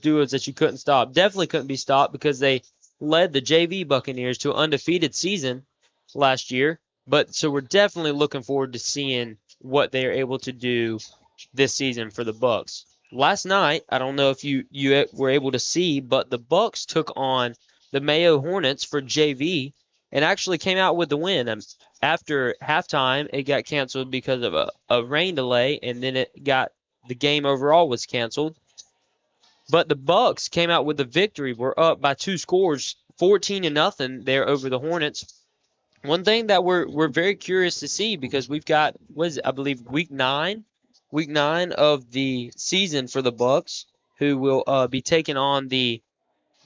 duos that you couldn't stop. Definitely couldn't be stopped because they led the JV Buccaneers to an undefeated season last year. But so we're definitely looking forward to seeing what they are able to do this season for the Bucks. Last night, I don't know if you were able to see, but the Bucks took on the Mayo Hornets for JV and actually came out with the win. After halftime, it got canceled because of a rain delay, and then the game overall was canceled. But the Bucks came out with the victory. We're up by 2 scores, 14-0 there over the Hornets. One thing that we're very curious to see because we've got I believe week nine of the season for the Bucks, who will be taking on the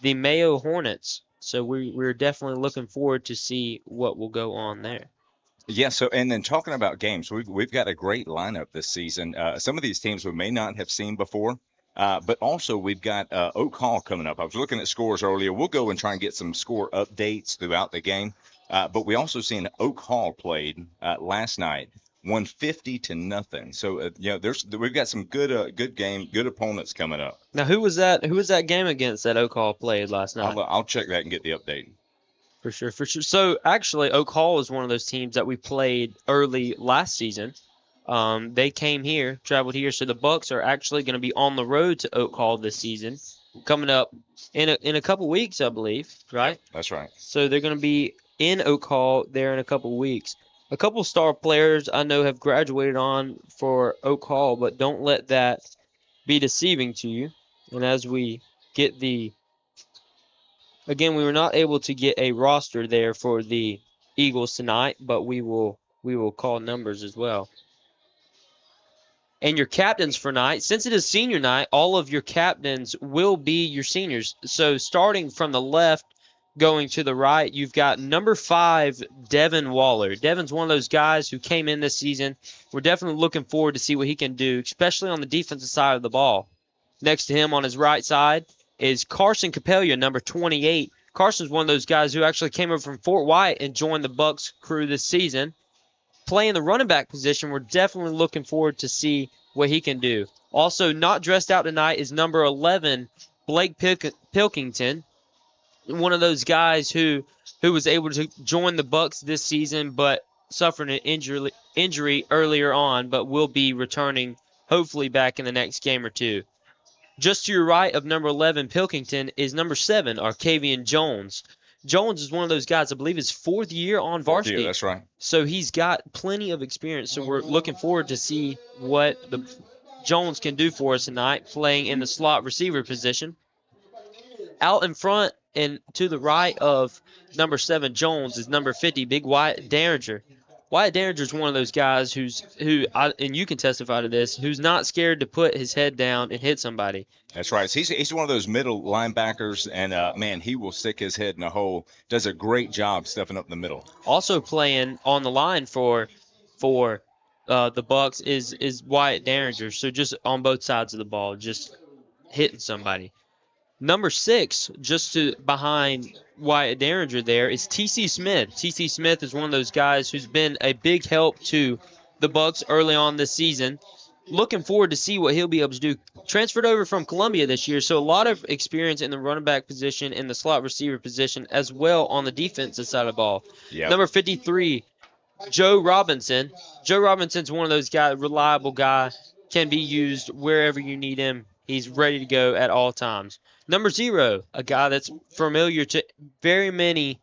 Mayo Hornets. So we're definitely looking forward to see what will go on there. Yeah, so and then talking about games, we've got a great lineup this season. Some of these teams we may not have seen before, but also we've got Oak Hall coming up. I was looking at scores earlier. We'll go and try and get some score updates throughout the game. But we also seen Oak Hall played last night, won 50-0. So we've got some good opponents coming up. Now, who was that? Who was that game against that Oak Hall played last night? I'll check that and get the update. For sure, for sure. So actually, Oak Hall is one of those teams that we played early last season. They came here, traveled here, so the Bucks are actually going to be on the road to Oak Hall this season, coming up in a couple weeks, I believe, right? That's right. So they're going to be in Oak Hall there in a couple weeks. A couple star players I know have graduated on for Oak Hall, but don't let that be deceiving to you. And as we get again, we were not able to get a roster there for the Eagles tonight, but we will call numbers as well. And your captains for night, since it is senior night, all of your captains will be your seniors. So starting from the left, going to the right, you've got number 5, Devin Waller. Devin's one of those guys who came in this season. We're definitely looking forward to see what he can do, especially on the defensive side of the ball. Next to him on his right side is Carson Capella, number 28. Carson's one of those guys who actually came over from Fort White and joined the Bucks crew this season. Playing the running back position, we're definitely looking forward to see what he can do. Also, not dressed out tonight is number 11, Blake Pilkington, one of those guys who was able to join the Bucks this season but suffered an injury earlier on, but will be returning hopefully back in the next game or two. Just to your right of number 11, Pilkington, is number 7, Arcavian Jones. Jones is one of those guys, I believe, his 4th year on varsity. Yeah, that's right. So he's got plenty of experience. So we're looking forward to see what the Jones can do for us tonight, playing in the slot receiver position. Out in front and to the right of number 7, Jones, is number 50, Big Wyatt Derringer. Wyatt Derringer is one of those guys and you can testify to this, who's not scared to put his head down and hit somebody. That's right. So he's one of those middle linebackers, and man, he will stick his head in a hole. Does a great job stepping up the middle. Also playing on the line for the Bucks is Wyatt Derringer. So just on both sides of the ball, just hitting somebody. Number 6, just behind Wyatt Derringer there, is T.C. Smith. T.C. Smith is one of those guys who's been a big help to the Bucks early on this season. Looking forward to see what he'll be able to do. Transferred over from Columbia this year, so a lot of experience in the running back position and the slot receiver position, as well on the defensive side of the ball. Yep. Number 53, Joe Robinson. Joe Robinson's one of those guys, reliable guy, can be used wherever you need him. He's ready to go at all times. Number 0, a guy that's familiar to very many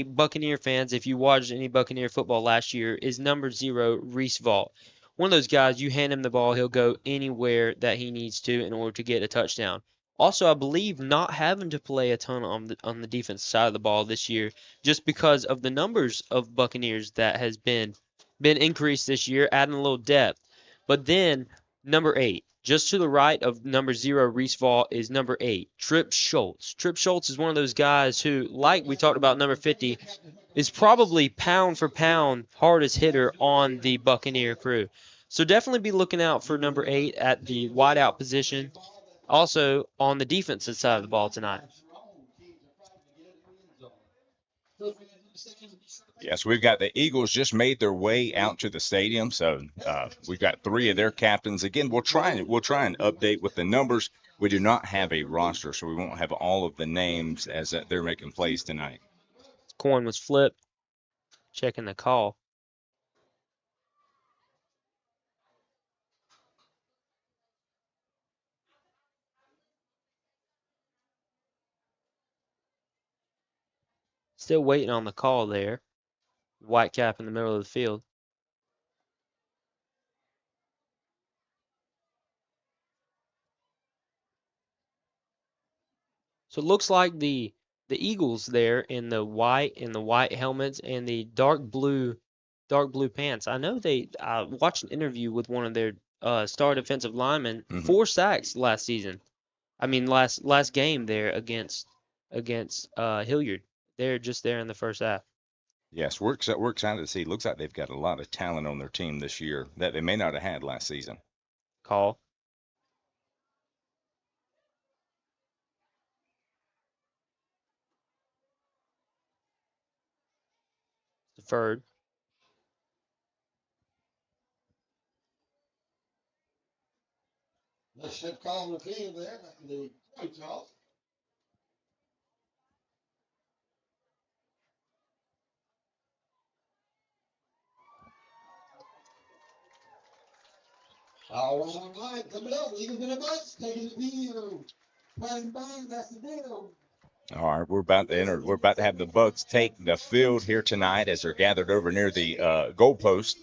Buccaneer fans, if you watched any Buccaneer football last year, is number 0, Reese Vaught. One of those guys, you hand him the ball, he'll go anywhere that he needs to in order to get a touchdown. Also, I believe not having to play a ton on the defense side of the ball this year, just because of the numbers of Buccaneers that has been increased this year, adding a little depth. But then, number 8. Just to the right of number 0, Reese Vaught, is number 8, Trip Schultz. Trip Schultz is one of those guys who, like we talked about number 50, is probably pound for pound hardest hitter on the Buccaneer crew. So definitely be looking out for number 8 at the wideout position. Also on the defensive side of the ball tonight. Yes, we've got the Eagles just made their way out to the stadium, so we've got 3 of their captains. Again, we'll try and update with the numbers We do not have a roster, so we won't have all of the names as they're making plays tonight. Coin was flipped. Checking the call. Still waiting on the call there. Whitecap in the middle of the field. So it looks like the Eagles there in the white helmets and the dark blue pants. I know I watched an interview with one of their star defensive linemen. 4 sacks last season. I mean last game there against Hilliard. They're just there in the first half. Yes, we're excited to see. Looks like they've got a lot of talent on their team this year that they may not have had last season. Call. Deferred. They should call the field there. The play call. All right, coming up, Eagles in the bus, taking the field. Playing bang, that's the deal. All right, we're about to enter. We're about to have the Bucks take the field here tonight as they're gathered over near the goalpost,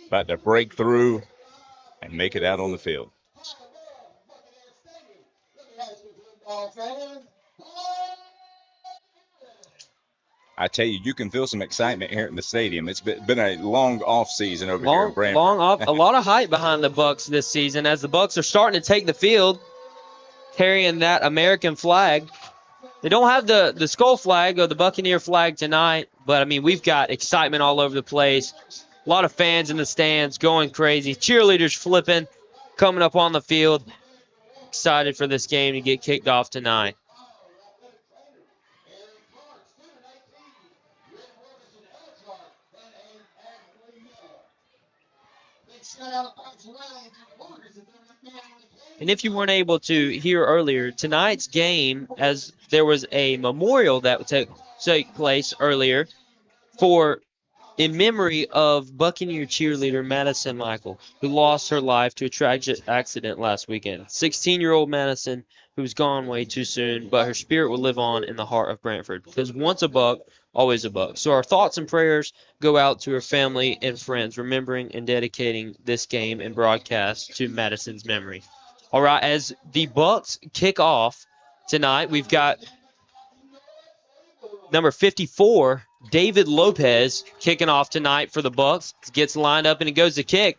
about to break through and make it out on the field. I tell you, you can feel some excitement here in the stadium. It's been a long off season over here in Branford. Long off. A lot of hype behind the Bucks this season as the Bucks are starting to take the field, carrying that American flag. They don't have the skull flag or the Buccaneer flag tonight, but I mean we've got excitement all over the place. A lot of fans in the stands going crazy. Cheerleaders flipping, coming up on the field. Excited for this game to get kicked off tonight. And if you weren't able to hear earlier, tonight's game, as there was a memorial that would take place earlier in memory of Buccaneer cheerleader Madison Michael, who lost her life to a tragic accident last weekend. 16-year-old Madison, who's gone way too soon, but her spirit will live on in the heart of Branford. Because once a Buck, always a Buck. So our thoughts and prayers go out to her family and friends, remembering and dedicating this game and broadcast to Madison's memory. All right, as the Bucks kick off tonight, we've got number 54, David Lopez, kicking off tonight for the Bucks. Gets lined up and he goes to kick.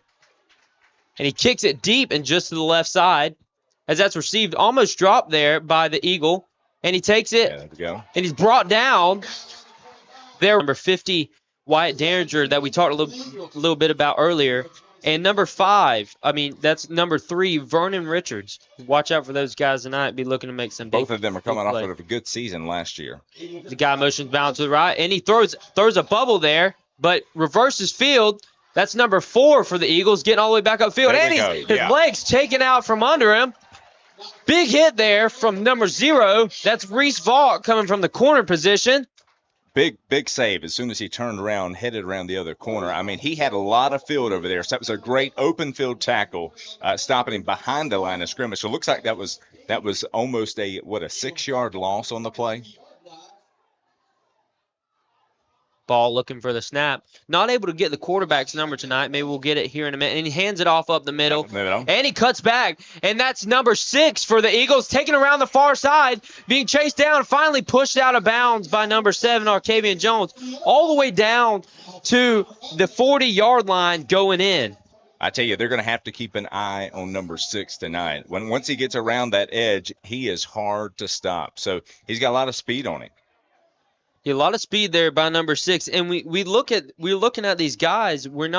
And he kicks it deep and just to the left side as that's received, almost dropped there by the Eagle. And he takes it, there we go. And he's brought down there. Number 50, Wyatt Derringer, that we talked a little bit about earlier. And number 5, that's number 3, Vernon Richards. Watch out for those guys tonight. Be looking to make some big Both of them are coming off play. of a good season last year. The guy motions bound to the right, and he throws a bubble there, but reverses field. That's number 4 for the Eagles, getting all the way back upfield. And his legs taken out from under him. Big hit there from number 0. That's Reese Vaught coming from the corner position. Big save as soon as he turned around, headed around the other corner. I mean, he had a lot of field over there. So that was a great open field tackle, stopping him behind the line of scrimmage. So it looks like that was almost a 6-yard loss on the play. Ball looking for the snap. Not able to get the quarterback's number tonight. Maybe we'll get it here in a minute. And he hands it off up the middle. And he cuts back. And that's number 6 for the Eagles, taking around the far side, being chased down, finally pushed out of bounds by number 7, Arcavian Jones, all the way down to the 40-yard line going in. I tell you, they're going to have to keep an eye on number 6 tonight. Once he gets around that edge, he is hard to stop. So he's got a lot of speed on him. A lot of speed there by number 6, and we're looking at these guys. We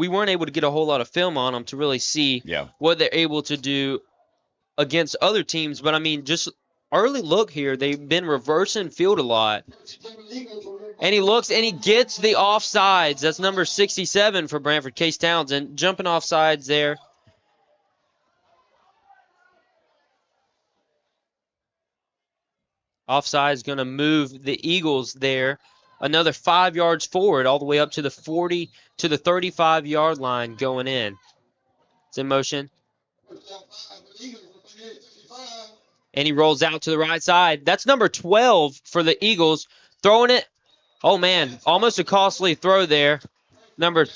weren't able to get a whole lot of film on them to really see what they're able to do against other teams. But I mean, just early look here, they've been reversing field a lot. And he looks and he gets the offsides. That's number 67 for Branford, Case Townsend, jumping offsides there. Offside is going to move the Eagles there another 5 yards forward, all the way up to the 40 to the 35-yard line going in. It's in motion. And he rolls out to the right side. That's number 12 for the Eagles. Throwing it. Oh, man. Almost a costly throw there. Number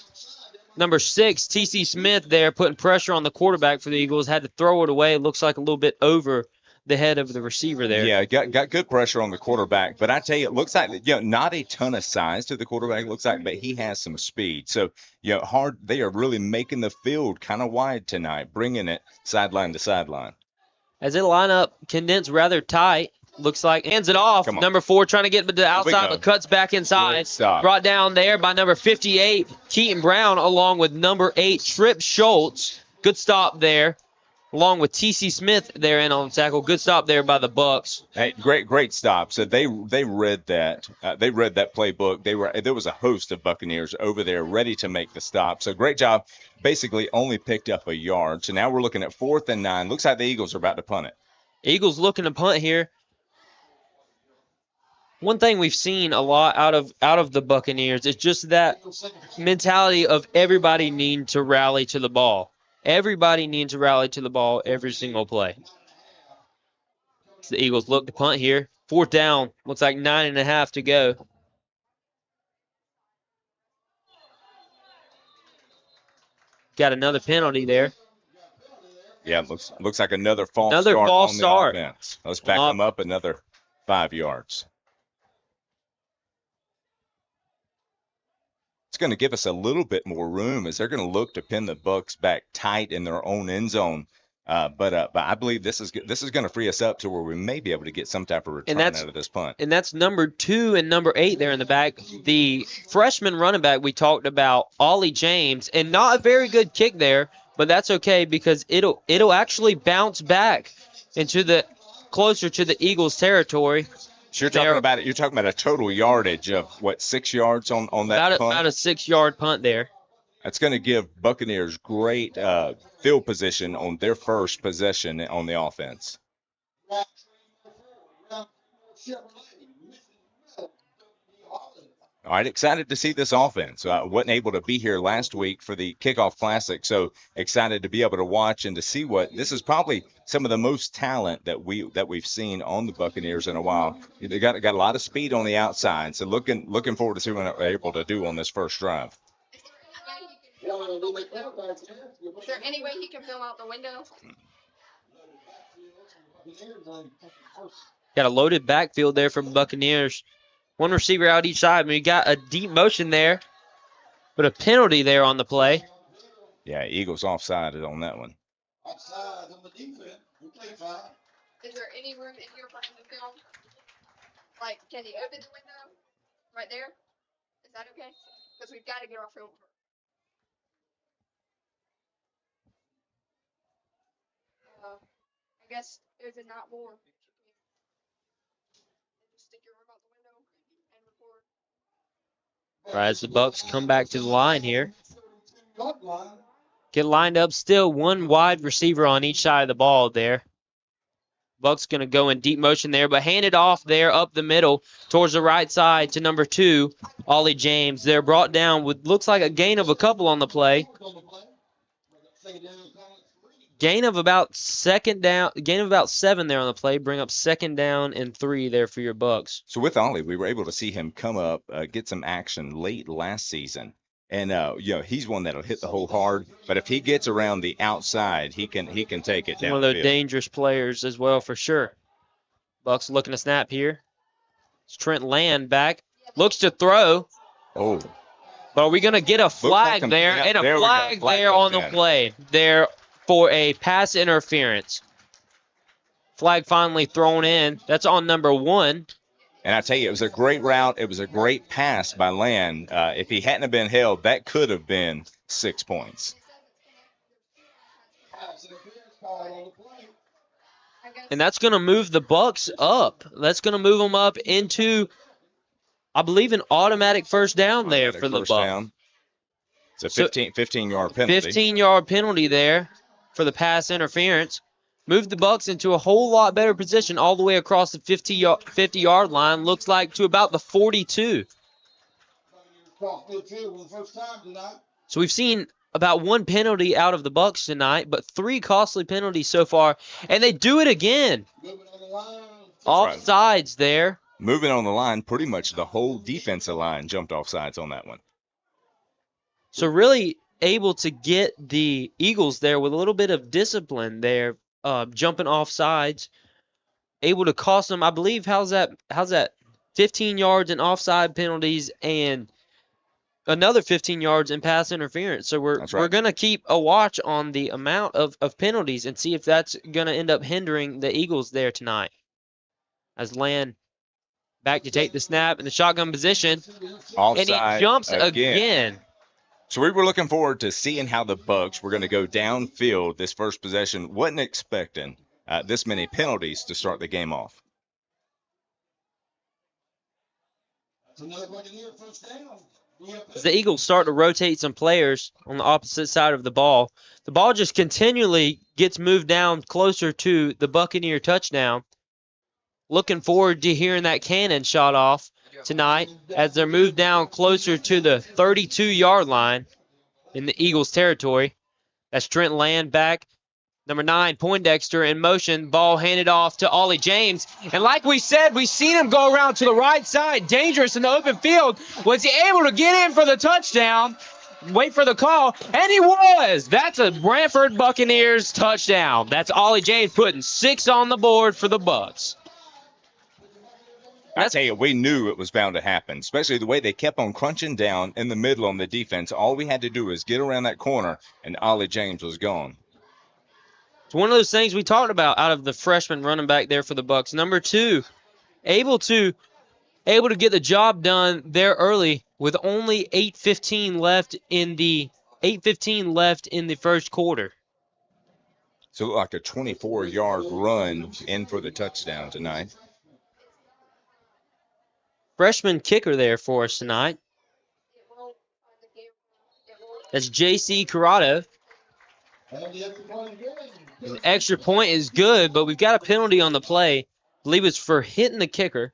6, T.C. Smith there, putting pressure on the quarterback for the Eagles. Had to throw it away. It looks like a little bit over the head of the receiver there. Yeah, got good pressure on the quarterback. But I tell you, it looks like, not a ton of size to the quarterback, it looks like, but he has some speed. So, they are really making the field kind of wide tonight, bringing it sideline to sideline. As they line up, condensed rather tight. Looks like hands it off. Number 4 trying to get to the outside, but cuts back inside. Brought down there by number 58, Keaton Brown, along with number 8, Tripp Schultz. Good stop there, along with T.C. Smith there in on the tackle. Good stop there by the Bucks. Hey, great stop. So they read that. They read that playbook. There was a host of Buccaneers over there ready to make the stop. So great job. Basically only picked up a yard. So now we're looking at 4th and 9. Looks like the Eagles are about to punt it. Eagles looking to punt here. One thing we've seen a lot out of the Buccaneers is just that mentality of everybody needing to rally to the ball. Everybody needs to rally to the ball every single play. So the Eagles look to punt here. 4th down. Looks like 9.5 to go. Got another penalty there. Yeah, looks like another false start on the offense. Let's back them up another 5 yards. It's going to give us a little bit more room as they're going to look to pin the Bucks back tight in their own end zone. But I believe this is going to free us up to where we may be able to get some type of return out of this punt. And that's number 2 and number 8 there in the back. The freshman running back we talked about, Ollie James, and not a very good kick there, but that's okay because it'll actually bounce back into the closer to the Eagles territory. So you're talking about a total yardage of what, 6 yards on that punt? About a 6-yard punt there. That's going to give Buccaneers great field position on their first possession on the offense. All right, excited to see this offense. Wasn't able to be here last week for the Kickoff Classic, so excited to be able to watch and to see what this is probably some of the most talent that we've seen on the Buccaneers in a while. They got a lot of speed on the outside, so looking forward to seeing what they're able to do on this first drive. Is there any way he can film out the window? Got a loaded backfield there from Buccaneers. One receiver out each side. We got a deep motion there, but a penalty there on the play. Yeah, Eagles offside on that one. Offside on the defense. We play 5. Is there any room in here for him to film? Like, can he open the window right there? Is that okay? Because we've got to get our film. I guess if it's not more, just stick your arm out the window and record. Right as the Bucks come back to the line here. Get lined up still. One wide receiver on each side of the ball there. Bucks going to go in deep motion there, but hand it off there up the middle towards the right side to number 2, Ollie James. They're brought down with looks like a gain of a couple on the play. Gain of about 7 there on the play. Bring up 2nd down and 3 there for your Bucks. So with Ollie, we were able to see him come up, get some action late last season. And he's one that'll hit the hole hard, but if he gets around the outside, he can take it down. One of those dangerous players as well for sure. Bucks looking to snap here. It's Trent Land back. Looks to throw. Oh. But are we going to get a flag there? And a flag there on the play. There for a pass interference. Flag finally thrown in. That's on number 1. And I tell you, it was a great route. It was a great pass by Land. If he hadn't have been held, that could have been 6 points. And that's going to move the Bucks up. That's going to move them up into, I believe, an automatic first down there for the Bucks. It's a 15-yard penalty. 15-yard penalty there for the pass interference. moved the Bucks into a whole lot better position all the way across the 50-yard line. Looks like to about the 42. So we've seen about one penalty out of the Bucks tonight, but 3 costly penalties so far, and they do it again. Offsides there. Moving on the line, pretty much the whole defensive line jumped off sides on that one. So really able to get the Eagles there with a little bit of discipline there, jumping off sides, able to cost them, I believe, how's that 15 yards in offside penalties and another 15 yards in pass interference. So we're going to keep a watch on the amount of penalties and see if that's going to end up hindering the Eagles there tonight. As Land back to take the snap in the shotgun position. Offside and he jumps again. So we were looking forward to seeing how the Bucks were going to go downfield this first possession. Wasn't expecting this many penalties to start the game off. As the Eagles start to rotate some players on the opposite side of the ball just continually gets moved down closer to the Buccaneer touchdown. Looking forward to hearing that cannon shot off tonight as they're moved down closer to the 32-yard line in the Eagles' territory. That's Trent Land back. Number 9, Poindexter in motion. Ball handed off to Ollie James. And like we said, we've seen him go around to the right side. Dangerous in the open field. Was he able to get in for the touchdown? Wait for the call. And he was. That's a Branford Buccaneers touchdown. That's Ollie James putting 6 on the board for the Bucks. I tell you, we knew it was bound to happen, especially the way they kept on crunching down in the middle on the defense. All we had to do was get around that corner, and Ollie James was gone. It's one of those things we talked about out of the freshman running back there for the Bucks. Number 2, able to get the job done there early with only 8:15 left in the first quarter. So it looked like a 24-yard run in for the touchdown tonight. Freshman kicker there for us tonight. That's J.C. Corrado. An extra point is good, but we've got a penalty on the play. I believe it's for hitting the kicker.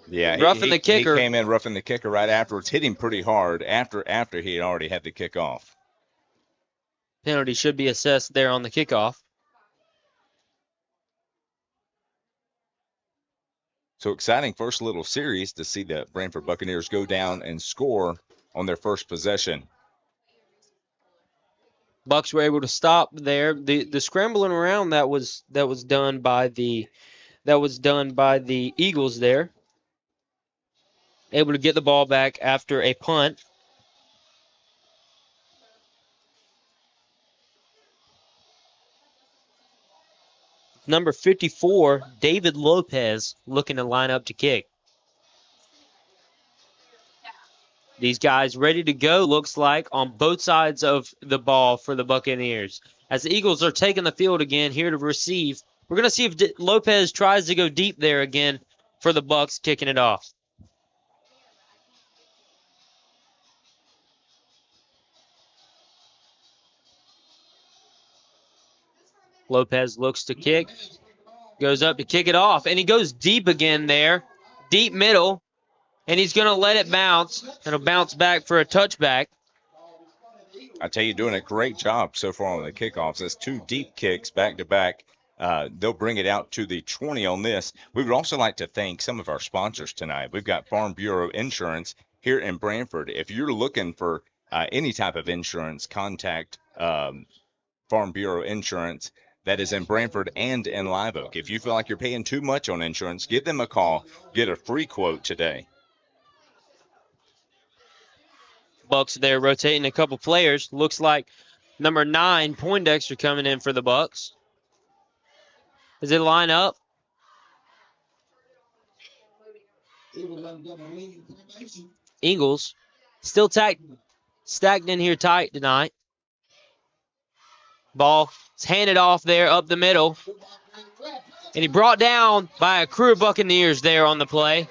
Yeah, roughing the kicker. He came in roughing the kicker right afterwards, hit him pretty hard after he had already had the kickoff. Penalty should be assessed there on the kickoff. So exciting first little series to see the Branford Buccaneers go down and score on their first possession. Bucks were able to stop there. The scrambling around that was done by the Eagles there. Able to get the ball back after a punt. Number 54, David Lopez, looking to line up to kick. These guys ready to go, looks like, on both sides of the ball for the Buccaneers. As the Eagles are taking the field again, here to receive. We're going to see if Lopez tries to go deep there again for the Bucks, kicking it off. Lopez looks to kick, goes up to kick it off, and he goes deep again there, deep middle, and he's going to let it bounce. It'll bounce back for a touchback. I tell you, doing a great job so far on the kickoffs. That's 2 deep kicks back to back. They'll bring it out to the 20 on this. We would also like to thank some of our sponsors tonight. We've got Farm Bureau Insurance here in Branford. If you're looking for any type of insurance, contact Farm Bureau Insurance. That is in Branford and in Live Oak. If you feel like you're paying too much on insurance, give them a call. Get a free quote today. Bucks there rotating a couple players. Looks like number 9, Poindexter, coming in for the Bucks. Does it line up? Eagles still stacked in here tight tonight. Ball is handed off there up the middle. And he brought down by a crew of Buccaneers there on the play.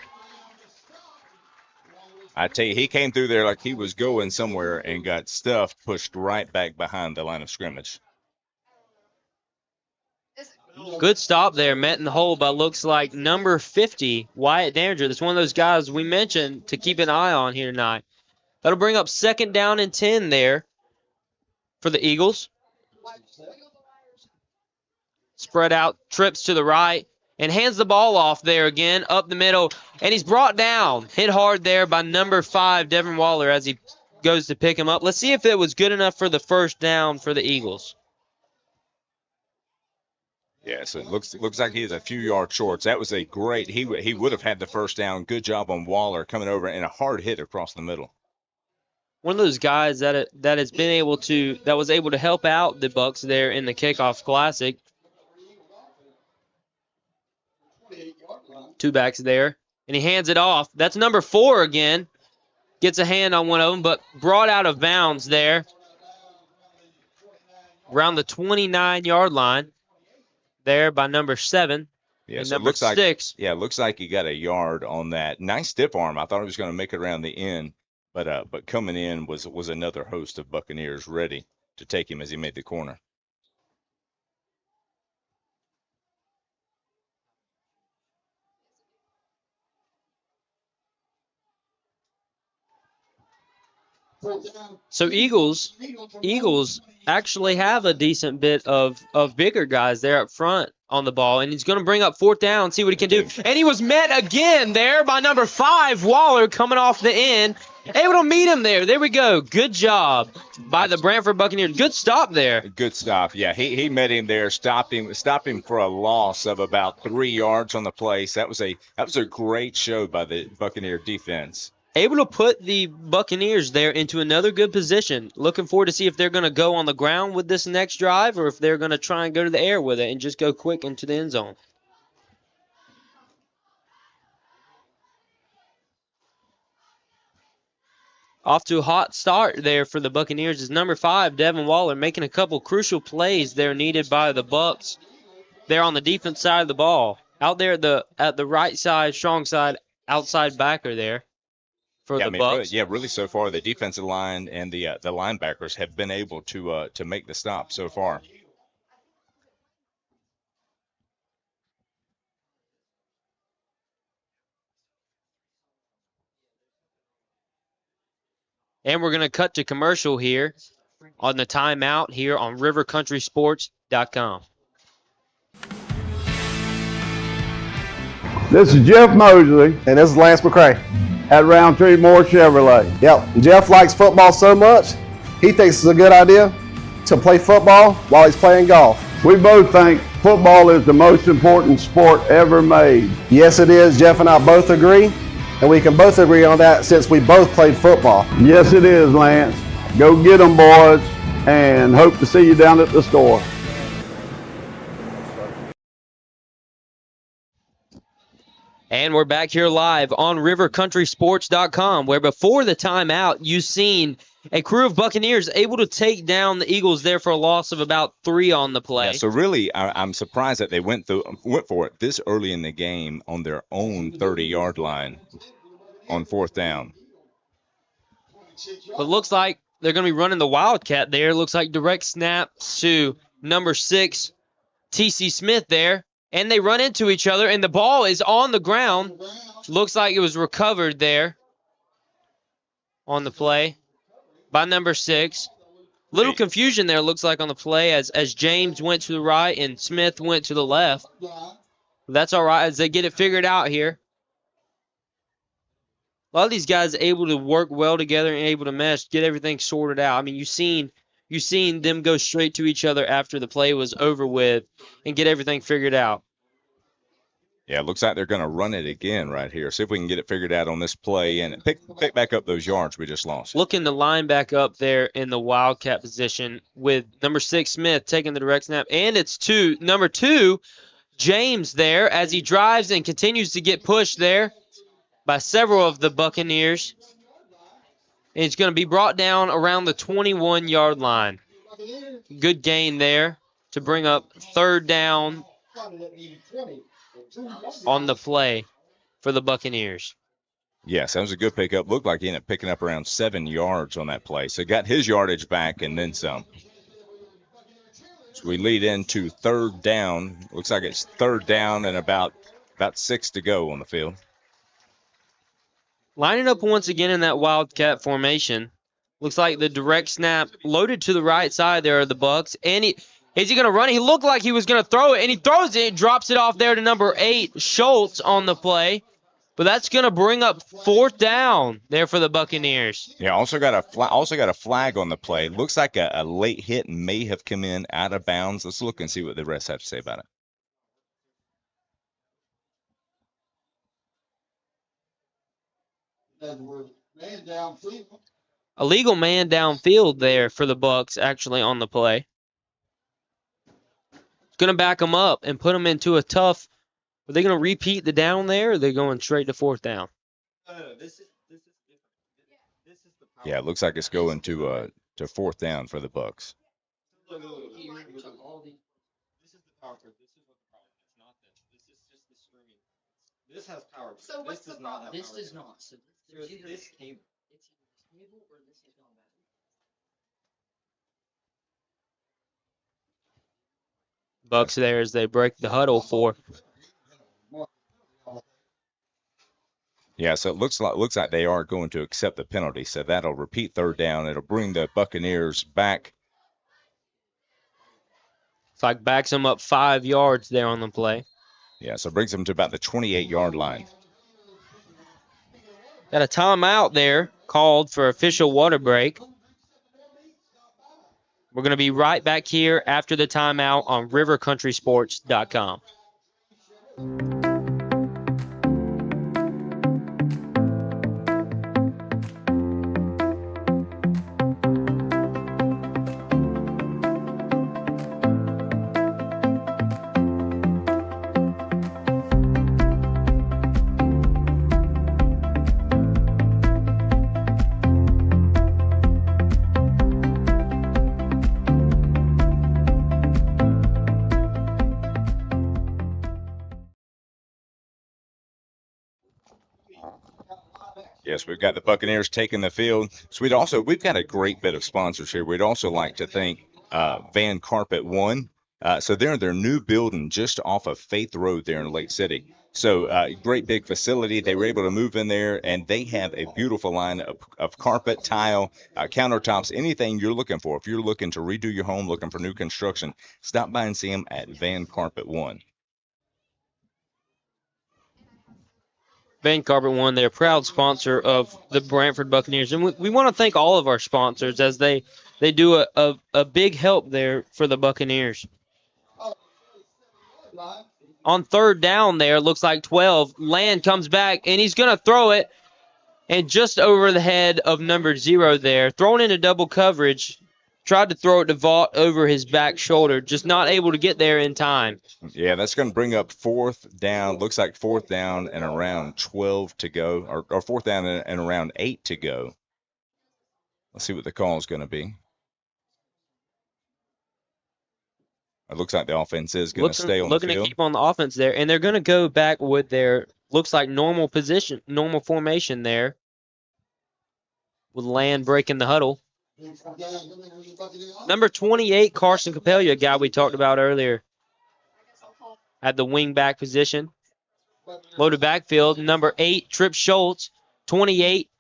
I tell you, he came through there like he was going somewhere and got stuffed, pushed right back behind the line of scrimmage. Good stop there, met in the hole by looks like number 50, Wyatt Danger. That's one of those guys we mentioned to keep an eye on here tonight. That'll bring up 2nd down and 10 there for the Eagles. Spread out, trips to the right, and hands the ball off there again, up the middle. And he's brought down, hit hard there by number 5, Devin Waller, as he goes to pick him up. Let's see if it was good enough for the 1st down for the Eagles. Yeah, so it looks like he's a few yards short. So that was a great. He would have had the 1st down. Good job on Waller coming over and a hard hit across the middle. One of those guys that was able to help out the Bucs there in the Kickoff Classic. 2 backs there, and he hands it off. That's number 4 again. Gets a hand on one of them, but brought out of bounds there around the 29-yard line there by number 7. Yeah, and so number 6. It looks like he got a yard on that. Nice stiff arm. I thought he was going to make it around the end, but coming in was another host of Buccaneers ready to take him as he made the corner. So Eagles actually have a decent bit of bigger guys there up front on the ball, and he's going to bring up 4th down, see what he can do. And he was met again there by number 5, Waller, coming off the end. Able to meet him there. There we go. Good job by the Branford Buccaneers. Good stop there. Good stop. Yeah, he met him there, stopped him for a loss of about 3 yards on the play. So that was a great show by the Buccaneer defense. Able to put the Buccaneers there into another good position. Looking forward to see if they're going to go on the ground with this next drive or if they're going to try and go to the air with it and just go quick into the end zone. Off to a hot start there for the Buccaneers is number 5, Devin Waller, making a couple crucial plays there needed by the Bucs. There on the defense side of the ball. Out there at the right side, strong side, outside backer there. Bucs. Really so far the defensive line and the linebackers have been able to make the stop so far. And we're going to cut to commercial here on the timeout here on rivercountrysports.com. This is Jeff Mosley And this is Lance McCray. at Roundtree Moore Chevrolet. Yep, Jeff likes football so much, he thinks it's a good idea to play football while he's playing golf. We both think football is the most important sport ever made. Yes, it is. Jeff and I both agree, and we can both agree on that since we both played football. Yes, it is, Lance. Go get them, boys, and hope to see you down at the store. And we're back here live on rivercountrysports.com, where before the timeout, you've seen a crew of Buccaneers able to take down the Eagles there for a loss of about 3 on the play. Yeah, so really, I'm surprised that they went for it this early in the game on their own 30-yard line on 4th down. But looks like they're going to be running the Wildcat there. Looks like direct snap to number 6, T.C. Smith there. And they run into each other, and the ball is on the ground. Looks like it was recovered there on the play by number 6. Little confusion there, looks like, on the play as James went to the right and Smith went to the left. That's all right as they get it figured out here. A lot of these guys are able to work well together and able to mesh, get everything sorted out. I mean, you've seen them go straight to each other after the play was over with and get everything figured out. Yeah, it looks like they're going to run it again right here. See if we can get it figured out on this play and pick back up those yards we just lost. Looking to line back up there in the Wildcat position with number 6, Smith, taking the direct snap. And it's number 2, James there as he drives and continues to get pushed there by several of the Buccaneers. And it's going to be brought down around the 21-yard line. Good gain there to bring up 3rd down on the play for the Buccaneers. Yes, that was a good pickup. Looked like he ended up picking up around 7 yards on that play. So got his yardage back and then some. So we lead into third down. Looks like it's third down and about 6 to go on the field. Lining up once again in that Wildcat formation. Looks like the direct snap loaded to the right side there are the Bucks. And is he going to run? He looked like he was going to throw it, and he throws it, drops it off there to number 8, Schultz on the play. But that's going to bring up fourth down there for the Buccaneers. Yeah, also got a flag on the play. Looks like a late hit may have come in out of bounds. Let's look and see what the refs have to say about it. Man downfield. Illegal man downfield there for the Bucks actually on the play. Going to back them up and put them into a tough. Are they going to repeat the down there, or are they going straight to fourth down? Yeah, it looks like it's going to fourth down for the Bucks. This is the power curve. This is what the problem is. Not this. This is just the screen. This has power. So what's the problem? This does not. So There's this cable. it's either this cable or this is gone bad. Bucks there as they break the huddle for. Yeah, so it looks like they are going to accept the penalty. So that'll repeat third down. It'll bring the Buccaneers back. It's like backs them up 5 yards there on the play. Yeah, so it brings them to about the 28-yard line. Got a timeout there called for official water break. We're going to be right back here after the timeout on rivercountrysports.com. Yes, we've got the Buccaneers taking the field. So we've got a great bit of sponsors here. We'd also like to thank Van Carpet One. So they're in their new building just off of Faith Road there in Lake City. So great big facility. They were able to move in there, and they have a beautiful line of carpet, tile, countertops, anything you're looking for. If you're looking to redo your home, looking for new construction, stop by and see them at Van Carpet One. Van Carpet One, they're a proud sponsor of the Branford Buccaneers. And we want to thank all of our sponsors as they do a big help there for the Buccaneers. On third down there, it looks like 12. Land comes back, and he's going to throw it. And just over the head of number 0 there, thrown into double coverage. Tried to throw it to Vaught over his back shoulder, just not able to get there in time. Yeah, that's going to bring up fourth down. Looks like fourth down and around 12 to go, or fourth down and around 8 to go. Let's see what the call is going to be. It looks like the offense is going to stay on the field. Looking to keep on the offense there, and they're going to go back with their, looks like normal position, normal formation there, with Land breaking the huddle. Number 28, Carson Capella, a guy we talked about earlier, at the wing back position. Loaded backfield. Number 8, Trip Schultz, 28,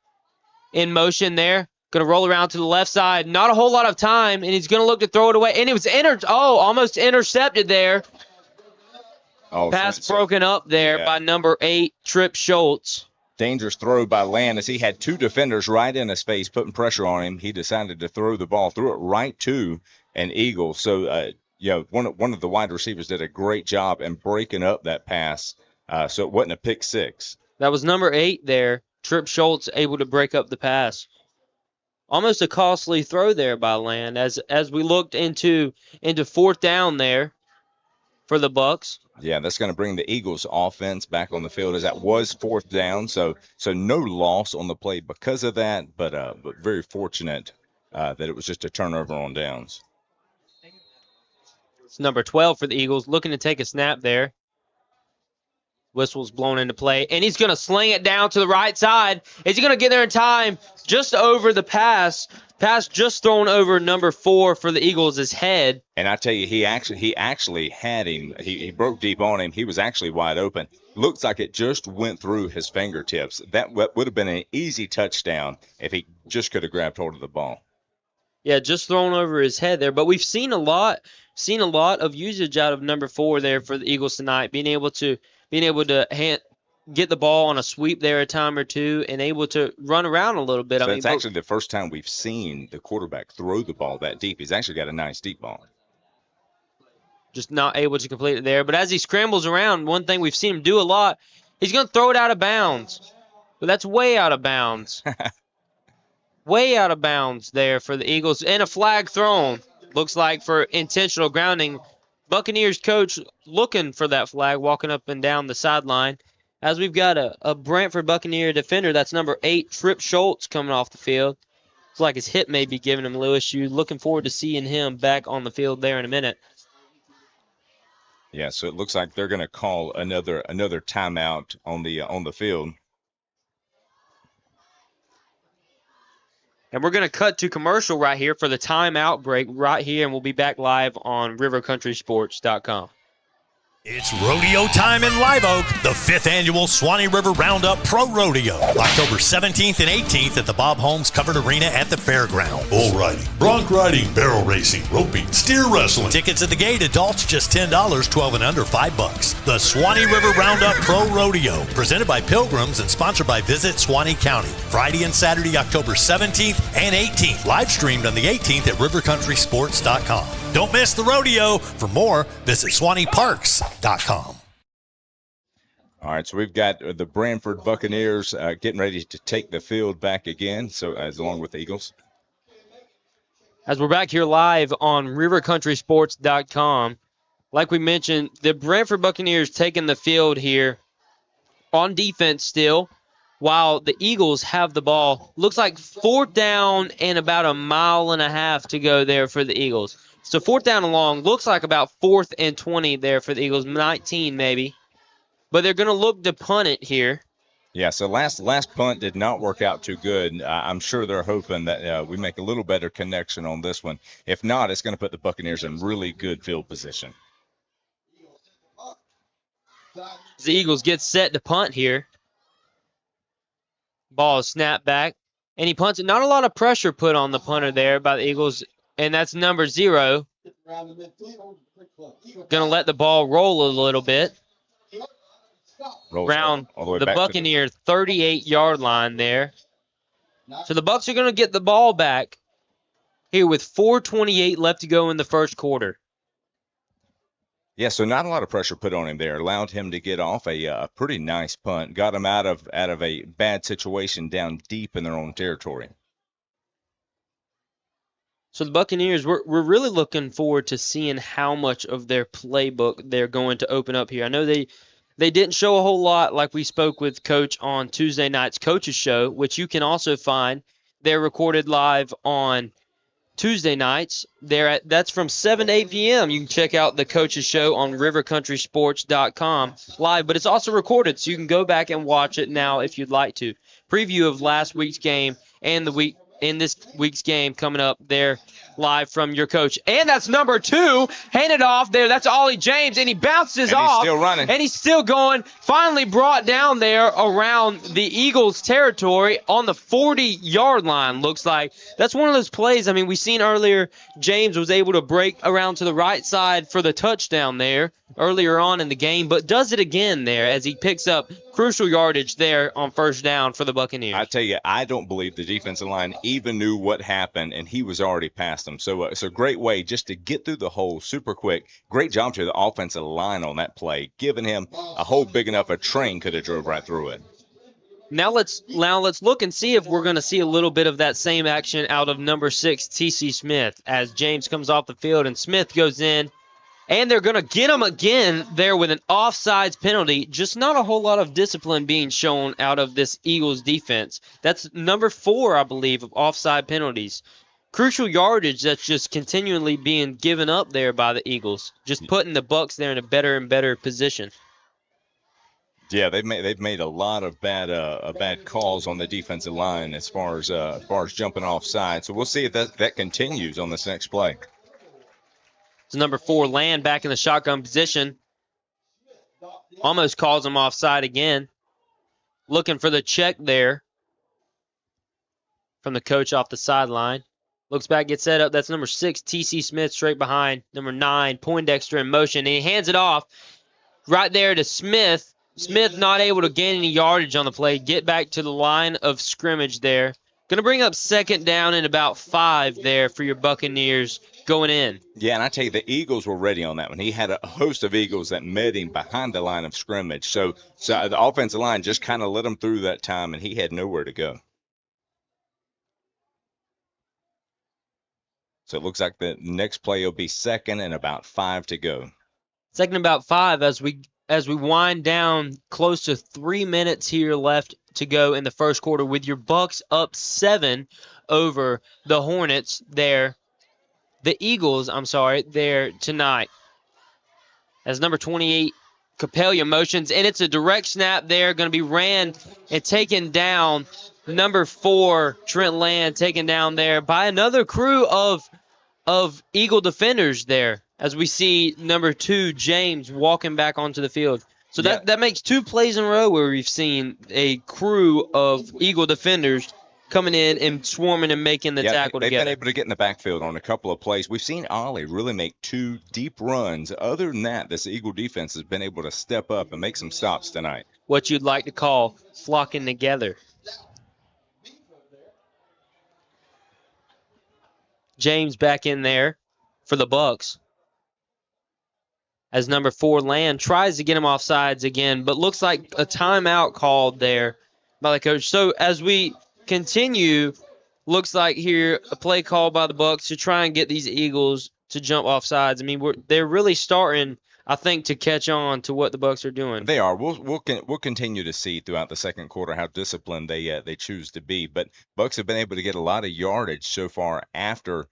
in motion there. Going to roll around to the left side. Not a whole lot of time, and he's going to look to throw it away. And it was almost intercepted there. Pass broken up there by number 8, Trip Schultz. Dangerous throw by Land as he had 2 defenders right in his face putting pressure on him. He decided to throw the ball, threw it right to an Eagle. So, one of the wide receivers did a great job in breaking up that pass. So it wasn't a pick six. That was number 8 there. Trip Schultz able to break up the pass. Almost a costly throw there by Land as we looked into fourth down there for the Bucks. Yeah, that's going to bring the Eagles offense back on the field as that was fourth down. So no loss on the play because of that, but very fortunate that it was just a turnover on downs. It's number 12 for the Eagles, looking to take a snap there. Whistle's blown into play, and he's going to sling it down to the right side. Is he going to get there in time? Just over the pass. Pass just thrown over number 4 for the Eagles' head. And I tell you, he actually had him. He broke deep on him. He was actually wide open. Looks like it just went through his fingertips. That would have been an easy touchdown if he just could have grabbed hold of the ball. Yeah, just thrown over his head there. But we've seen a lot of usage out of number 4 there for the Eagles tonight, being able to get the ball on a sweep there a time or two and able to run around a little bit. So it's actually the first time we've seen the quarterback throw the ball that deep. He's actually got a nice deep ball. Just not able to complete it there. But as he scrambles around, one thing we've seen him do a lot, he's going to throw it out of bounds. But that's way out of bounds. Way out of bounds there for the Eagles. And a flag thrown. Looks like for intentional grounding. Buccaneers coach looking for that flag, walking up and down the sideline. As we've got a Branford Buccaneer defender, that's number 8, Trip Schultz, coming off the field. Looks like his hip may be giving him a little issue. Looking forward to seeing him back on the field there in a minute. Yeah, so it looks like they're going to call another timeout on the field. And we're going to cut to commercial right here for the timeout break right here, and we'll be back live on rivercountrysports.com. It's rodeo time in Live Oak, the 5th annual Swanee River Roundup Pro Rodeo, October 17th and 18th at the Bob Holmes Covered Arena at the fairground. Bull riding, bronc riding, barrel racing, roping, steer wrestling. Tickets at the gate, adults just $10, 12 and under $5. The Swanee River Roundup Pro Rodeo, presented by Pilgrims and sponsored by Visit Swanee County. Friday and Saturday, October 17th and 18th. Live streamed on the 18th at rivercountrysports.com. Don't miss the rodeo. For more, visit SwaneeParks.com. All right, so we've got the Branford Buccaneers getting ready to take the field back again, so along with the Eagles. As we're back here live on rivercountrysports.com, like we mentioned, the Branford Buccaneers taking the field here on defense still, while the Eagles have the ball. Looks like 4th down and about a mile and a half to go there for the Eagles. So 4th down and long, looks like about 4th and 20 there for the Eagles, 19 maybe. But they're going to look to punt it here. Yeah, so last punt did not work out too good. I'm sure they're hoping that we make a little better connection on this one. If not, it's going to put the Buccaneers in really good field position. The Eagles get set to punt here. Ball is snapped back, and he punts it. Not a lot of pressure put on the punter there by the Eagles, and that's number 0. Going to let the ball roll a little bit. Around the Buccaneer 38-yard line there. So the Bucs are going to get the ball back here with 4:28 left to go in the first quarter. Yeah, so not a lot of pressure put on him there. Allowed him to get off a pretty nice punt. Got him out of a bad situation down deep in their own territory. So the Buccaneers, we're really looking forward to seeing how much of their playbook they're going to open up here. I know they didn't show a whole lot, like we spoke with Coach on Tuesday night's Coach's Show, which you can also find. They're recorded live on Tuesday nights. That's from 7 to 8 p.m. You can check out the Coach's Show on rivercountrysports.com live, but it's also recorded, so you can go back and watch it now if you'd like to. Preview of last week's game and this week's game coming up there live from your coach. And that's number 2, handed off there. That's Ollie James, and he bounces off. He's still running. And he's still going. Finally brought down there around the Eagles' territory on the 40-yard line, looks like. That's one of those plays, I mean, we seen earlier James was able to break around to the right side for the touchdown there earlier on in the game, but does it again there as he picks up crucial yardage there on first down for the Buccaneers. I tell you, I don't believe the defensive line even knew what happened, and he was already past them. So it's a great way just to get through the hole super quick. Great job to the offensive line on that play, giving him a hole big enough a train could have drove right through it. Now let's look and see if we're going to see a little bit of that same action out of number 6, T.C. Smith, as James comes off the field and Smith goes in. And they're going to get him again there with an offsides penalty. Just not a whole lot of discipline being shown out of this Eagles defense. That's number 4, I believe, of offside penalties. Crucial yardage that's just continually being given up there by the Eagles. Just putting the Bucs there in a better and better position. Yeah, they've made a lot of bad calls on the defensive line as far as jumping offside. So we'll see if that continues on this next play. It's number 4, Land, back in the shotgun position. Almost calls him offside again. Looking for the check there from the coach off the sideline. Looks back, gets set up. That's number 6, T.C. Smith, straight behind. Number 9, Poindexter in motion. And he hands it off right there to Smith. Smith not able to gain any yardage on the play. Get back to the line of scrimmage there. Going to bring up 2nd down and about 5 there for your Buccaneers going in. Yeah, and I tell you, the Eagles were ready on that one. He had a host of Eagles that met him behind the line of scrimmage. So the offensive line just kind of let him through that time, and he had nowhere to go. So it looks like the next play will be 2nd and about 5 to go. 2nd and about 5 as we wind down, close to 3 minutes here left to go in the first quarter with your Bucs up 7 over the Hornets there. The Eagles, there tonight. As number 28, Capella motions, and it's a direct snap there, going to be ran and taken down. Number 4, Trent Land, taken down there by another crew of Eagle defenders there, as we see number 2, James, walking back onto the field. So that makes 2 plays in a row where we've seen a crew of Eagle defenders coming in and swarming and making the tackle they've together. been able to get in the backfield on a couple of plays. We've seen Ollie really make 2 deep runs. Other than that, this Eagle defense has been able to step up and make some stops tonight. What you'd like to call flocking together. James back in there for the Bucs. As number 4, Land, tries to get him off sides again, but looks like a timeout called there by the coach. So as we continue, looks like here a play call by the Bucs to try and get these Eagles to jump off sides. I mean, they're really starting, I think, to catch on to what the Bucs are doing. They are. We'll continue to see throughout the second quarter how disciplined they choose to be. But Bucs have been able to get a lot of yardage so far after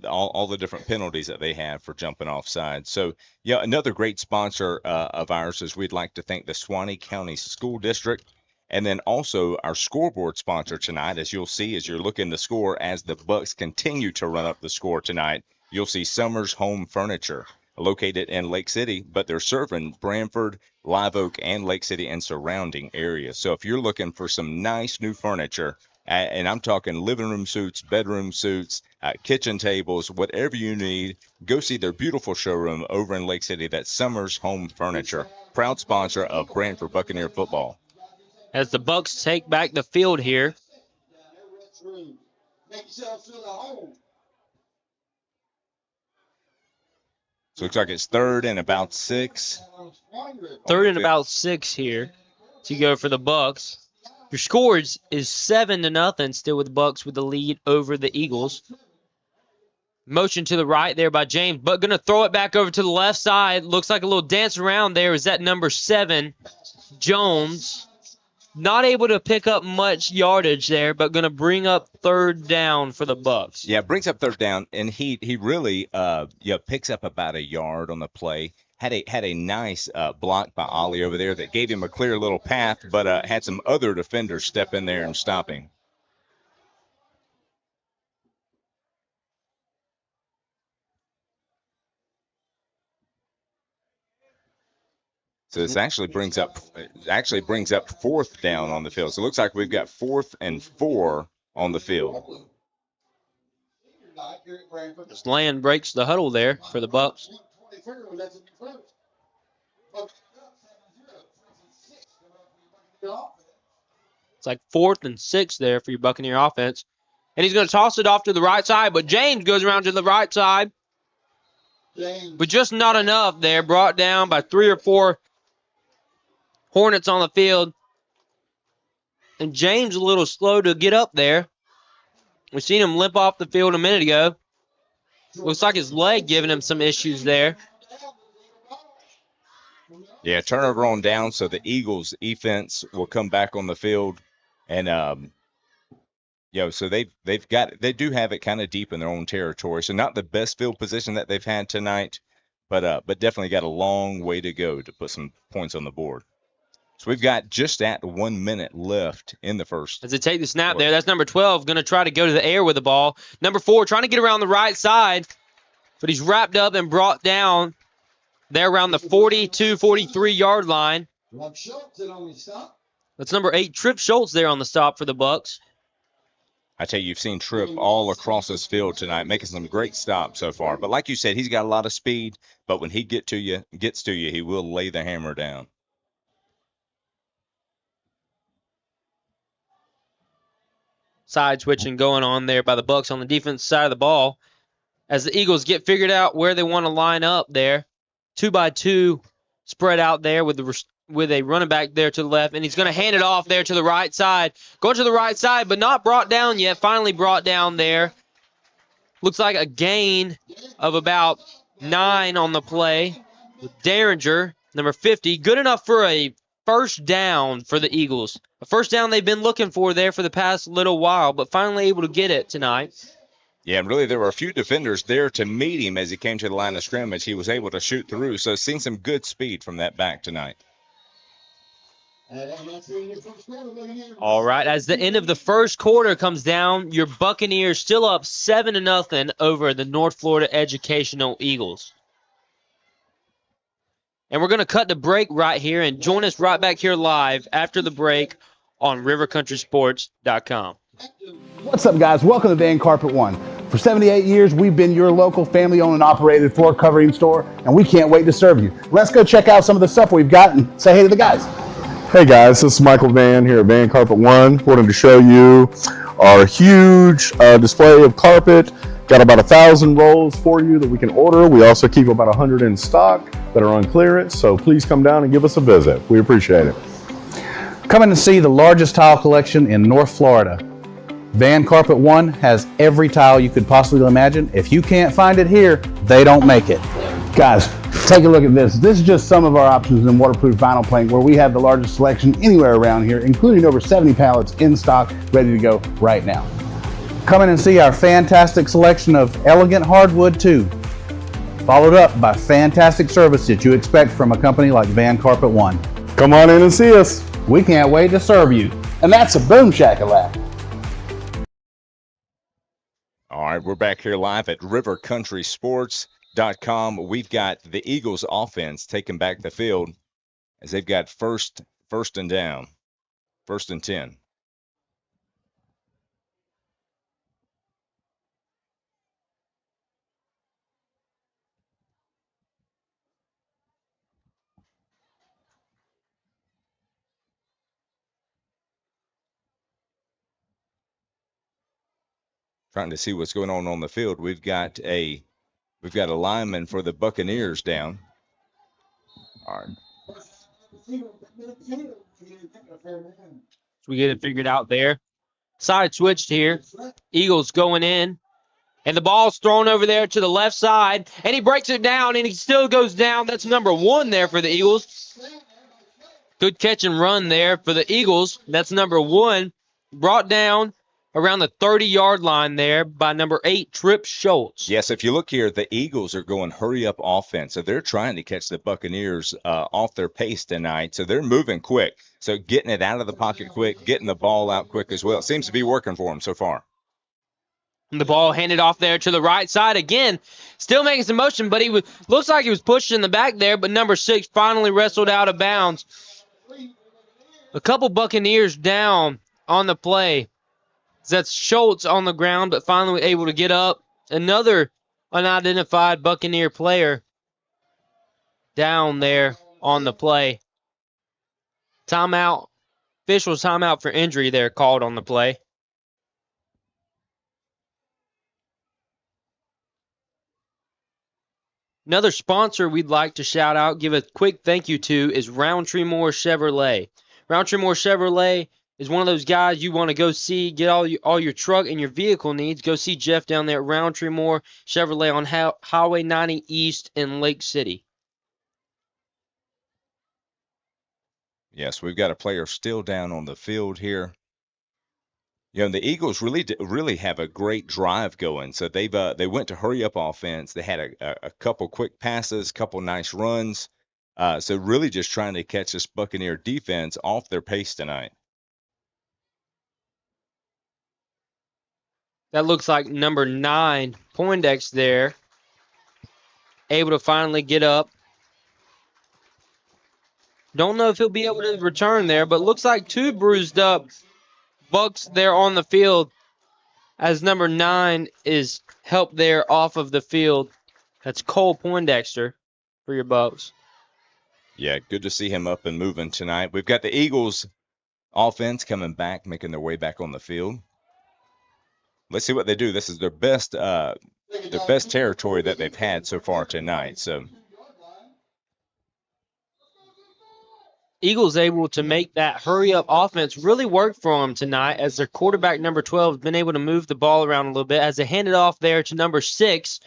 all the different penalties that they have for jumping offside. So, yeah, another great sponsor of ours is we'd like to thank the Suwannee County School District. And then also our scoreboard sponsor tonight, as you'll see as you're looking to score, as the Bucs continue to run up the score tonight, you'll see Summers Home Furniture, located in Lake City, but they're serving Branford, Live Oak, and Lake City and surrounding areas. So if you're looking for some nice new furniture, and I'm talking living room suites, bedroom suites, kitchen tables, whatever you need, go see their beautiful showroom over in Lake City. That's Summers Home Furniture, proud sponsor of Branford Buccaneer football. As the Bucs take back the field here. So it looks like it's 3rd and about 6. 3rd and about 6 here to go for the Bucs. Your score is 7-0, still with the Bucs with the lead over the Eagles. Motion to the right there by James, but going to throw it back over to the left side. Looks like a little dance around there. Is that number 7, Jones? Not able to pick up much yardage there, but going to bring up 3rd down for the Bucs. Yeah, brings up 3rd down, and he really picks up about a yard on the play. Had a nice block by Ollie over there that gave him a clear little path, but had some other defenders step in there and stop him. So this actually brings up 4th down on the field. So it looks like we've got 4th and 4 on the field. This Land breaks the huddle there for the Bucs. It's like 4th and 6 there for your Buccaneer offense. And he's going to toss it off to the right side, but James goes around to the right side. But just not enough there. Brought down by 3 or 4 Hornets on the field. And James a little slow to get up there. We seen him limp off the field a minute ago. Looks like his leg giving him some issues there. Yeah, turnover on down, so the Eagles' defense will come back on the field, and so they do have it kind of deep in their own territory. So not the best field position that they've had tonight, but definitely got a long way to go to put some points on the board. So we've got just at 1 minute left in the first. As they take the snap there, that's number 12, going to try to go to the air with the ball. Number 4 trying to get around the right side, but he's wrapped up and brought down there around the 42, 43-yard line. That's number 8, Tripp Schultz there on the stop for the Bucs. I tell you, you've seen Tripp all across this field tonight, making some great stops so far. But like you said, he's got a lot of speed, but when he gets to you, he will lay the hammer down. Side switching going on there by the Bucs on the defense side of the ball as the Eagles get figured out where they want to line up there. 2-by-2 spread out there with a running back there to the left, and he's going to hand it off there to the right side. Going to the right side, but not brought down yet. Finally brought down there. Looks like a gain of about 9 on the play with Derringer, number 50. Good enough for a first down for the Eagles. A first down they've been looking for there for the past little while, but finally able to get it tonight. Yeah, and really there were a few defenders there to meet him as he came to the line of scrimmage. He was able to shoot through, so seeing some good speed from that back tonight. All right, as the end of the first quarter comes down, your Buccaneers still up 7-0 over the North Florida Educational Eagles. And we're going to cut the break right here and join us right back here live after the break on rivercountrysports.com. What's up, guys? Welcome to Van Carpet One. For 78 years, we've been your local family-owned and operated floor covering store, and we can't wait to serve you. Let's go check out some of the stuff we've got and say hey to the guys. Hey guys, this is Michael Van here at Van Carpet One. Wanted to show you our huge display of carpet. Got about 1,000 rolls for you that we can order. We also keep about 100 in stock that are on clearance, so please come down and give us a visit. We appreciate it. Come in and see the largest tile collection in North Florida. Van Carpet One has every tile you could possibly imagine. If you can't find it here, they don't make it. Guys, take a look at this. This is just some of our options in waterproof vinyl plank, where we have the largest selection anywhere around here, including over 70 pallets in stock, ready to go right now. Come in and see our fantastic selection of elegant hardwood too, followed up by fantastic service that you expect from a company like Van Carpet One. Come on in and see us. We can't wait to serve you. And that's a boom shakalaka. All right, we're back here live at rivercountrysports.com. We've got the Eagles offense taking back the field as they've got first and down, 1st and 10. Trying to see what's going on the field. We've got a lineman for the Buccaneers down. All right. So we get it figured out there. Side switched here. Eagles going in. And the ball's thrown over there to the left side. And he breaks it down, and he still goes down. That's number 1 there for the Eagles. Good catch and run there for the Eagles. That's number 1. Brought down around the 30-yard line there by number 8, Tripp Schultz. Yes, if you look here, the Eagles are going hurry-up offense. So they're trying to catch the Buccaneers off their pace tonight. So they're moving quick. So getting it out of the pocket quick, getting the ball out quick as well. It seems to be working for them so far. And the ball handed off there to the right side again. Still making some motion, but looks like he was pushed in the back there, but number 6 finally wrestled out of bounds. A couple Buccaneers down on the play. That's Schultz on the ground, but finally able to get up. Another unidentified Buccaneer player down there on the play. Timeout. Official timeout for injury there called on the play. Another sponsor we'd like to shout out, give a quick thank you to, is Roundtree Moore Chevrolet. Roundtree Moore Chevrolet is one of those guys you want to go see, get all your truck and your vehicle needs. Go see Jeff down there at Roundtree Moore Chevrolet on Highway 90 East in Lake City. Yes, we've got a player still down on the field here. You know, the Eagles really have a great drive going. So they went to hurry up offense. They had a couple quick passes, couple nice runs. So really just trying to catch this Buccaneer defense off their pace tonight. That looks like number 9, Poindexter there. Able to finally get up. Don't know if he'll be able to return there, but looks like 2 bruised up Bucks there on the field as number 9 is helped there off of the field. That's Cole Poindexter for your Bucks. Yeah, good to see him up and moving tonight. We've got the Eagles offense coming back, making their way back on the field. Let's see what they do. This is their best territory that they've had so far tonight. So Eagles able to make that hurry-up offense really work for them tonight as their quarterback, number 12, has been able to move the ball around a little bit as they hand it off there to number 6.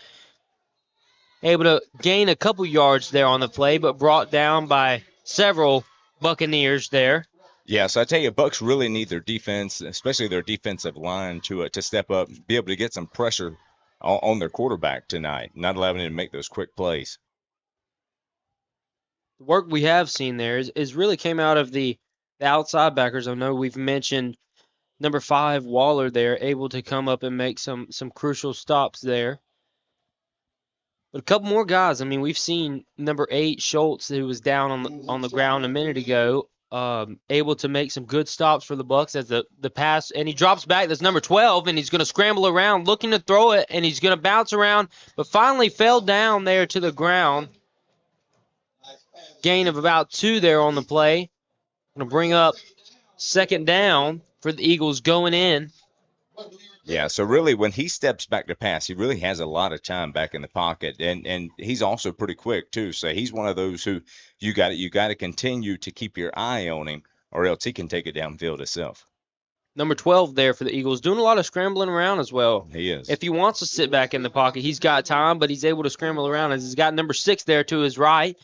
Able to gain a couple yards there on the play, but brought down by several Buccaneers there. yeah, so I tell you, Bucks really need their defense, especially their defensive line, to step up, be able to get some pressure on their quarterback tonight, not allowing him to make those quick plays. The work we have seen there is really came out of the outside backers. I know we've mentioned number 5, Waller there, able to come up and make some crucial stops there. But a couple more guys. I mean, we've seen number 8, Schultz, who was down on the ground a minute ago, able to make some good stops for the Bucks as the pass, and he drops back. That's number 12, and he's going to scramble around, looking to throw it, and he's going to bounce around, but finally fell down there to the ground. Gain of about 2 there on the play. Going to bring up second down for the Eagles going in. Yeah, so really when he steps back to pass, he really has a lot of time back in the pocket, and he's also pretty quick too. So he's one of those who you got to continue to keep your eye on him, or else he can take it downfield himself. Number 12 there for the Eagles, doing a lot of scrambling around as well. He is. If he wants to sit back in the pocket, he's got time, but he's able to scramble around as he's got number 6 there to his right.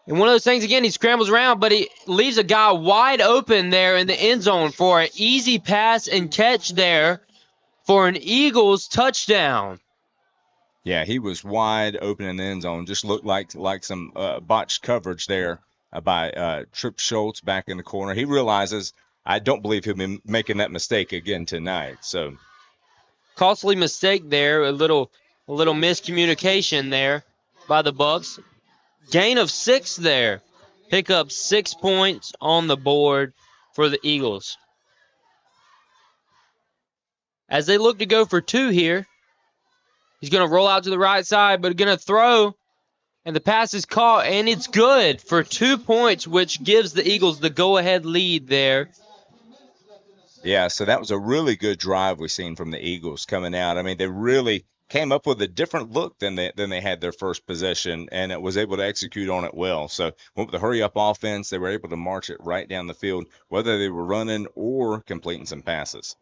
And one of those things, again, he scrambles around, but he leaves a guy wide open there in the end zone for an easy pass and catch there for an Eagles touchdown. Yeah, he was wide open in the end zone. Just looked like some botched coverage there by Trip Schultz back in the corner. He realizes, I don't believe he'll be making that mistake again tonight. So costly mistake there, a little miscommunication there by the Bucks. Gain of 6 there. Pick up 6 points on the board for the Eagles. As they look to go for 2 here, he's going to roll out to the right side, but going to throw, and the pass is caught, and it's good for 2 points, which gives the Eagles the go-ahead lead there. Yeah, so that was a really good drive we've seen from the Eagles coming out. I mean, they really came up with a different look than they had their first possession, and it was able to execute on it well. So went with the hurry-up offense. They were able to march it right down the field, whether they were running or completing some passes.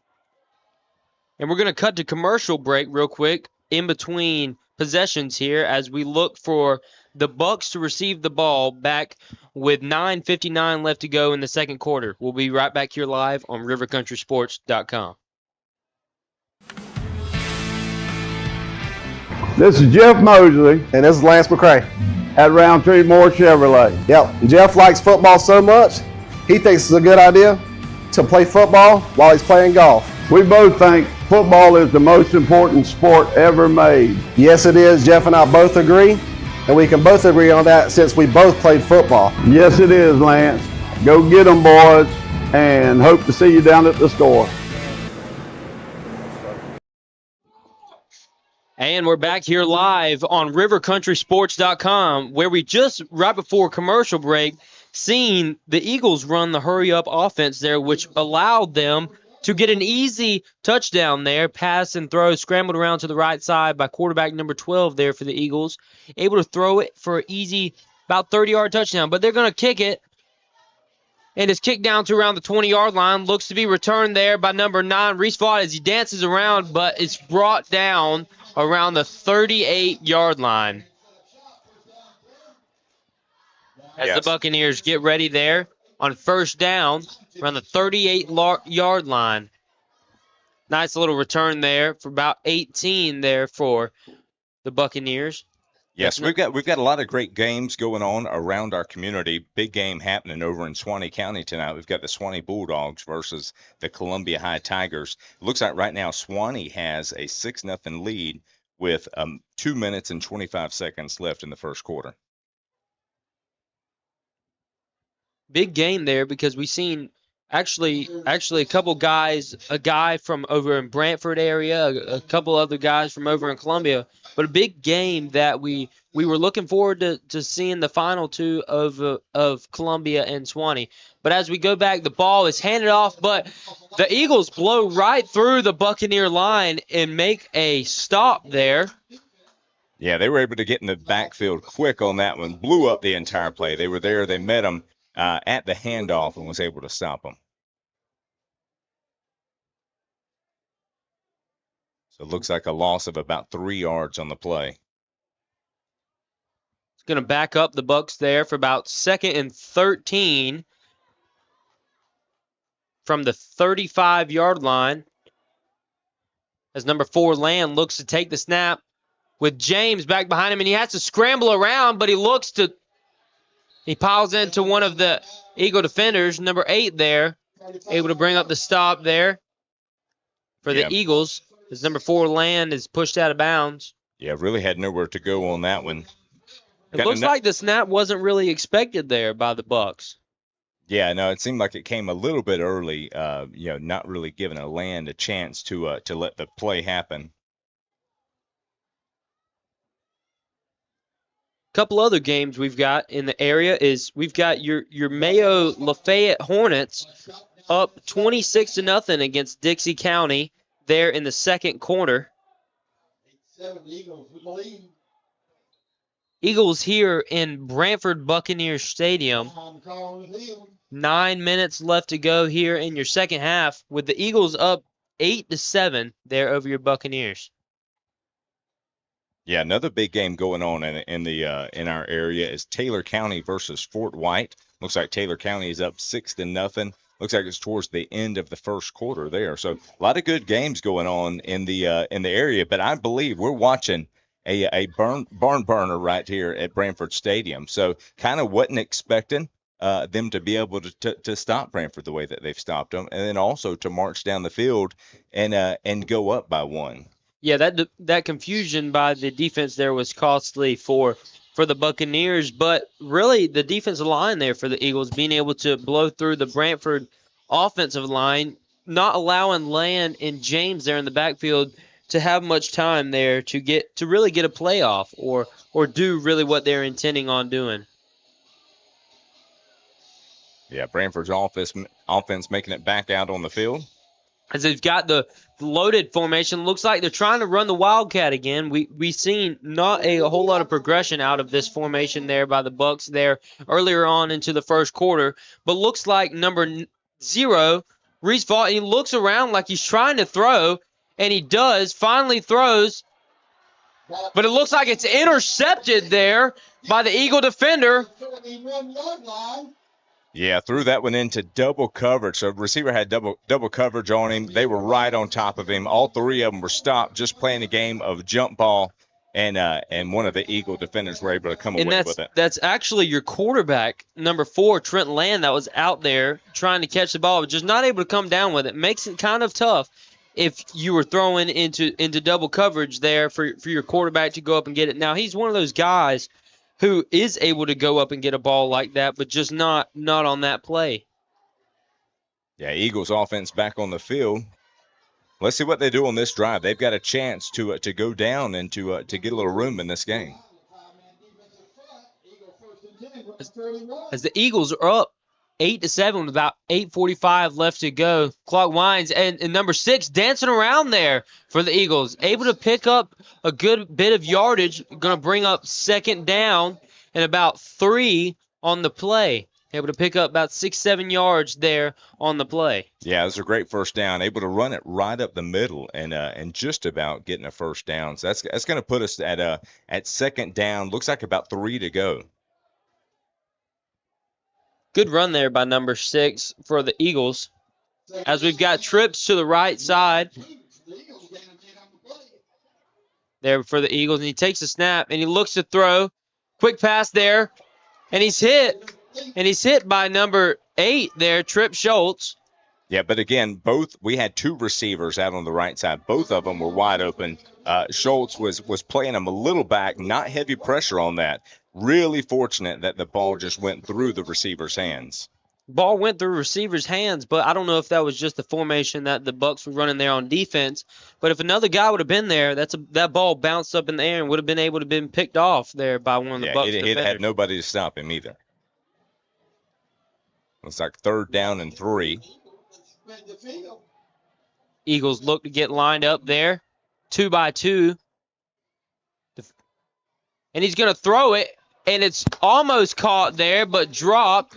And we're going to cut to commercial break real quick in between possessions here as we look for the Bucks to receive the ball back with 9:59 left to go in the second quarter. We'll be right back here live on rivercountrysports.com. This is Jeff Mosley And this is Lance McCray. at Roundtree Moore Chevrolet. Yep, Jeff likes football so much, he thinks it's a good idea to play football while he's playing golf. We both think football is the most important sport ever made. Yes, it is. Jeff and I both agree, and we can both agree on that since we both played football. Yes, it is, Lance. Go get them, boys, and hope to see you down at the store. And we're back here live on rivercountrysports.com, where we just, right before commercial break, seen the Eagles run the hurry-up offense there, which allowed them to get an easy touchdown there, pass and throw, scrambled around to the right side by quarterback number 12 there for the Eagles, able to throw it for an easy, about 30-yard touchdown. But they're going to kick it, and it's kicked down to around the 20-yard line. Looks to be returned there by number 9, Reese Vaught, as he dances around, but it's brought down around the 38-yard line. As the Buccaneers get ready there on first down around the 38-yard line. Nice little return there for about 18 there for the Buccaneers. Yes, we've got a lot of great games going on around our community. Big game happening over in Suwannee County tonight. We've got the Suwannee Bulldogs versus the Columbia High Tigers. It looks like right now Suwannee has a 6-0 lead with 2 minutes and 25 seconds left in the first quarter. Big game there because we seen actually a couple guys, a guy from over in Branford area, a couple other guys from over in Columbia, but a big game that we were looking forward to seeing the final two of Columbia and Suwannee. But as we go back, the ball is handed off, but the Eagles blow right through the Buccaneer line and make a stop there. Yeah, they were able to get in the backfield quick on that one, blew up the entire play. They were there, they met them at the handoff and was able to stop them. So it looks like a loss of about 3 yards on the play. It's going to back up the Bucs there for about 2nd and 13 from the 35-yard line. As number 4, Land, looks to take the snap with James back behind him, and he has to scramble around, but he piles into one of the Eagle defenders, number 8 there, able to bring up the stop there for the Eagles. As number 4, Land, is pushed out of bounds. Yeah, really had nowhere to go on that one. It looks like the snap wasn't really expected there by the Bucs. Yeah, no, it seemed like it came a little bit early, not really giving a Land a chance to let the play happen. Couple other games we've got in the area is we've got your Mayo Lafayette Hornets up 26-0 against Dixie County there in the second quarter. Eagles here in Branford Buccaneers Stadium. 9 minutes left to go here in your second half with the Eagles up 8-7 there over your Buccaneers. Yeah, another big game going on in our area is Taylor County versus Fort White. Looks like Taylor County is up 6-0. Looks like it's towards the end of the first quarter there. So a lot of good games going on in the area. But I believe we're watching a barn burner right here at Branford Stadium. So kind of wasn't expecting them to be able to stop Branford the way that they've stopped them, and then also to march down the field and go up by 1. Yeah, that confusion by the defense there was costly for the Buccaneers, but really the defensive line there for the Eagles being able to blow through the Branford offensive line, not allowing Land and James there in the backfield to have much time there to really get a playoff or do really what they're intending on doing. Yeah, Branford's offense making it back out on the field. As they've got the loaded formation, looks like they're trying to run the Wildcat again. We've seen not a whole lot of progression out of this formation there by the Bucs there earlier on into the first quarter, but looks like number 0, Reese Vaught, he looks around like he's trying to throw, and he does, finally throws, but it looks like it's intercepted there by the Eagle defender. Yeah, threw that one into double coverage. So receiver had double coverage on him. They were right on top of him. All 3 of them were stopped just playing a game of jump ball, and one of the Eagle defenders were able to come away with it. That's actually your quarterback, number 4, Trent Land, that was out there trying to catch the ball, but just not able to come down with it. Makes it kind of tough if you were throwing into double coverage there for your quarterback to go up and get it. Now, he's one of those guys who is able to go up and get a ball like that, but just not on that play. Yeah, Eagles offense back on the field. Let's see what they do on this drive. They've got a chance to go down and to get a little room in this game. As the Eagles are up 8-7 with about 8:45 left to go. Clock winds, and number 6 dancing around there for the Eagles. Able to pick up a good bit of yardage. Going to bring up 2nd down and about 3 on the play. Able to pick up about 6-7 yards there on the play. Yeah, it was a great first down. Able to run it right up the middle and just about getting a first down. So that's going to put us at 2nd down. Looks like about 3 to go. Good run there by number 6 for the Eagles. As we've got trips to the right side. there for the Eagles, and he takes a snap, and he looks to throw. Quick pass there, and he's hit. And he's hit by number 8 there, Trip Schultz. Yeah, but again, we had 2 receivers out on the right side. Both of them were wide open. Schultz was playing him a little back, not heavy pressure on that. Really fortunate that the ball just went through the receiver's hands. Ball went through receiver's hands, but I don't know if that was just the formation that the Bucs were running there on defense. But if another guy would have been there, that ball bounced up in the air and would have been able to have been picked off there by one of the Bucs defenders. It had nobody to stop him either. Looks like 3rd down and 3. Eagles look to get lined up there, 2 by 2. And he's going to throw it, and it's almost caught there, but dropped.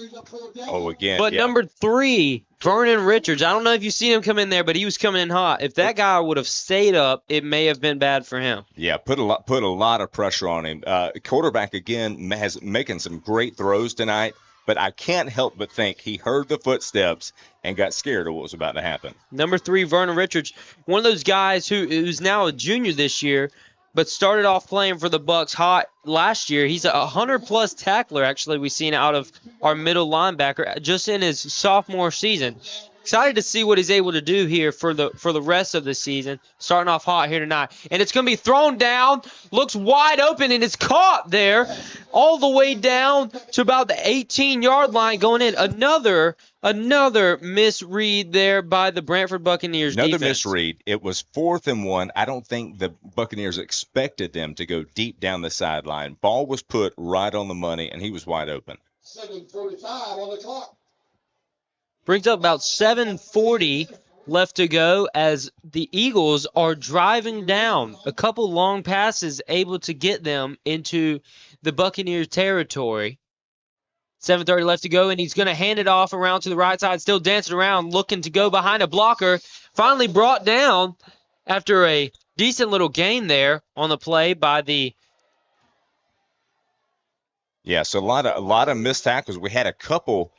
Oh, again. But number 3, Vernon Richards, I don't know if you've seen him come in there, but he was coming in hot. If that guy would have stayed up, it may have been bad for him. Yeah, put a lot of pressure on him. Quarterback, again, has making some great throws tonight. But I can't help but think he heard the footsteps and got scared of what was about to happen. Number 3, Vernon Richards, one of those guys who's now a junior this year, but started off playing for the Bucs hot last year. He's a 100-plus tackler, actually, we've seen out of our middle linebacker just in his sophomore season. Excited to see what he's able to do here for the rest of the season. Starting off hot here tonight. And it's going to be thrown down. Looks wide open, and it's caught there all the way down to about the 18-yard line going in. Another misread there by the Branford Buccaneers defense. Another misread. It was 4th and 1. I don't think the Buccaneers expected them to go deep down the sideline. Ball was put right on the money, and he was wide open. 7:45 on the clock. Brings up about 7:40 left to go as the Eagles are driving down. A couple long passes able to get them into the Buccaneers territory. 7:30 left to go, and he's going to hand it off around to the right side, still dancing around, looking to go behind a blocker. Finally brought down after a decent little gain there on the play by the... Yeah, so a lot of missed tackles. We had a couple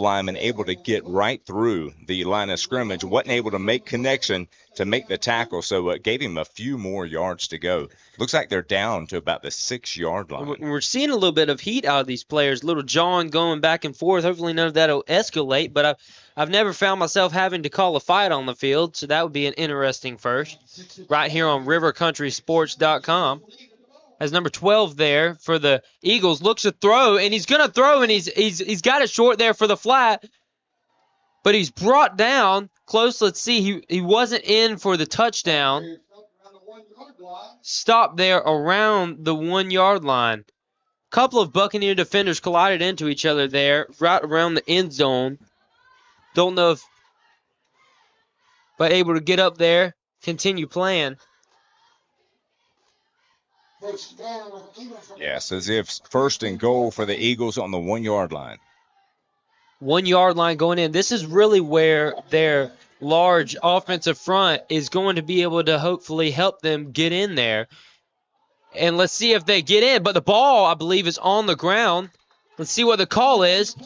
linemen able to get right through the line of scrimmage, wasn't able to make connection to make the tackle, so it gave him a few more yards to go. Looks like they're down to about the 6-yard line. We're seeing a little bit of heat out of these players, little John going back and forth. Hopefully none of that will escalate, but I've never found myself having to call a fight on the field, so that would be an interesting first. Right here on rivercountrysports.com. As number 12 there for the Eagles looks to throw, and he's going to throw, and he's got it short there for the flat, but he's brought down close. Let's see, he wasn't in for the touchdown. Stopped there around the 1-yard line. Couple of Buccaneer defenders collided into each other there right around the end zone. Don't know if, but able to get up there, continue playing. Yes, as if 1st and goal for the Eagles on the 1-yard line. 1-yard line going in. This is really where their large offensive front is going to be able to hopefully help them get in there. And let's see if they get in. But the ball, I believe, is on the ground. Let's see what the call is.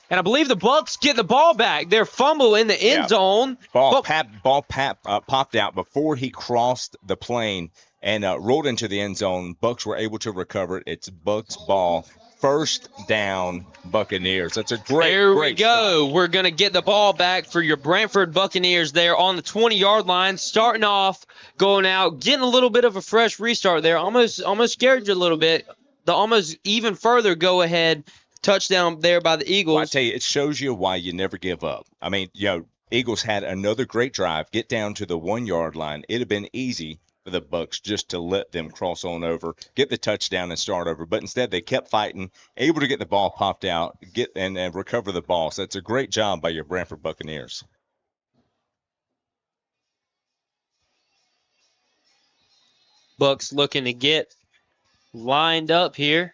And I believe the Bucs get the ball back. They're fumble in the end zone. Ball popped out before he crossed the plane and rolled into the end zone. Bucs were able to recover it. It's Bucs ball. 1st down, Buccaneers. That's a great There we great go. start. We're going to get the ball back for your Branford Buccaneers there on the 20-yard line. Starting off, going out, getting a little bit of a fresh restart there. Almost scared you a little bit. The almost even further go-ahead touchdown there by the Eagles. Well, I tell you, it shows you why you never give up. I mean, Eagles had another great drive, get down to the 1-yard line. It'd have been easy for the Bucs just to let them cross on over, get the touchdown and start over. But instead they kept fighting, able to get the ball popped out, get and recover the ball. So it's a great job by your Branford Buccaneers. Bucs looking to get lined up here.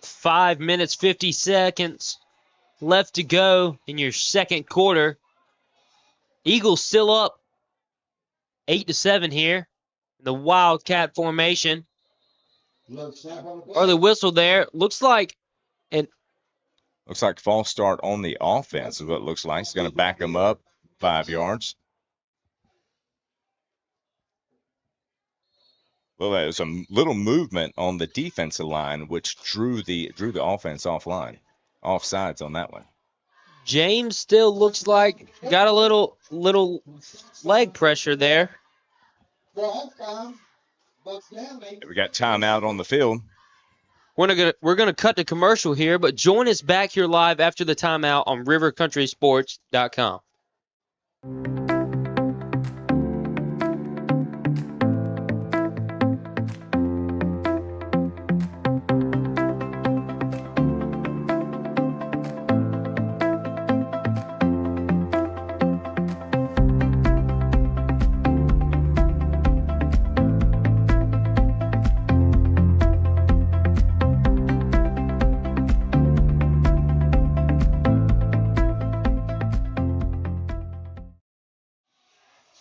5 minutes, 50 seconds left to go in your second quarter. Eagles still up 8-7 here in the Wildcat formation. Early whistle there. Looks like false start on the offense is what it looks like. It's going to back them up 5 yards. Well, there was some little movement on the defensive line, which drew the offense offline, offsides on that one. James still looks like got a little leg pressure there. For halftime, Bucks down 8. We got timeout on the field. We're gonna cut to commercial here, but join us back here live after the timeout on rivercountrysports.com.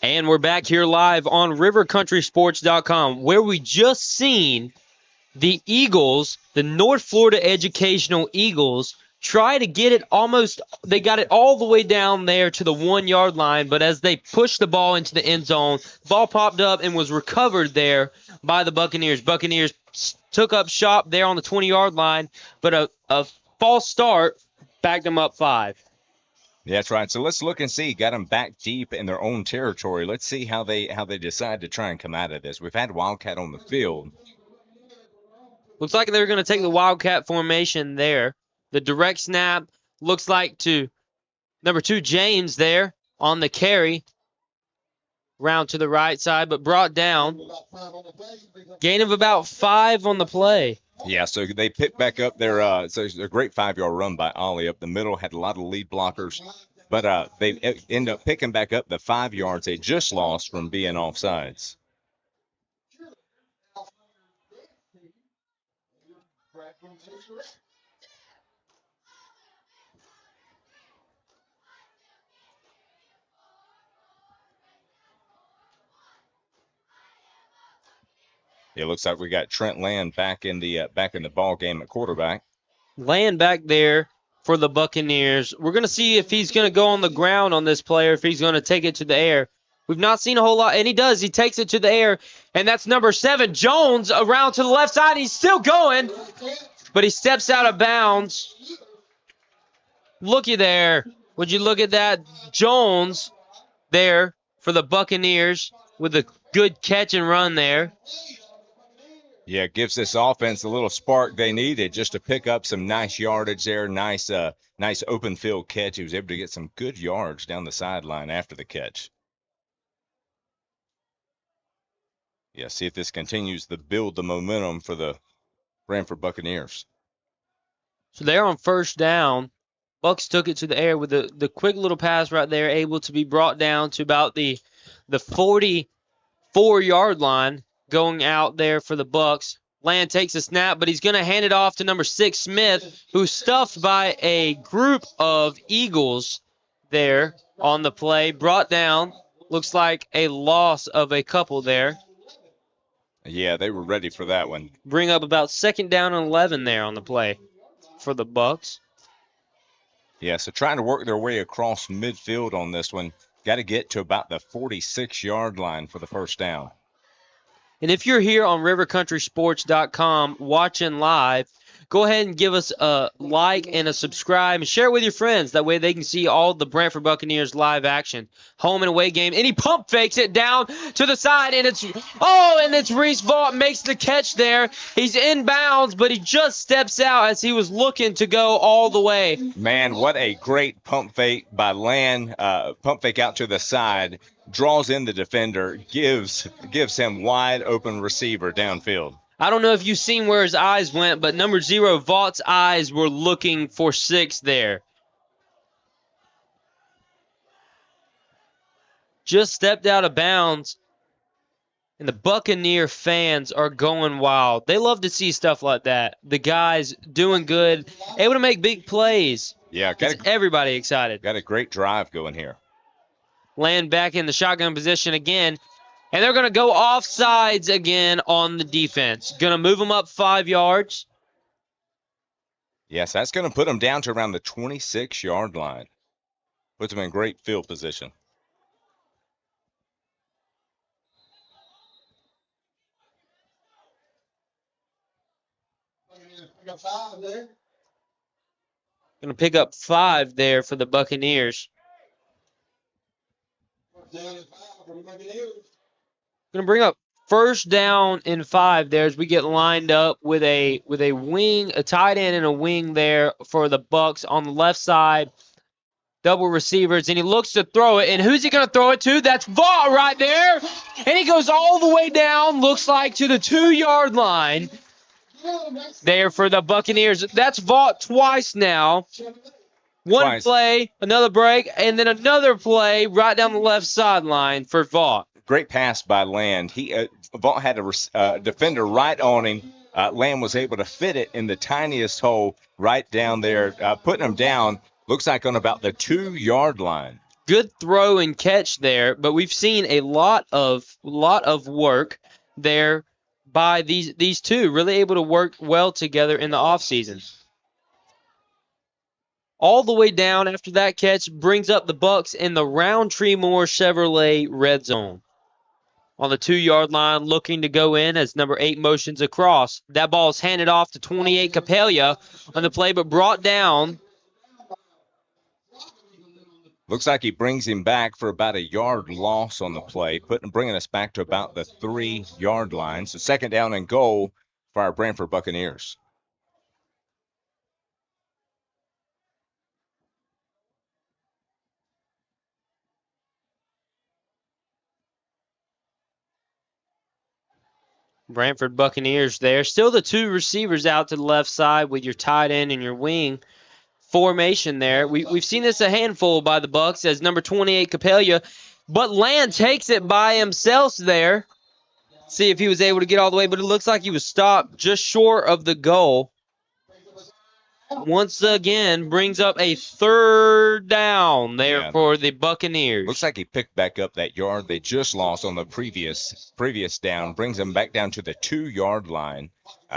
And we're back here live on rivercountrysports.com, where we just seen the Eagles, the North Florida Educational Eagles, try to get it they got it all the way down there to the 1-yard line, but as they pushed the ball into the end zone, the ball popped up and was recovered there by the Buccaneers. Buccaneers took up shop there on the 20-yard line, but a false start backed them up 5. Yeah, that's right. So let's look and see. Got them back deep in their own territory. Let's see how they decide to try and come out of this. We've had Wildcat on the field. Looks like they're going to take the Wildcat formation there. The direct snap looks like to number 2, James there on the carry. Round to the right side, but brought down. Gain of about 5 on the play. Yeah, so they pick back up their so it's a great 5-yard run by Ollie up the middle, had a lot of lead blockers, but they end up picking back up the 5 yards they just lost from being offsides. It looks like we got Trent Land back in the ball game at quarterback. Land back there for the Buccaneers. We're going to see if he's going to go on the ground on this play or if he's going to take it to the air. We've not seen a whole lot, and he does. He takes it to the air, and that's number 7, Jones, around to the left side. He's still going, but he steps out of bounds. Looky there. Would you look at that? Jones there for the Buccaneers with a good catch and run there. Yeah, it gives this offense a little spark they needed just to pick up some nice yardage there. Nice open field catch. He was able to get some good yards down the sideline after the catch. Yeah, see if this continues to build the momentum for the Branford Buccaneers. So they're on first down. Bucks took it to the air with the quick little pass right there, able to be brought down to about the 44-yard line. Going out there for the Bucks. Land takes a snap, but he's going to hand it off to number 6, Smith, who's stuffed by a group of Eagles there on the play. Brought down. Looks like a loss of a couple there. Yeah, they were ready for that one. Bring up about 2nd down and 11 there on the play for the Bucks. Yeah, so trying to work their way across midfield on this one. Got to get to about the 46-yard line for the first down. And if you're here on rivercountrysports.com watching live, go ahead and give us a like and a subscribe and share it with your friends. That way they can see all the Branford Buccaneers live action. Home and away game. And he pump fakes it down to the side. And it's Reese Vaught makes the catch there. He's inbounds, but he just steps out as he was looking to go all the way. Man, what a great pump fake by Land. Pump fake out to the side. Draws in the defender, gives him wide open receiver downfield. I don't know if you've seen where his eyes went, but number 0, Vaught's eyes were looking for 6 there. Just stepped out of bounds, and the Buccaneer fans are going wild. They love to see stuff like that. The guys doing good, able to make big plays. Yeah, everybody excited. Got a great drive going here. Land back in the shotgun position again. And they're going to go offsides again on the defense. Going to move them up 5 yards. Yes, that's going to put them down to around the 26-yard line. Puts them in great field position. I got 5 there. Going to pick up 5 there for the Buccaneers. Down at 5 for the Buccaneers. Going to bring up first down and 5 there as we get lined up with a wing, a tight end and a wing there for the Bucs on the left side. Double receivers, and he looks to throw it, and who's he going to throw it to? That's Vaught right there, and he goes all the way down, looks like to the 2-yard line there for the Buccaneers. That's Vaught twice now. One play, another break, and then another play right down the left sideline for Vaught. Great pass by Land. Vaught had a defender right on him. Land was able to fit it in the tiniest hole right down there, putting him down. Looks like on about the 2-yard line. Good throw and catch there, but we've seen a lot of work there by these two, really able to work well together in the offseason. All the way down after that catch brings up the Bucs in the Roundtree Moore Chevrolet red zone. On the 2-yard line, looking to go in as number 8 motions across. That ball is handed off to 28 Capella on the play, but brought down. Looks like he brings him back for about a yard loss on the play, bringing us back to about the 3-yard line. So second down and goal for our Branford Buccaneers. Branford Buccaneers there. Still the 2 receivers out to the left side with your tight end and your wing formation there. We've seen this a handful by the Bucs as number 28 Capella, but Land takes it by himself there. See if he was able to get all the way, but it looks like he was stopped just short of the goal. Once again, brings up a 3rd down there for the Buccaneers. Looks like he picked back up that yard they just lost on the previous down. Brings them back down to the 2-yard line.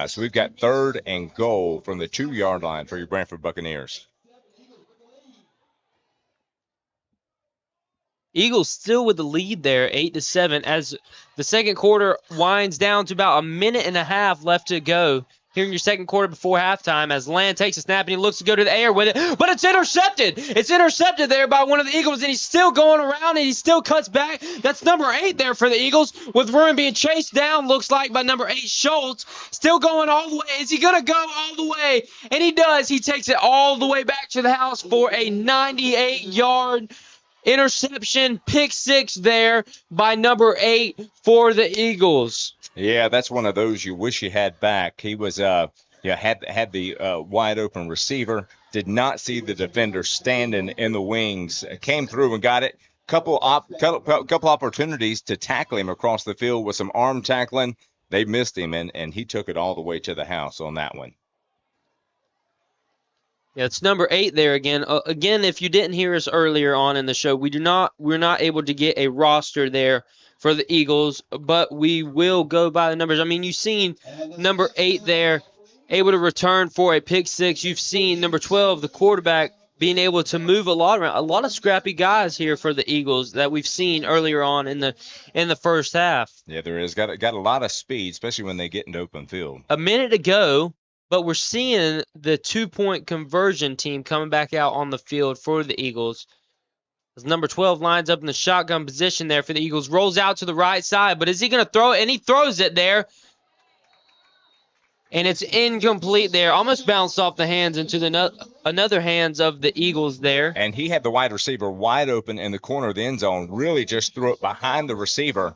So we've got 3rd and goal from the 2-yard line for your Branford Buccaneers. Eagles still with the lead there, 8-7, as the second quarter winds down to about a minute and a half left to go here in your second quarter before halftime as Land takes a snap and he looks to go to the air with it, but it's intercepted. It's intercepted there by one of the Eagles, and he's still going around, and he still cuts back. That's number 8 there for the Eagles, with Ruin being chased down, looks like, by number 8, Schultz. Still going all the way. Is he going to go all the way? And he does. He takes it all the way back to the house for a 98-yard interception, pick 6 there by number 8 for the Eagles. Yeah, that's one of those you wish you had back. He was, had the wide open receiver, did not see the defender standing in the wings, came through and got it. Couple opportunities to tackle him across the field with some arm tackling. They missed him, and he took it all the way to the house on that one. Yeah, it's number 8 there again. Again, if you didn't hear us earlier on in the show, we're not able to get a roster there for the Eagles, but we will go by the numbers. I mean, you've seen number 8 there able to return for a pick 6. You've seen number 12, the quarterback, being able to move a lot around. A lot of scrappy guys here for the Eagles that we've seen earlier on in the first half. Yeah, there is. Got a lot of speed, especially when they get into open field. A minute to go, but we're seeing the 2-point conversion team coming back out on the field for the Eagles. As number 12 lines up in the shotgun position there for the Eagles, rolls out to the right side, but is he going to throw it? And he throws it there. And it's incomplete there. Almost bounced off the hands into another hands of the Eagles there. And he had the wide receiver wide open in the corner of the end zone. Really just threw it behind the receiver.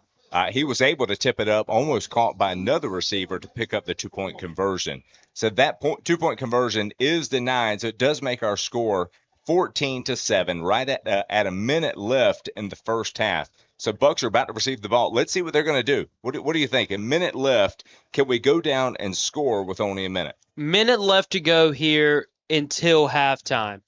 He was able to tip it up, almost caught by another receiver to pick up the 2-point conversion. So that 2-point conversion is denied. So it does make our score 14-7, right at a minute left in the first half. So Bucs are about to receive the ball. Let's see what they're going to do. What do you think? A minute left. Can we go down and score with only a minute? Minute left to go here until halftime.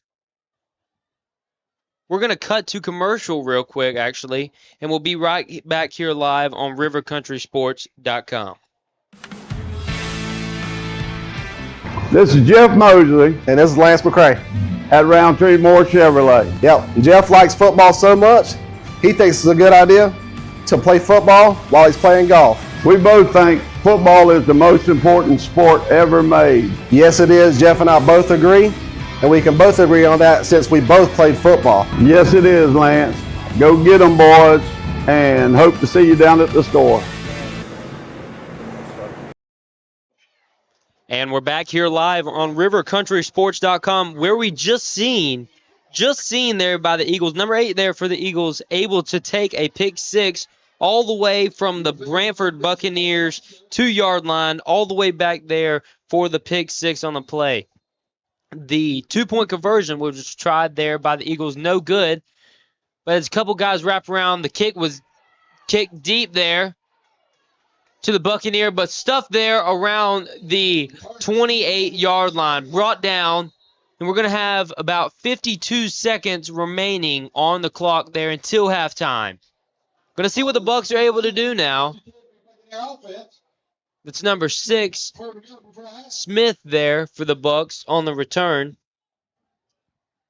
We're going to cut to commercial real quick, actually, and we'll be right back here live on rivercountrysports.com. This is Jeff Mosley And this is Lance McCray. at Roundtree Moore Chevrolet. Yep. Jeff likes football so much, he thinks it's a good idea to play football while he's playing golf. We both think Football is the most important sport ever made. Yes, it is. Jeff and I both agree, and we can both agree on that since we both played football. Yes, it is, Lance. Go get them, boys, and hope to see you down at the store. And we're back here live on rivercountrysports.com, where we just seen there by the Eagles, number 8 there for the Eagles, able to take a pick six all the way from the Branford Buccaneers 2-yard line, all the way back there for the pick six on the play. The 2-point conversion was tried there by the Eagles, no good. But as a couple guys wrap around, the kick was kicked deep there to the Buccaneer, but stuffed there around the 28-yard line, brought down, and we're going to have about 52 seconds remaining on the clock there until halftime. Going to see what the Bucs are able to do now. It's number 6, Smith there for the Bucs on the return.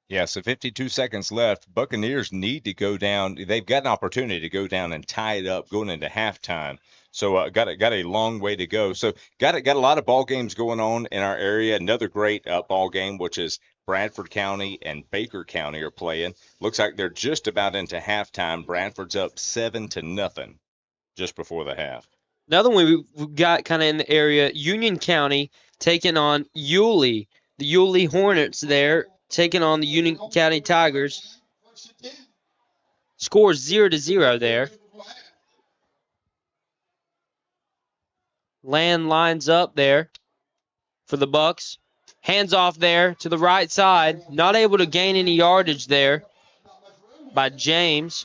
Yeah, so 52 seconds left. Buccaneers need to go down. They've got an opportunity to go down and tie it up going into halftime. So got a long way to go. So got a lot of ball games going on in our area. Another great ball game, which is Bradford County and Baker County are playing. Looks like they're just about into halftime. Bradford's up 7-0 just before the half. Another one we've got kind of in the area, Union County taking on Yulee. The Yulee Hornets there taking on the Union County Tigers. Score 0-0 there. Land lines up there for the Bucs. Hands off there to the right side. Not able to gain any yardage there by James.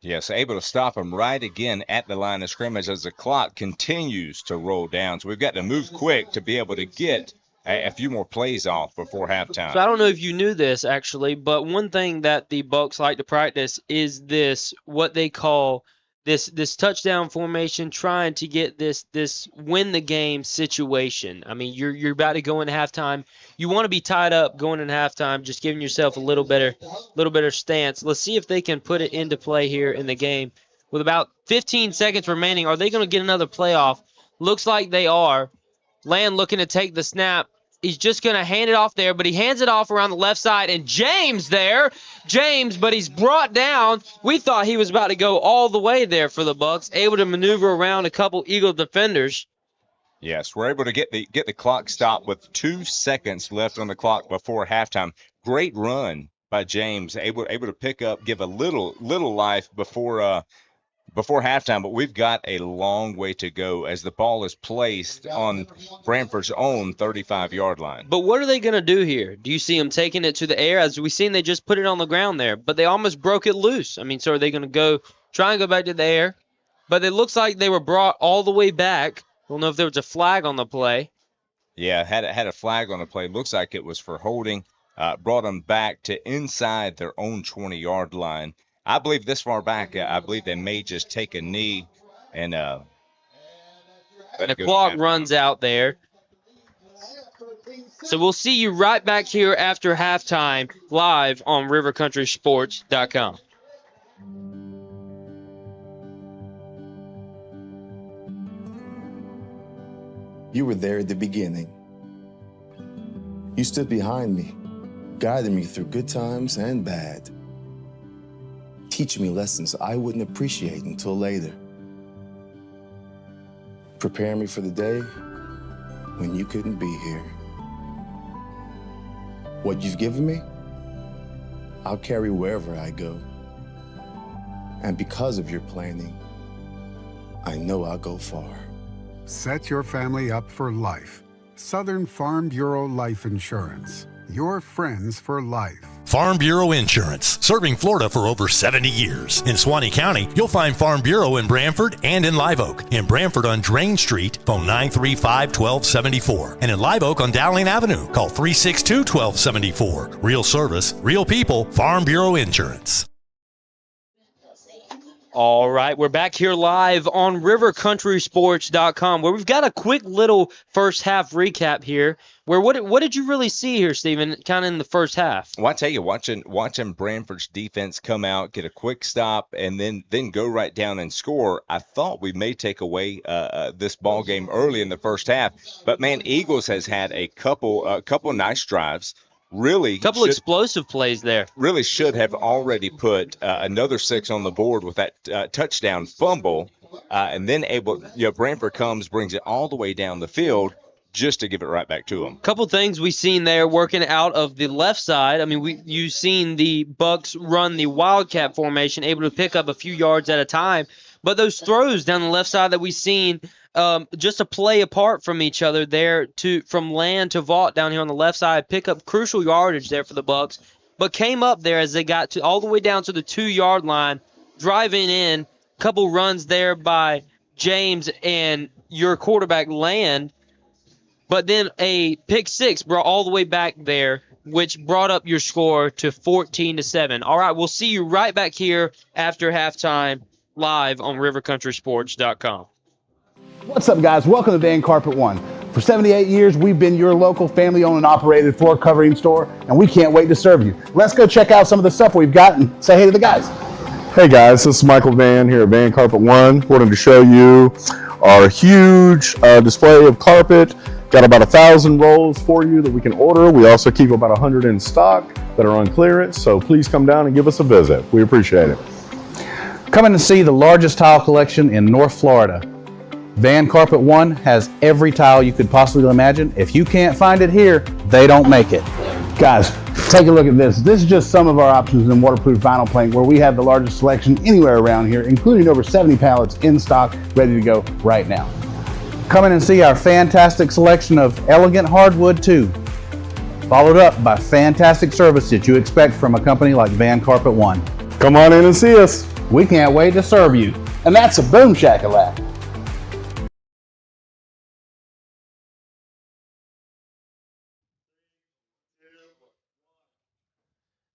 Yes, able to stop him right again at the line of scrimmage as the clock continues to roll down. So we've got to move quick to be able to get a few more plays off before halftime. So I don't know if you knew this, actually, but one thing that the Bucs like to practice is this, what they call this touchdown formation, trying to get this win the game situation. I mean, you're about to go into halftime. You want to be tied up going into halftime, just giving yourself a little better stance. Let's see if they can put it into play here in the game. With about 15 seconds remaining, are they going to get another playoff? Looks like they are. Land looking to take the snap. He's just going to hand it off there, but he hands it off around the left side, and James, but he's brought down. We thought he was about to go all the way there for the Bucs, able to maneuver around a couple Eagle defenders. Yes, we're able to get the clock stopped with 2 seconds left on the clock before halftime. Great run by James, able to pick up, give a little life before halftime, but we've got a long way to go as the ball is placed on Branford's own 35-yard line. But what are they going to do here? Do you see them taking it to the air? As we've seen, they just put it on the ground there, but they almost broke it loose. I mean, so are they going to try and go back to the air? But it looks like they were brought all the way back. I don't know if there was a flag on the play. Yeah, had a flag on the play. Looks like it was for holding. Brought them back to inside their own 20-yard line. I believe this far back, I believe they may just take a knee and the clock runs out there. So we'll see you right back here after halftime live on rivercountrysports.com. You were there at the beginning. You stood behind me, guiding me through good times and bad. Teaching me lessons I wouldn't appreciate until later. Preparing me for the day when you couldn't be here. What you've given me, I'll carry wherever I go. And because of your planning, I know I'll go far. Set your family up for life. Southern Farm Bureau Life Insurance. Your friends for life. Farm Bureau Insurance, serving Florida for over 70 years. In Suwannee County, you'll find Farm Bureau in Branford and in Live Oak. In Branford on Drain Street, phone 935-1274. And in Live Oak on Dowling Avenue, call 362-1274. Real service, real people, Farm Bureau Insurance. All right, we're back here live on rivercountrysports.com where we've got a quick little first half recap here. Where what did you really see here, Stephen, kind of in the first half? Well, I tell you, watching Branford's defense come out, get a quick stop, and then go right down and score. I thought we may take away this ball game early in the first half, but man, Eagles has had a couple nice drives. Really, couple explosive plays there. Really should have already put another 6 on the board with that touchdown fumble, and then Branford brings it all the way down the field just to give it right back to them. Couple things we seen there working out of the left side. I mean, you've seen the Bucks run the Wildcat formation, able to pick up a few yards at a time. But those throws down the left side that we've seen, just a play apart from each other there, from Land to Vaught down here on the left side, pick up crucial yardage there for the Bucks. But came up there as they got all the way down to the 2-yard line, driving in. Couple runs there by James and your quarterback Land. But then a pick six brought all the way back there, which brought up your score to 14-7. All right, we'll see you right back here after halftime live on rivercountrysports.com. What's up, guys? Welcome to Van Carpet One. For 78 years, we've been your local family-owned and operated floor covering store, and we can't wait to serve you. Let's go check out some of the stuff we've got and say hey to the guys. Hey guys, this is Michael Van here at Van Carpet One. Wanted to show you our huge display of carpet. Got about 1,000 rolls for you that we can order. We also keep about 100 in stock that are on clearance, so please come down and give us a visit. We appreciate it. Come in and see the largest tile collection in North Florida. Van Carpet One has every tile you could possibly imagine. If you can't find it here, they don't make it. Guys, take a look at this. This is just some of our options in waterproof vinyl plank, where we have the largest selection anywhere around here, including over 70 pallets in stock, ready to go right now. Come in and see our fantastic selection of elegant hardwood too, followed up by fantastic service that you expect from a company like Van Carpet One. Come on in and see us. We can't wait to serve you. And that's a boom shakalaka.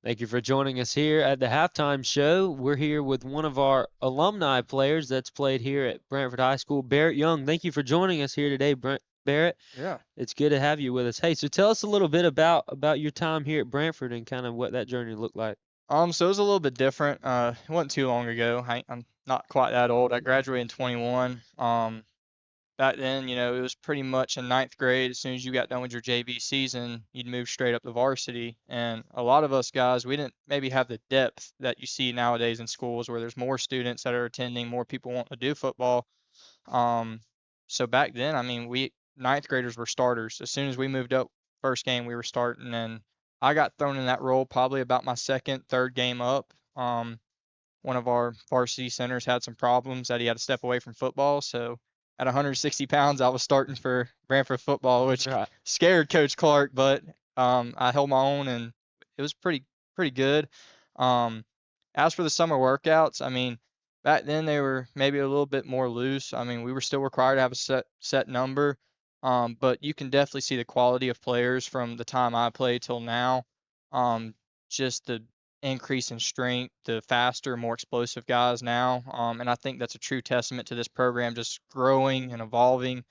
Thank you for joining us here at the halftime show. We're here with one of our alumni players that's played here at Branford High School, Barrett Young. Thank you for joining us here today, Barrett. Yeah. It's good to have you with us. Hey, so tell us a little bit about your time here at Branford and kind of what that journey looked like. So it was a little bit different. It wasn't too long ago. I'm not quite that old. I graduated in 21. Back then, it was pretty much in 9th grade. As soon as you got done with your JV season, you'd move straight up to varsity. And a lot of us guys, we didn't maybe have the depth that you see nowadays in schools, where there's more students that are attending, more people want to do football. So back then, I mean, 9th graders were starters. As soon as we moved up, first game we were starting, and I got thrown in that role probably about my second, third game up. One of our varsity centers had some problems that he had to step away from football, so at 160 pounds, I was starting for Branford football, which scared Coach Clark, but I held my own, and it was pretty good. As for the summer workouts, I mean, back then they were maybe a little bit more loose. I mean, we were still required to have a set number, but you can definitely see the quality of players from the time I played till now. Just the increase in strength, the faster, more explosive guys now. And I think that's a true testament to this program just growing and evolving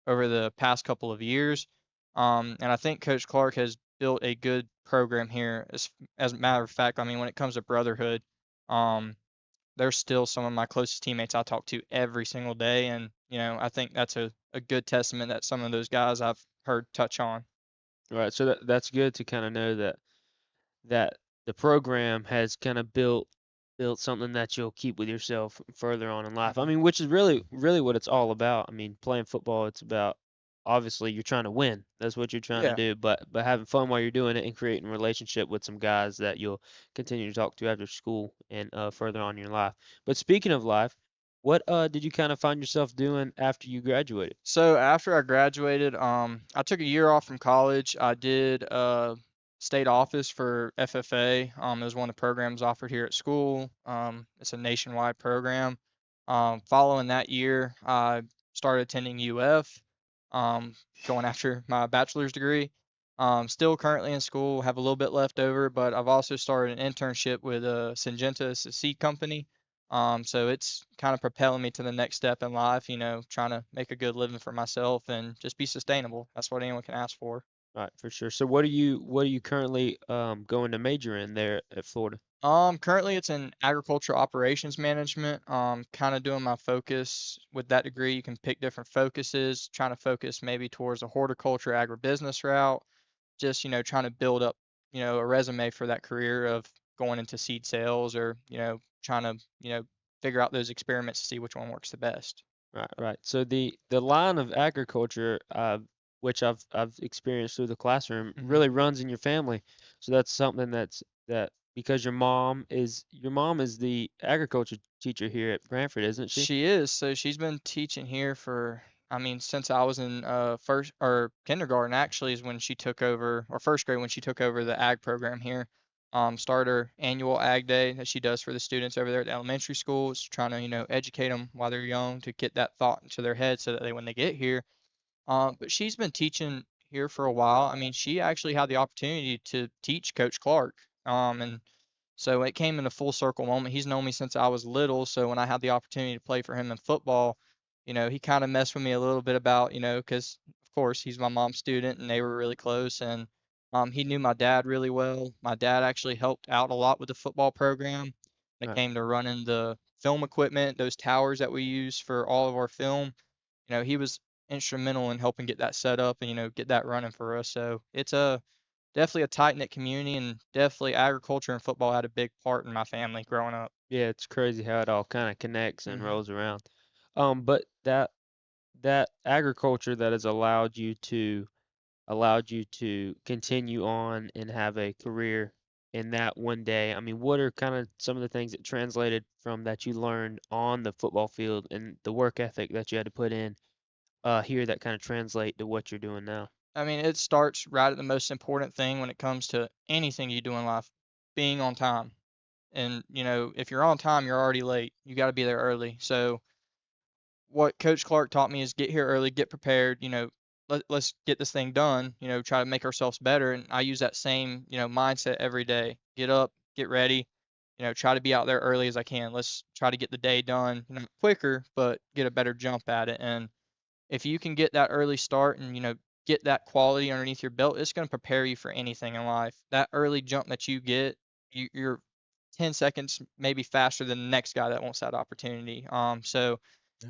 over the past couple of years. And I think Coach Clark has built a good program here. As a matter of fact, I mean, when it comes to brotherhood, they're still some of my closest teammates I talk to every single day. And, I think that's a good testament that some of those guys I've heard touch on. Right. So that's good to kind of know that the program has kind of built something that you'll keep with yourself further on in life. I mean, which is really what it's all about. I mean, playing football, it's about, obviously you're trying to win. That's what you're trying to do, but having fun while you're doing it and creating a relationship with some guys that you'll continue to talk to after school and further on in your life. But speaking of life, what did you kind of find yourself doing after you graduated? So after I graduated, I took a year off from college. I did state office for FFA. It was one of the programs offered here at school. It's a nationwide program. Following that year, I started attending UF, going after my bachelor's degree. Still currently in school, have a little bit left over, but I've also started an internship with Syngenta, it's a seed company. So it's kind of propelling me to the next step in life, trying to make a good living for myself and just be sustainable. That's what anyone can ask for. Right, for sure. So what are you currently going to major in there at Florida? Currently it's in agricultural operations management. Kind of doing my focus with that degree. You can pick different focuses, trying to focus maybe towards a horticulture agribusiness route, just, trying to build up, a resume for that career of going into seed sales or, trying to, figure out those experiments to see which one works the best. Right, right. So the line of agriculture, which I've experienced through the classroom, Mhm. really runs in your family. So that's something that because your mom is the agriculture teacher here at Branford, isn't she? She is. So she's been teaching here for, I mean, since I was in first or kindergarten actually is when she took over, or first grade when she took over the ag program here. Started her annual ag day that she does for the students over there at the elementary school. It's trying to, educate them while they're young to get that thought into their head so that when they get here. But she's been teaching here for a while. I mean, she actually had the opportunity to teach Coach Clark. And so it came in a full circle moment. He's known me since I was little, so when I had the opportunity to play for him in football, he kind of messed with me a little bit about, because of course he's my mom's student and they were really close, and he knew my dad really well. My dad actually helped out a lot with the football program. When it Right. came to running the film equipment, those towers that we use for all of our film. He was instrumental in helping get that set up and get that running for us. So it's a definitely a tight knit community, and definitely agriculture and football had a big part in my family growing up. Yeah, it's crazy how it all kind of connects and Mhm. rolls around. But that agriculture that has allowed you to continue on and have a career in that one day. I mean, what are kind of some of the things that translated from that you learned on the football field and the work ethic that you had to put in here that kind of translate to what you're doing now? I mean, it starts right at the most important thing when it comes to anything you do in life, being on time. And if you're on time, you're already late. You got to be there early. So what Coach Clark taught me is get here early, get prepared, let's get this thing done, try to make ourselves better. And I use that same, mindset every day. Get up, get ready, try to be out there early as I can. Let's try to get the day done, quicker, but get a better jump at it. And if you can get that early start and, get that quality underneath your belt, it's going to prepare you for anything in life. That early jump that you get, you're 10 seconds maybe faster than the next guy that wants that opportunity. So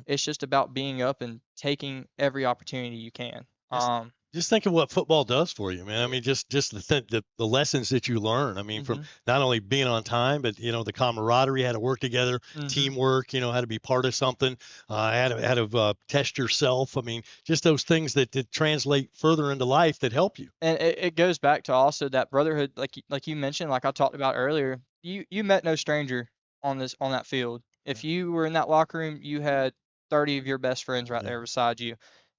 it's just about being up and taking every opportunity you can. Just, just think of what football does for you, man. I mean, just the lessons that you learn. I mean, from Mhm. not only being on time, but the camaraderie, how to work together, Mhm. teamwork. How to be part of something, how to test yourself. I mean, just those things that translate further into life that help you. And it goes back to also that brotherhood, like you mentioned, like I talked about earlier. You met no stranger on that field. If you were in that locker room, you had 30 of your best friends right Yeah. there beside you.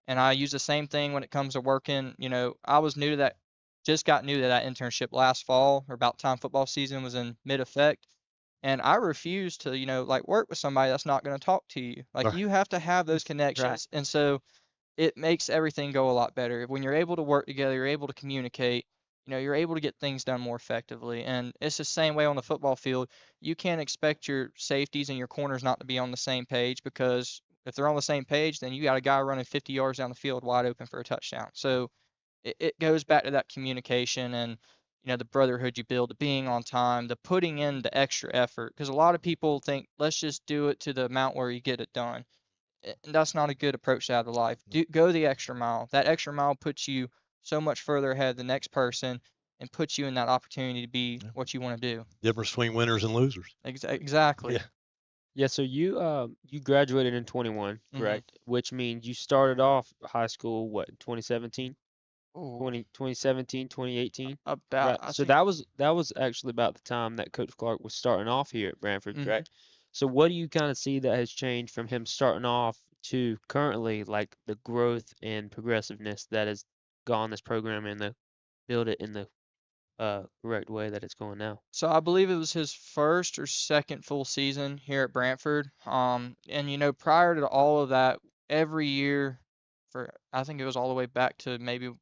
And I use the same thing when it comes to working. I was new to that, just got new to that internship last fall, or about time football season was in mid effect. And I refused to, like work with somebody that's not going to talk to you. Like Right. you have to have those Right. connections. And so it makes everything go a lot better. When you're able to work together, you're able to communicate, you're able to get things done more effectively. And it's the same way on the football field. You can't expect your safeties and your corners not to be on the same page, because if they're on the same page, then you got a guy running 50 yards down the field wide open for a touchdown. So it goes back to that communication and the brotherhood you build, the being on time, the putting in the extra effort. Because a lot of people think, let's just do it to the amount where you get it done. That's not a good approach out of life. Go the extra mile. That extra mile puts you so much further ahead of the next person and puts you in that opportunity to be what you want to do. Difference between winners and losers. Exactly. Yeah. Yeah, so you graduated in 21, Mhm. correct? Which means you started off high school what, in 2017? Ooh, 2017, 2018? about Right. I So think. that was actually about the time that Coach Clark was starting off here at Branford, Mhm. correct? So what do you kind of see that has changed from him starting off to currently, like the growth and progressiveness that has gone this program and the build it in the correct way that it's going now? So I believe it was his first or second full season here at Brantford. And prior to all of that, every year for I think it was all the way back to maybe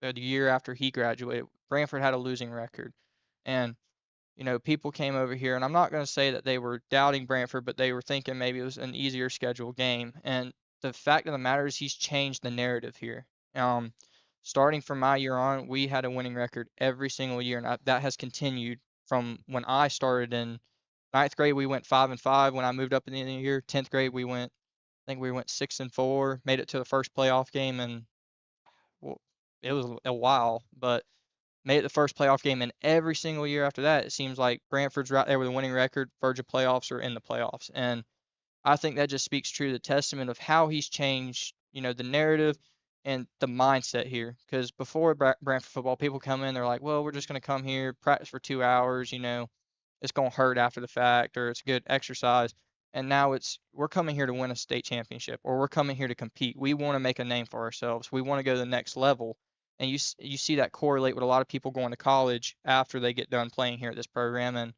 the year after he graduated, Brantford had a losing record. And people came over here, and I'm not going to say that they were doubting Branford, but they were thinking maybe it was an easier scheduled game. And the fact of the matter is he's changed the narrative here. Starting from my year on, we had a winning record every single year, and that has continued from when I started in ninth grade. We went 5-5. When I moved up in the end of the year, 10th grade, I think we went 6-4, made it to the first playoff game, and well, it was a while, but made it the first playoff game. And every single year after that, it seems like Brantford's right there with a winning record, verge of playoffs or in the playoffs. And I think that just speaks true to the testament of how he's changed, the narrative and the mindset here. Because before Brantford football, people come in, they're like, well, we're just going to come here, practice for 2 hours, it's going to hurt after the fact, or it's good exercise. And now we're coming here to win a state championship, or we're coming here to compete. We want to make a name for ourselves. We want to go to the next level. And you see that correlate with a lot of people going to college after they get done playing here at this program. And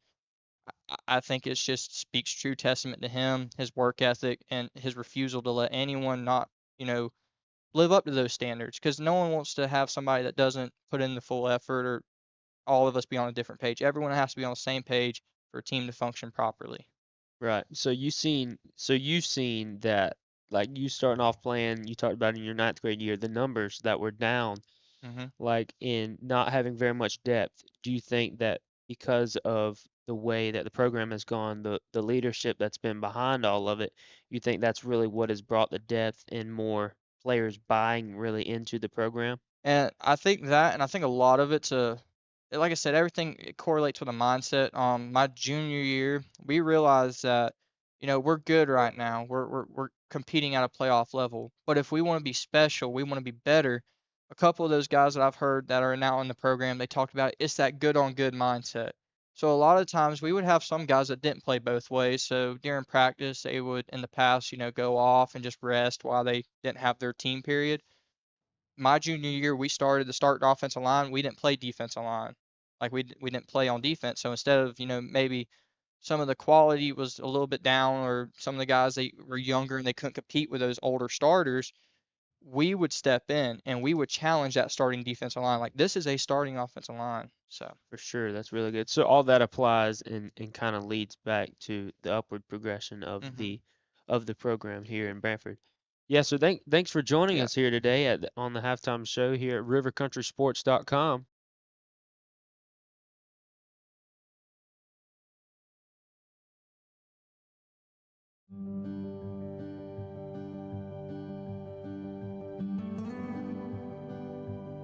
I think it just speaks true testament to him, his work ethic, and his refusal to let anyone not, live up to those standards. Because no one wants to have somebody that doesn't put in the full effort, or all of us be on a different page. Everyone has to be on the same page for a team to function properly. Right. So you've seen that, like, you starting off playing, you talked about in your ninth grade year, the numbers that were down, like in not having very much depth. Do you think that because of the way that the program has gone, the leadership that's been behind all of it, you think that's really what has brought the depth and more players buying really into the program? And I think that, and I think a lot of it's like I said, everything it correlates with a mindset. My junior year, we realized that, we're good right now. We're competing at a playoff level. But if we want to be special, we want to be better. A couple of those guys that I've heard that are now in the program, they talked about it's that good on good mindset. So a lot of times we would have some guys that didn't play both ways. So during practice, they would in the past, go off and just rest while they didn't have their team period. My junior year, we started to start the offensive line. We didn't play defensive line. Like we didn't play on defense. So instead of, maybe some of the quality was a little bit down, or some of the guys, they were younger and they couldn't compete with those older starters, we would step in and we would challenge that starting defensive line. Like, this is a starting offensive line. So For sure, that's really good. So all that applies and kind of leads back to the upward progression of the program here in Branford. Yeah, so thanks for joining us here today on the halftime show here at rivercountrysports.com.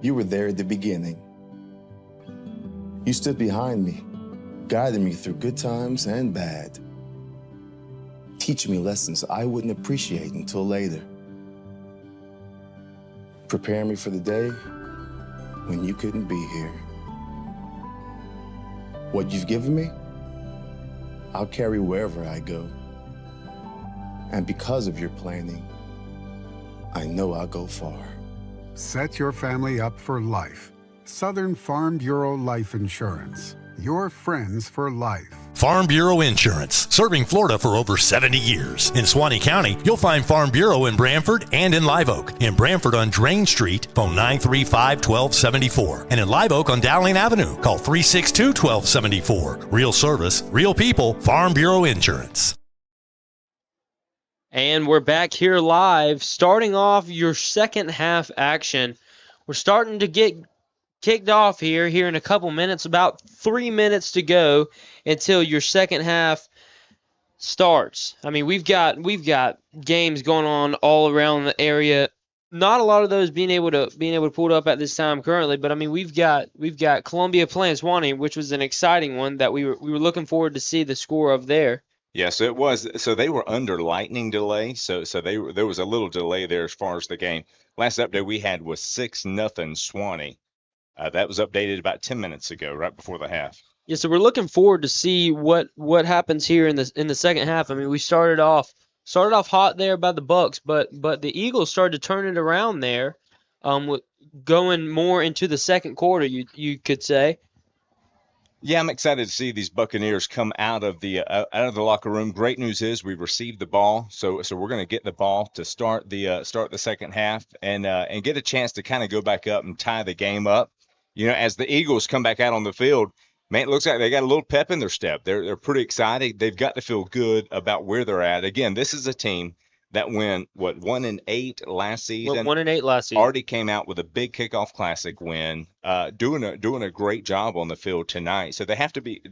You were there at the beginning. You stood behind me, guiding me through good times and bad, teaching me lessons I wouldn't appreciate until later, preparing me for the day when you couldn't be here. What you've given me, I'll carry wherever I go. And because of your planning, I know I'll go far. Set your family up for life. Southern Farm Bureau Life Insurance. Your friends for life. Farm Bureau Insurance, serving Florida for over 70 years. In Suwannee County, you'll find Farm Bureau in Branford and in Live Oak. In Branford on Drain Street, phone 935-1274. And in Live Oak on Dowling Avenue, call 362-1274. Real service, real people, Farm Bureau Insurance. And we're back here live, starting off your second half action. We're starting to get kicked off here in a couple minutes, about 3 minutes to go until your second half starts. I mean, we've got games going on all around the area. Not a lot of those being able to pull it up at this time currently, but I mean, we've got Columbia playing Suwannee, which was an exciting one that we were looking forward to see the score of there. Yes, it was. So they were under lightning delay. So there was a little delay there as far as the game. Last update we had was 6-0 Suwannee. That was updated about 10 minutes ago, right before the half. Yeah, so we're looking forward to see what happens here in the second half. I mean, we started off hot there by the Bucks, but the Eagles started to turn it around there, going more into the second quarter. You could say. Yeah, I'm excited to see these Buccaneers come out of the locker room. Great news is we received the ball, so we're going to get the ball to start the second half and get a chance to kind of go back up and tie the game up. As the Eagles come back out on the field, Man, it looks like they got a little pep in their step. They're pretty excited. They've got to feel good about where they're at. Again, this is a team that went 1-8 last season. 1-8 last season. Already came out with a big kickoff classic win. Doing a great job on the field tonight. So they have to be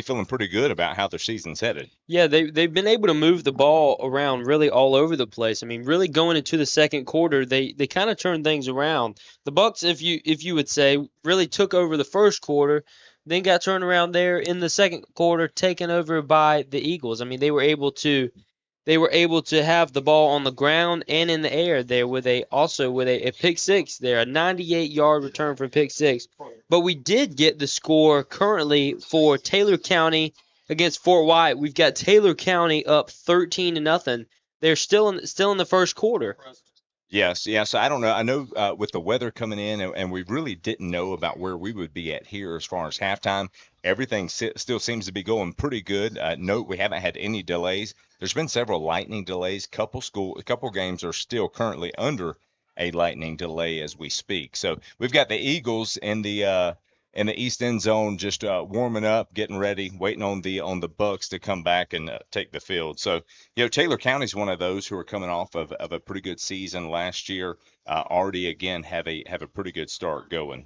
feeling pretty good about how their season's headed. Yeah, they've been able to move the ball around really all over the place. I mean, really going into the second quarter, they kind of turned things around. The Bucks, if you would say, really took over the first quarter, then got turned around there in the second quarter, taken over by the Eagles. I mean, they were able to have the ball on the ground and in the air there with a pick six there, a 98-yard return from pick six. But we did get the score currently for Taylor County against Fort White. We've got Taylor County up 13-0. They're still in the first quarter. Yes. I don't know. I know with the weather coming in, and we really didn't know about where we would be at here as far as halftime. Everything still seems to be going pretty good. Note we haven't had any delays. There's been several lightning delays. A couple games are still currently under a lightning delay as we speak. So we've got the Eagles in the east end zone just warming up, getting ready, waiting on the Bucks to come back and take the field. So Taylor County's one of those who are coming off of a pretty good season last year. Already again have a pretty good start going.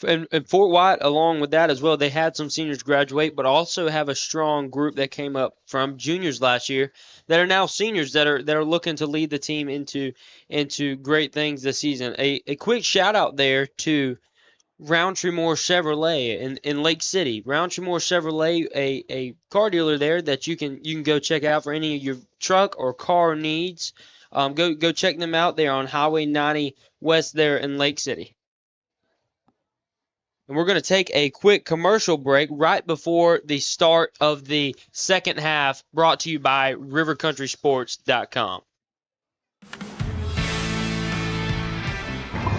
And Fort White, along with that as well, they had some seniors graduate, but also have a strong group that came up from juniors last year that are now seniors that are looking to lead the team into great things this season. A quick shout out there to Roundtree Moore Chevrolet in Lake City. Roundtree Moore Chevrolet, a car dealer there that you can go check out for any of your truck or car needs. Go check them out there on Highway 90 West there in Lake City. And we're going to take a quick commercial break right before the start of the second half, brought to you by rivercountrysports.com.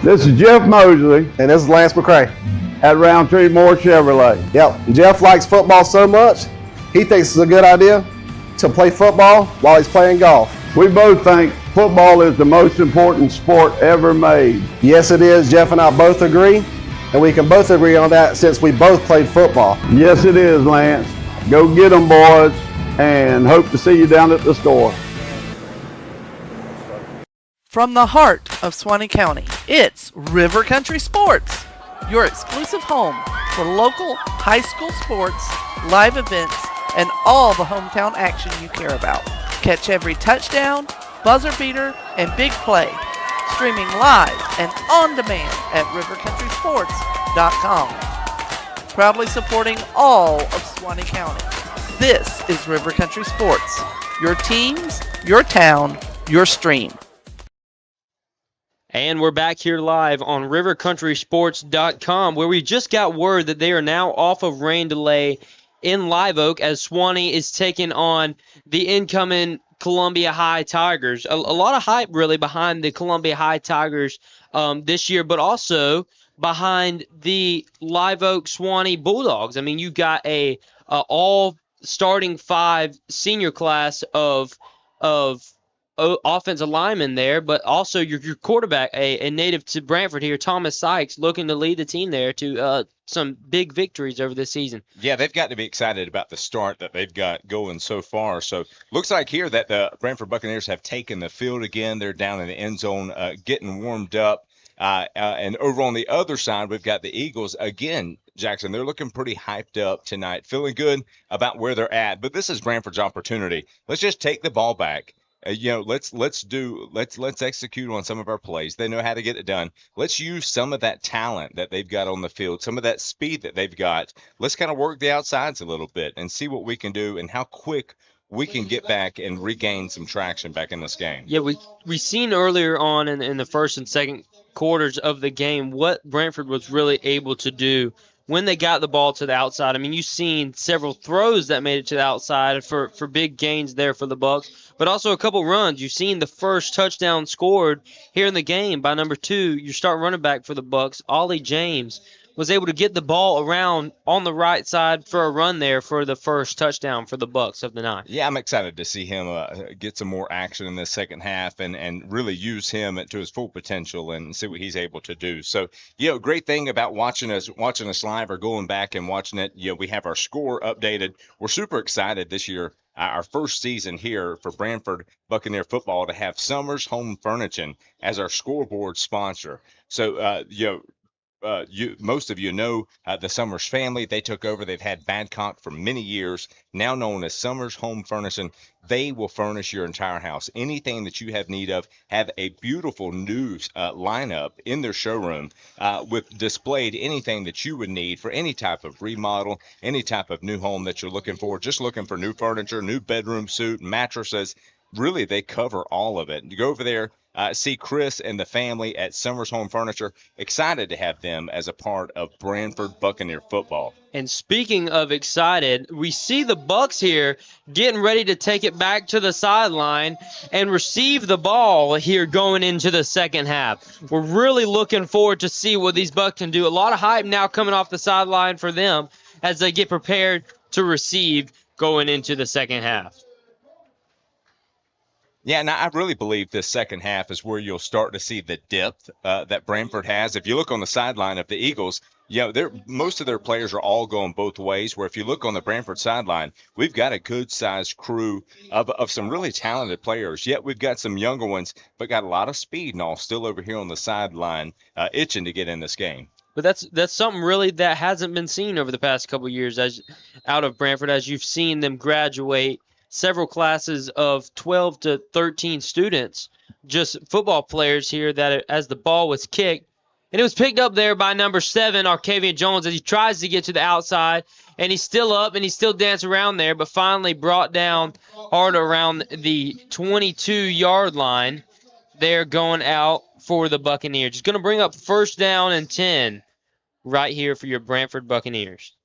This is Jeff Mosley And this is Lance McCray. at Roundtree Moore Chevrolet. Yep. Jeff likes football so much, he thinks it's a good idea to play football while he's playing golf. We both think football is the most important sport ever made. Yes, it is. Jeff and I both agree, and we can both agree on that since we both played football. Yes, it is, Lance. Go get them, boys, and hope to see you down at the store. From the heart of Suwannee County, it's River Country Sports, your exclusive home for local high school sports, live events, and all the hometown action you care about. Catch every touchdown, buzzer beater, and big play, streaming live and on demand at rivercountrysports.com. Proudly supporting all of Suwannee County. This is River Country Sports, your teams, your town, your stream. And we're back here live on rivercountrysports.com, where we just got word that they are now off of rain delay in Live Oak as Suwannee is taking on the incoming Columbia High Tigers. A lot of hype really behind the Columbia High Tigers this year, but also behind the Live Oak Suwannee Bulldogs. I mean, you got a all starting 5 senior class of offensive lineman there, but also your quarterback, a native to Branford here, Thomas Sykes, looking to lead the team there to some big victories over this season. Yeah, they've got to be excited about the start that they've got going so far. So looks like here that the Branford Buccaneers have taken the field again. They're down in the end zone getting warmed up. And over on the other side, we've got the Eagles. Again, Jackson, they're looking pretty hyped up tonight, feeling good about where they're at. But this is Branford's opportunity. Let's just take the ball back. Let's execute on some of our plays. They know how to get it done. Let's use some of that talent that they've got on the field, some of that speed that they've got. Let's kind of work the outsides a little bit and see what we can do and how quick we can get back and regain some traction back in this game. Yeah, we seen earlier on in the first and second quarters of the game what Branford was really able to do when they got the ball to the outside. I mean, you've seen several throws that made it to the outside for big gains there for the Bucks, but also a couple runs. You've seen the first touchdown scored here in the game by number 2, your start running back for the Bucks, Ollie James, was able to get the ball around on the right side for a run there for the first touchdown for the Bucks of the night. Yeah, I'm excited to see him get some more action in the second half and really use him to his full potential and see what he's able to do. So, great thing about watching us live or going back and watching it, we have our score updated. We're super excited this year, our first season here for Branford Buccaneer football, to have Summers Home Furnishing as our scoreboard sponsor. So, most of you know the Summers family. They took over. They've had Badcock for many years, now known as Summers Home Furnishing. They will furnish your entire house. Anything that you have need of, have a beautiful new lineup in their showroom with displayed anything that you would need for any type of remodel, any type of new home that you're looking for. Just looking for new furniture, new bedroom suite, mattresses. Really, they cover all of it. You go over there, see Chris and the family at Summers Home Furniture. Excited to have them as a part of Branford Buccaneer football. And speaking of excited, we see the Bucks here getting ready to take it back to the sideline and receive the ball here going into the second half. We're really looking forward to see what these Bucks can do. A lot of hype now coming off the sideline for them as they get prepared to receive going into the second half. Yeah, and I really believe this second half is where you'll start to see the depth that Branford has. If you look on the sideline of the Eagles, most of their players are all going both ways, where if you look on the Branford sideline, we've got a good-sized crew of some really talented players. Yet we've got some younger ones, but got a lot of speed and all still over here on the sideline itching to get in this game. But that's something really that hasn't been seen over the past couple of years out of Branford, as you've seen them graduate several classes of 12 to 13 students, just football players here, that as the ball was kicked, and it was picked up there by number 7, Arcavian Jones, as he tries to get to the outside, and he's still up, and he's still dancing around there, but finally brought down hard around the 22-yard line. They're going out for the Buccaneers. Just going to bring up first down and 10 right here for your Branford Buccaneers.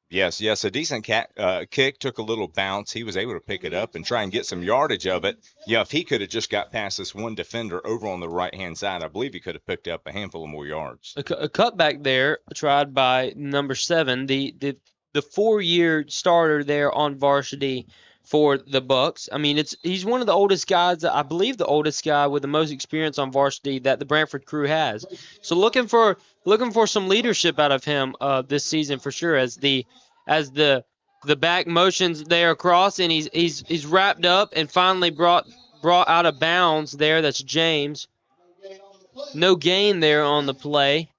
Yes, a decent kick, took a little bounce. He was able to pick it up and try and get some yardage of it. If he could have just got past this one defender over on the right-hand side, I believe he could have picked up a handful of more yards. A cutback there tried by number 7, the 4-year starter there on varsity for the Bucks. I mean, he's one of the oldest guys, I believe the oldest guy with the most experience on varsity that the Branford crew has. So looking for some leadership out of him this season for sure, as the back motions there across, and he's wrapped up and finally brought out of bounds there. That's James. No gain there on the play.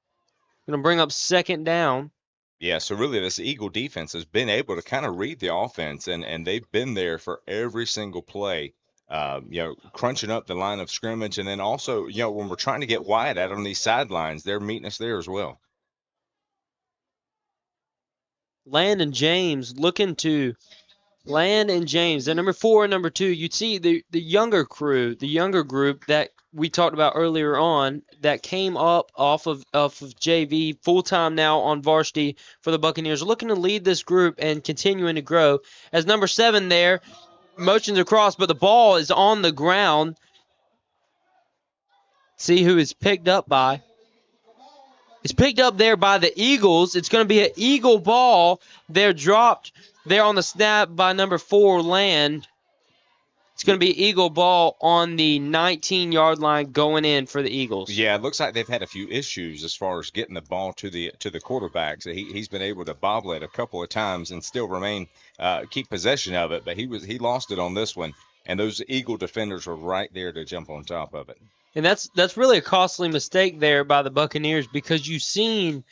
Going to bring up second down. Yeah, so really this Eagle defense has been able to kind of read the offense, and they've been there for every single play, crunching up the line of scrimmage. And then also, when we're trying to get wide out on these sidelines, they're meeting us there as well. Land and James, the number 4 and number 2. You'd see the younger crew, the younger group that we talked about earlier on, that came up off of JV, full-time now on varsity for the Buccaneers, looking to lead this group and continuing to grow. As number 7 there, motions across, but the ball is on the ground. See who is picked up by. It's picked up there by the Eagles. It's going to be an Eagle ball. They're dropped there on the snap by number 4, Land. It's going to be Eagle ball on the 19-yard line going in for the Eagles. Yeah, it looks like they've had a few issues as far as getting the ball to the quarterback. So he's been able to bobble it a couple of times and still keep possession of it, but he lost it on this one, and those Eagle defenders were right there to jump on top of it. And that's really a costly mistake there by the Buccaneers, because you've seen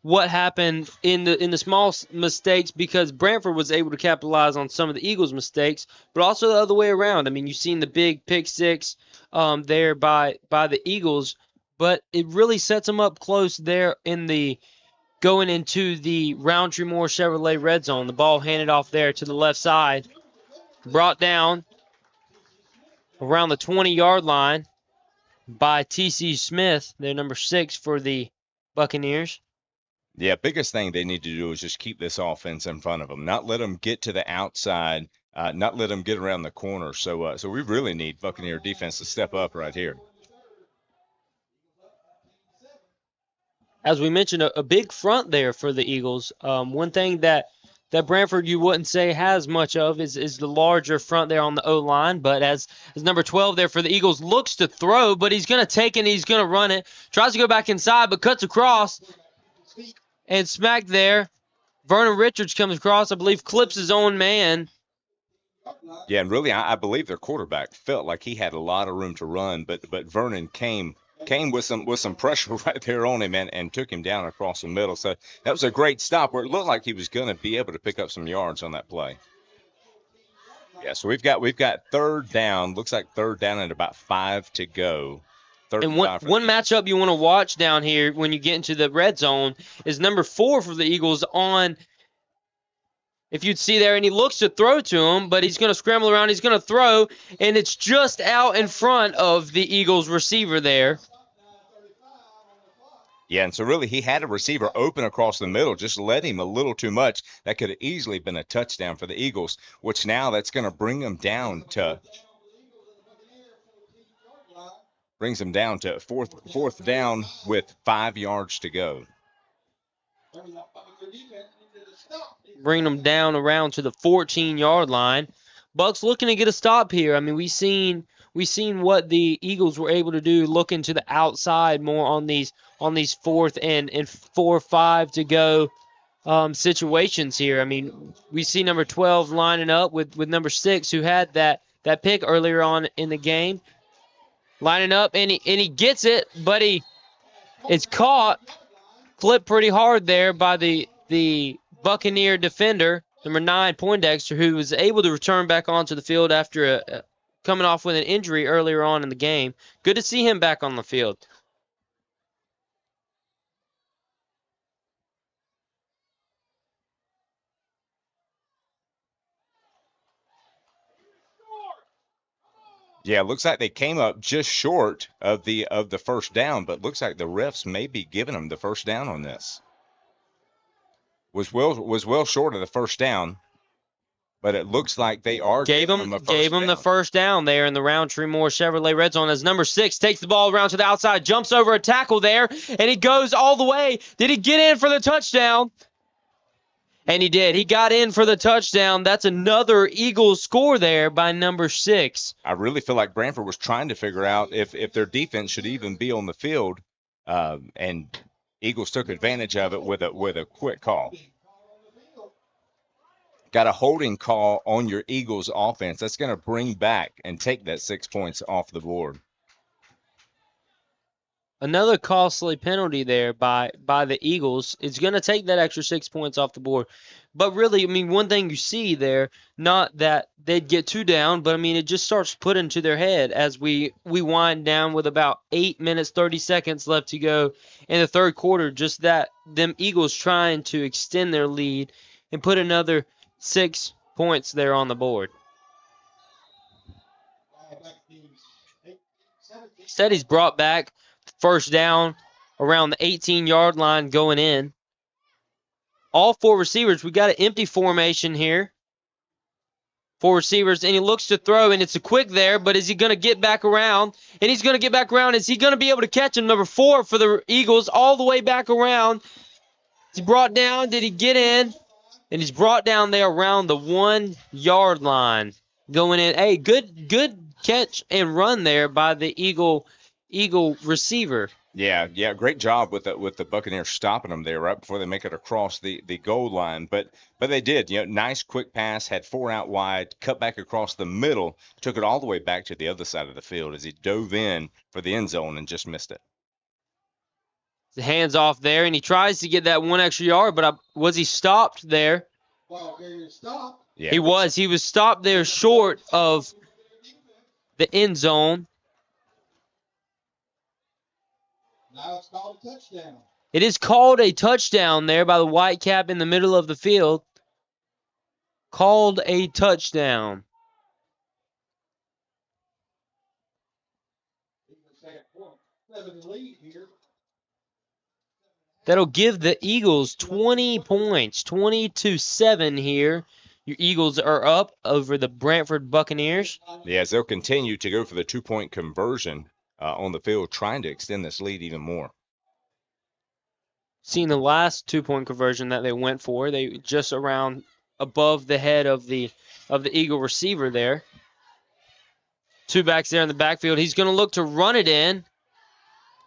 what happened in the small mistakes, because Branford was able to capitalize on some of the Eagles' mistakes, but also the other way around. I mean, you've seen the big pick six there by the Eagles, but it really sets them up close there going into the Roundtree Moore Chevrolet red zone. The ball handed off there to the left side, brought down around the 20-yard line by T.C. Smith, their number 6 for the Buccaneers. Yeah, biggest thing they need to do is just keep this offense in front of them, not let them get to the outside, not let them get around the corner. So we really need Buccaneer defense to step up right here. As we mentioned, a big front there for the Eagles. One thing that Branford you wouldn't say has much of is the larger front there on the O-line. But as number 12 there for the Eagles looks to throw, but he's going to take it and he's going to run it. Tries to go back inside, but cuts across and smacked there. Vernon Richards comes across, I believe, clips his own man. Yeah, and really, I believe their quarterback felt like he had a lot of room to run, but Vernon came with some pressure right there on him and took him down across the middle. So that was a great stop where it looked like he was going to be able to pick up some yards on that play. Yeah, so we've got third down. Looks like third down and about 5 to go. And one matchup you want to watch down here when you get into the red zone is number 4 for the Eagles on. If you'd see there, and he looks to throw to him, but he's going to scramble around. He's going to throw, and it's just out in front of the Eagles receiver there. Yeah, and so really he had a receiver open across the middle, just led him a little too much. That could have easily been a touchdown for the Eagles, which now that's going to bring them down to fourth down with 5 yards to go. Bring them down around to the 14-yard line. Bucks looking to get a stop here. I mean, we seen what the Eagles were able to do, looking to the outside more on these 4th and 4, 5 to go situations here. I mean, we see number 12 lining up with number 6, who had that pick earlier on in the game, lining up, and he gets it, but it's caught, clipped pretty hard there by the Buccaneer defender, number 9, Poindexter, who was able to return back onto the field after coming off with an injury earlier on in the game. Good to see him back on the field. Yeah, looks like they came up just short of the first down, but looks like the refs may be giving them the first down on this. Was well short of the first down, but it looks like they are gave him the first down there in the Roundtree Moore Chevrolet red zone as number 6 takes the ball around to the outside, jumps over a tackle there, and he goes all the way. Did he get in for the touchdown? And he did. He got in for the touchdown. That's another Eagles score there by number 6. I really feel like Branford was trying to figure out if their defense should even be on the field, and Eagles took advantage of it with a quick call. Got a holding call on your Eagles offense. That's going to bring back and take that 6 points off the board. Another costly penalty there by the Eagles. It's going to take that extra 6 points off the board. But really, I mean, one thing you see there, not that they'd get 2 down, but I mean, it just starts to put into their head as we wind down with about 8 minutes, 30 seconds left to go in the third quarter. Just that them Eagles trying to extend their lead and put another 6 points there on the board. Instead, he's brought back first down around the 18-yard line going in. All 4 receivers, we got an empty formation here. 4 receivers, and he looks to throw, and it's a quick there, but is he going to get back around? And he's going to get back around. Is he going to be able to catch him? Number 4 for the Eagles, all the way back around. Is he brought down? Did he get in? And he's brought down there around the 1-yard line going in. Hey, good catch and run there by the Eagle receiver. Yeah, great job with the Buccaneers stopping them there right before they make it across the goal line. But they did, nice quick pass, had 4 out wide, cut back across the middle, took it all the way back to the other side of the field as he dove in for the end zone and just missed it. The hands off there, and he tries to get that 1 extra yard, but was he stopped there? Yeah, he was. He was stopped there short of the end zone. Now it's called a touchdown. It is called a touchdown there by the white cap in the middle of the field. Called a touchdown. That'll give the Eagles 20 points, 20-7 here. Your Eagles are up over the Branford Buccaneers. Yeah, as they'll continue to go for the 2-point conversion on the field, trying to extend this lead even more. Seen the last 2-point conversion that they went for. They just around above the head of the Eagle receiver there. 2 backs there in the backfield. He's going to look to run it in.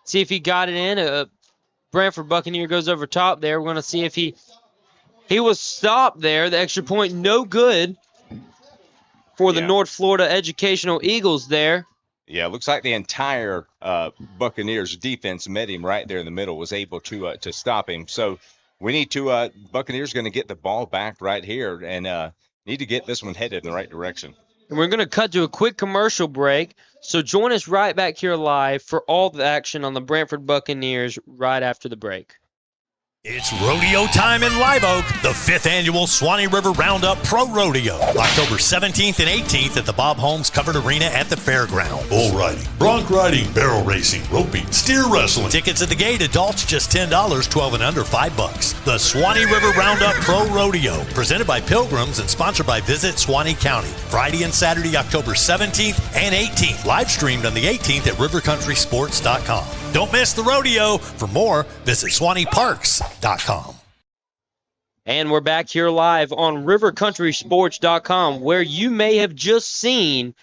See if he got it in. Branford Buccaneer goes over top there. We're going to see if he was stopped there. The extra point no good for the North Florida Educational Eagles there. Yeah, it looks like the entire Buccaneers defense met him right there in the middle, was able to stop him. So we need to Buccaneers going to get the ball back right here and need to get this one headed in the right direction. And we're going to cut to a quick commercial break. So join us right back here live for all the action on the Branford Buccaneers right after the break. It's rodeo time in Live Oak, the 5th annual Swanee River Roundup Pro Rodeo, October 17th and 18th at the Bob Holmes Covered Arena at the fairground. Bull riding, bronc riding, barrel racing, roping, steer wrestling. Tickets at the gate, adults just $10, 12 and under $5. The Swanee River Roundup Pro Rodeo, presented by Pilgrims and sponsored by Visit Swanee County. Friday and Saturday, October 17th and 18th. Live streamed on the 18th at rivercountrysports.com. Don't miss the rodeo. For more, visit SwaneeParks.com. And we're back here live on rivercountrysports.com, where you may have just seen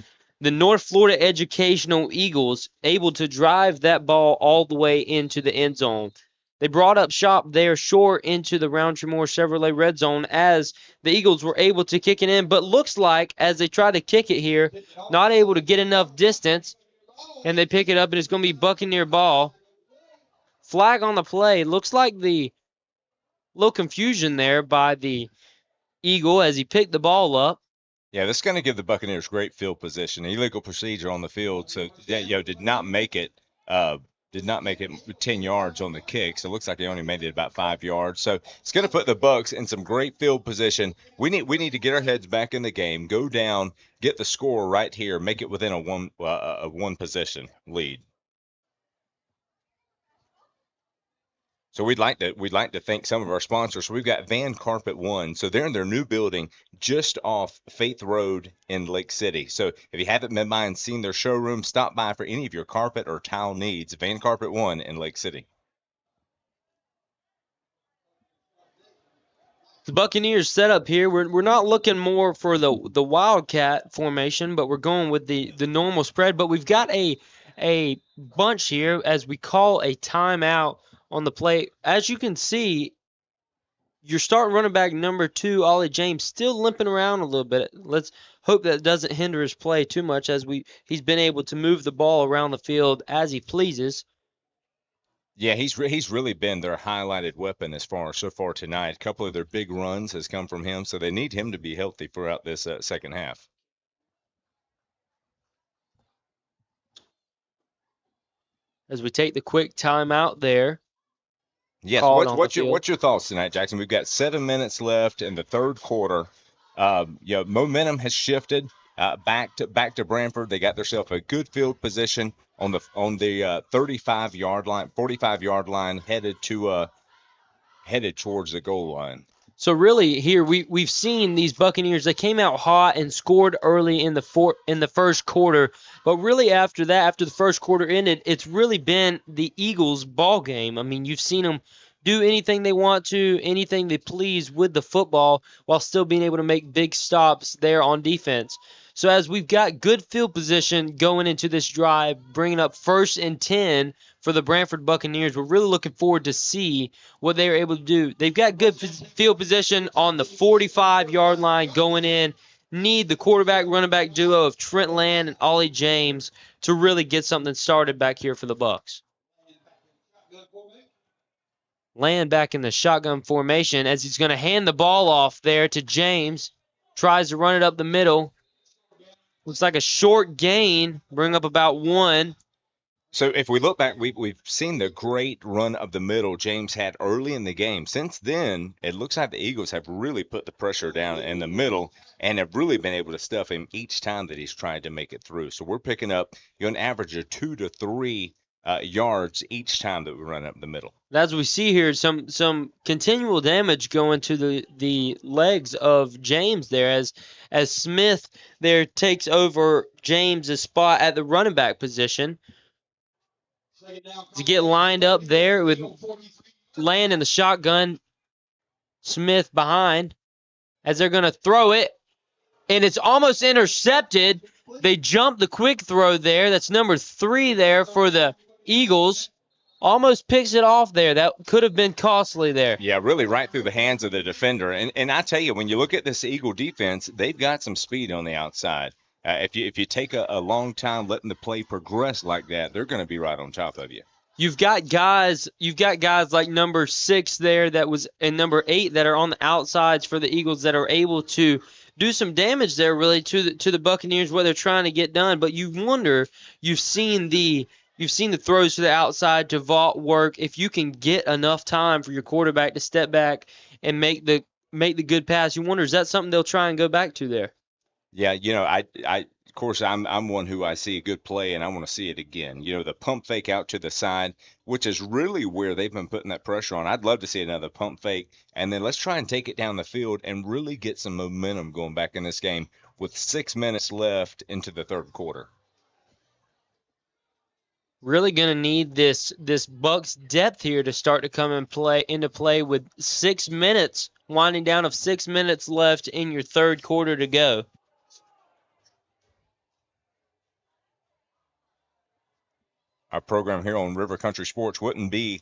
the North Florida Educational Eagles able to drive that ball all the way into the end zone. They brought up shop there short into the Roundtree Moore Chevrolet red zone as the Eagles were able to kick it in. But looks like as they try to kick it here, not able to get enough distance, and they pick it up, and it's going to be Buccaneer ball. Flag on the play. Looks like the little confusion there by the Eagle as he picked the ball up. Yeah, this is going to give the Buccaneers great field position. Illegal procedure on the field, so did not make it 10 yards on the kick. So it looks like they only made it about 5 yards. So it's going to put the Bucs in some great field position. We need to get our heads back in the game, go down, get the score right here, make it within a one possession lead. So we'd like to thank some of our sponsors. So we've got Van Carpet One. So they're in their new building just off Faith Road in Lake City. So if you haven't been by and seen their showroom, stop by for any of your carpet or tile needs. Van Carpet One in Lake City. The Buccaneers set up here. We're not looking more for the Wildcat formation, but we're going with the normal spread. But we've got a bunch here as we call a timeout on the play. As you can see, your starting running back number 2, Ollie James, still limping around a little bit. Let's hope that doesn't hinder his play too much as he's been able to move the ball around the field as he pleases. Yeah, he's really been their highlighted weapon so far tonight. A couple of their big runs has come from him, so they need him to be healthy throughout this second half. As we take the quick timeout there. Yes, what's your thoughts tonight, Jackson? We've got 7 minutes left in the third quarter. Momentum has shifted back to Branford. They got themselves a good field position on the 35-yard line, 45-yard line, headed towards the goal line. So really here we've seen these Buccaneers. They came out hot and scored early in the first quarter, but really after that, after the first quarter ended, it's really been the Eagles' ball game. I mean, you've seen them do anything they want to, anything they please with the football, while still being able to make big stops there on defense. So as we've got good field position going into this drive, bringing up 1st and 10 for the Branford Buccaneers, we're really looking forward to see what they're able to do. They've got good field position on the 45-yard line going in. Need the quarterback-running back duo of Trent Land and Ollie James to really get something started back here for the Bucs. Land back in the shotgun formation as he's going to hand the ball off there to James. Tries to run it up the middle. Looks like a short gain, bring up about 1. So if we look back, we've seen the great run of the middle James had early in the game. Since then, it looks like the Eagles have really put the pressure down in the middle and have really been able to stuff him each time that he's tried to make it through. So we're picking up an average of 2 to 3 yards each time that we run up the middle. As we see here, some continual damage going to the legs of James there as Smith there takes over James' spot at the running back position. To get lined up there with Land in the shotgun. Smith behind as they're going to throw it. And it's almost intercepted. They jump the quick throw there. That's number 3 there for the Eagles. Almost picks it off there. That could have been costly there. Yeah, really right through the hands of the defender. And I tell you, when you look at this Eagle defense, they've got some speed on the outside. If you take a long time letting the play progress like that, they're going to be right on top of you. You've got guys like number 6 there that was and number 8 that are on the outsides for the Eagles that are able to do some damage there really to the Buccaneers what they're trying to get done. But you wonder, you've seen the throws to the outside to vault work. If you can get enough time for your quarterback to step back and make the good pass, you wonder, is that something they'll try and go back to there? Yeah, I of course I'm one who I see a good play and I want to see it again. The pump fake out to the side, which is really where they've been putting that pressure on. I'd love to see another pump fake, and then let's try and take it down the field and really get some momentum going back in this game with 6 minutes left into the third quarter. Really going to need this Bucs depth here to start to come into play with 6 minutes, winding down of 6 minutes left in your third quarter to go. Our program here on River Country Sports wouldn't be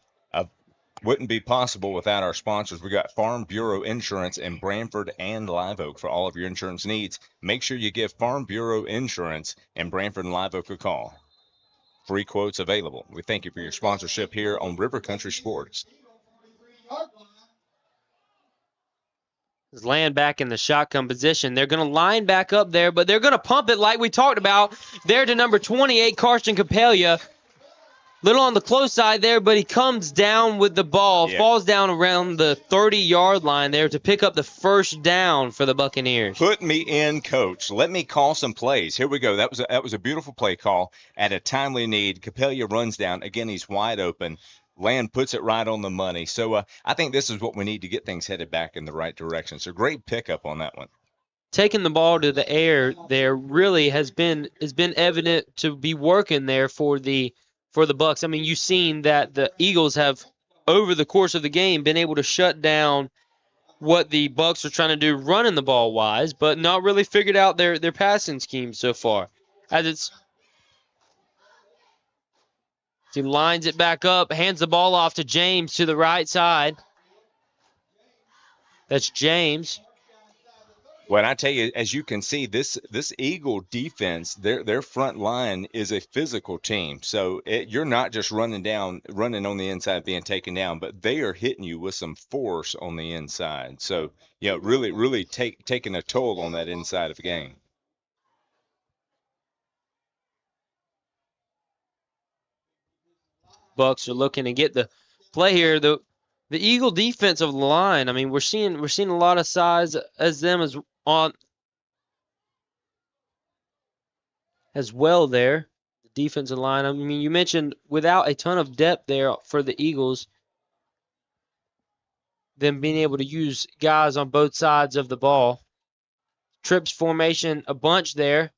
possible without our sponsors. We got Farm Bureau Insurance in Branford and Live Oak for all of your insurance needs. Make sure you give Farm Bureau Insurance in Branford and Live Oak a call. Free quotes available. We thank you for your sponsorship here on River Country Sports. Land back in the shotgun position. They're going to line back up there, but they're going to pump it like we talked about there to number 28, Carson Capella. Little on the close side there, but he comes down with the ball, falls down around the 30-yard line there to pick up the first down for the Buccaneers. Put me in, coach. Let me call some plays. Here we go. That was a beautiful play call at a timely need. Capella runs down. Again, he's wide open. Land puts it right on the money. So I think this is what we need to get things headed back in the right direction. So great pickup on that one. Taking the ball to the air there really has been evident to be working there for the Bucs. I mean, you've seen that the Eagles have, over the course of the game, been able to shut down what the Bucs are trying to do running the ball wise, but not really figured out their passing scheme so far. He lines it back up, hands the ball off to James to the right side. That's James. Well, I tell you, as you can see, this Eagle defense, their front line is a physical team. So you're not just running on the inside being taken down, but they are hitting you with some force on the inside. So, really taking a toll on that inside of the game. Bucs are looking to get the play here. The Eagle defensive line, I mean, we're seeing a lot of size as well there. The defensive line, I mean, you mentioned without a ton of depth there for the Eagles, them being able to use guys on both sides of the ball. Trips formation a bunch there.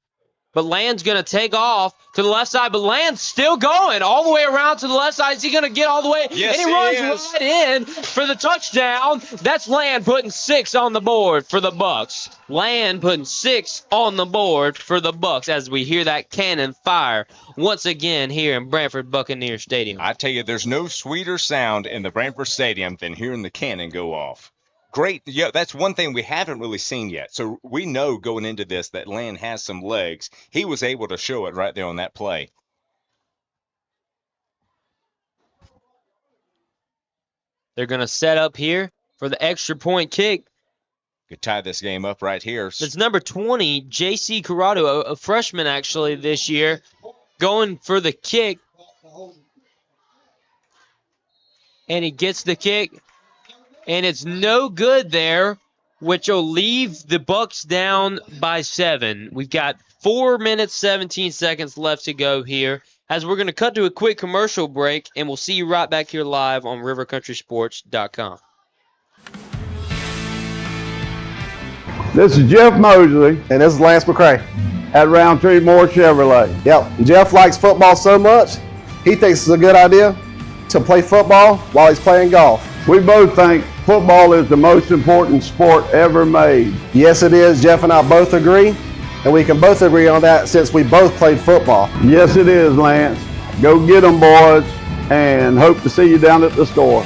But Land's going to take off to the left side, but Land's still going all the way around to the left side. Is he going to get all the way? Yes, and he runs right in for the touchdown. That's Land putting 6 on the board for the Bucs. Land putting 6 on the board for the Bucs as we hear that cannon fire once again here in Branford Buccaneers Stadium. I tell you, there's no sweeter sound in the Branford Stadium than hearing the cannon go off. Great. Yeah, that's one thing we haven't really seen yet. So we know going into this that Land has some legs. He was able to show it right there on that play. They're going to set up here for the extra point kick. Could tie this game up right here. It's number 20, J.C. Corrado, a freshman actually this year, going for the kick. And he gets the kick. And it's no good there, which will leave the Bucs down by 7. We've got 4 minutes, 17 seconds left to go here as we're going to cut to a quick commercial break, and we'll see you right back here live on rivercountrysports.com. This is Jeff Mosley. And this is Lance McCray. At Roundtree Moore Chevrolet. Yep. Jeff likes football so much, he thinks it's a good idea to play football while he's playing golf. We both think football is the most important sport ever made. Yes, it is. Jeff and I both agree, and we can both agree on that since we both played football. Yes, it is, Lance. Go get them, boys, and hope to see you down at the store.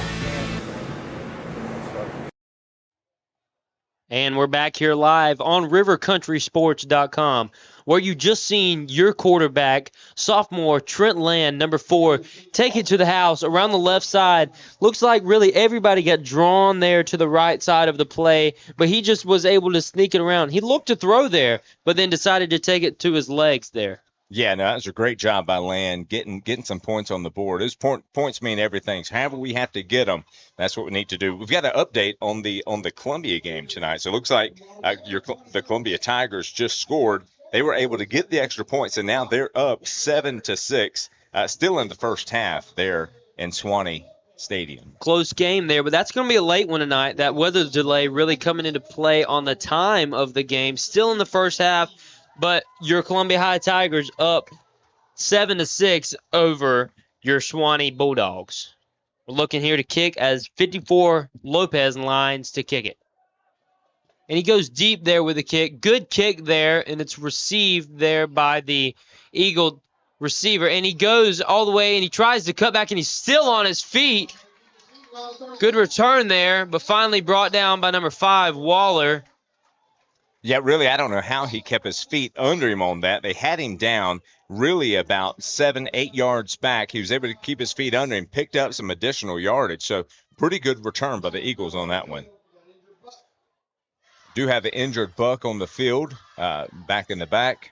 And we're back here live on rivercountrysports.com, where you just seen your quarterback, sophomore Trent Land, number 4, take it to the house around the left side. Looks like really everybody got drawn there to the right side of the play, but he just was able to sneak it around. He looked to throw there, but then decided to take it to his legs there. Yeah, no, that was a great job by Land getting some points on the board. His points mean everything. So however we have to get them, that's what we need to do. We've got an update on the Columbia game tonight. So it looks like the Columbia Tigers just scored. They were able to get the extra points, and now they're up 7-6, still in the first half there in Swanee Stadium. Close game there, but that's going to be a late one tonight. That weather delay really coming into play on the time of the game. Still in the first half. But your Columbia High Tigers up 7-6 over your Swanee Bulldogs. We're looking here to kick as 54 Lopez lines to kick it. And he goes deep there with the kick. Good kick there, and it's received there by the Eagle receiver. And he goes all the way, and he tries to cut back, and he's still on his feet. Good return there, but finally brought down by number 5, Waller. Yeah, really, I don't know how he kept his feet under him on that. They had him down really about 7-8 yards back. He was able to keep his feet under him, picked up some additional yardage. So pretty good return by the Eagles on that one. Do have an injured Buck on the field, back in the back.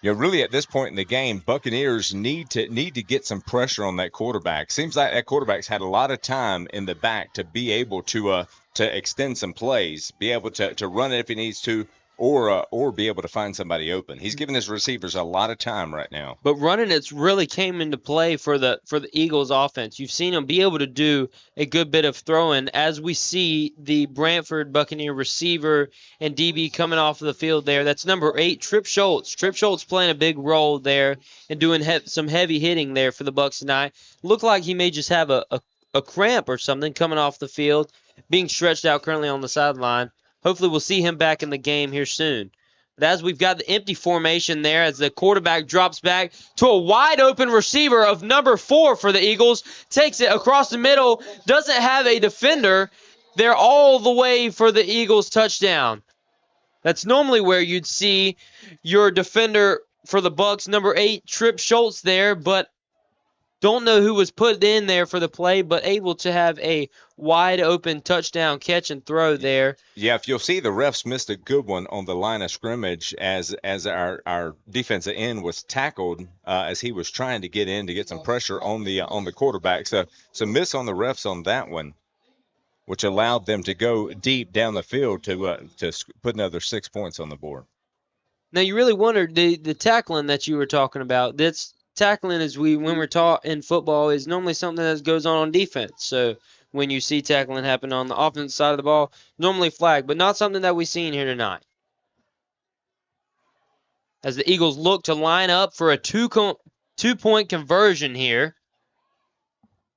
Yeah, really at this point in the game, Buccaneers need to get some pressure on that quarterback. Seems like that quarterback's had a lot of time in the back to be able to extend some plays, be able to run it if he needs to, or be able to find somebody open. He's giving his receivers a lot of time right now. But running it's really came into play for the Eagles offense. You've seen them be able to do a good bit of throwing as we see the Branford Buccaneer receiver and DB coming off of the field there. That's number 8, Trip Schultz. Trip Schultz playing a big role there and doing some heavy hitting there for the Bucs tonight. Looked like he may just have a cramp or something coming off the field, being stretched out currently on the sideline. Hopefully we'll see him back in the game here soon. But as we've got the empty formation there, as the quarterback drops back to a wide-open receiver of number 4 for the Eagles, takes it across the middle, doesn't have a defender. They're all the way for the Eagles touchdown. That's normally where you'd see your defender for the Bucs, number 8, Trip Schultz there, but don't know who was put in there for the play, but able to have a wide-open touchdown catch and throw there. Yeah, if you'll see, the refs missed a good one on the line of scrimmage as our defensive end was tackled as he was trying to get in to get some pressure on the quarterback. So miss on the refs on that one, which allowed them to go deep down the field to put another 6 points on the board. Now you really wonder the tackling that you were talking about. That's tackling when we're taught in football is normally something that goes on defense. So when you see tackling happen on the offensive side of the ball, normally flag, but not something that we've seen here tonight. As the Eagles look to line up for a two-point conversion here.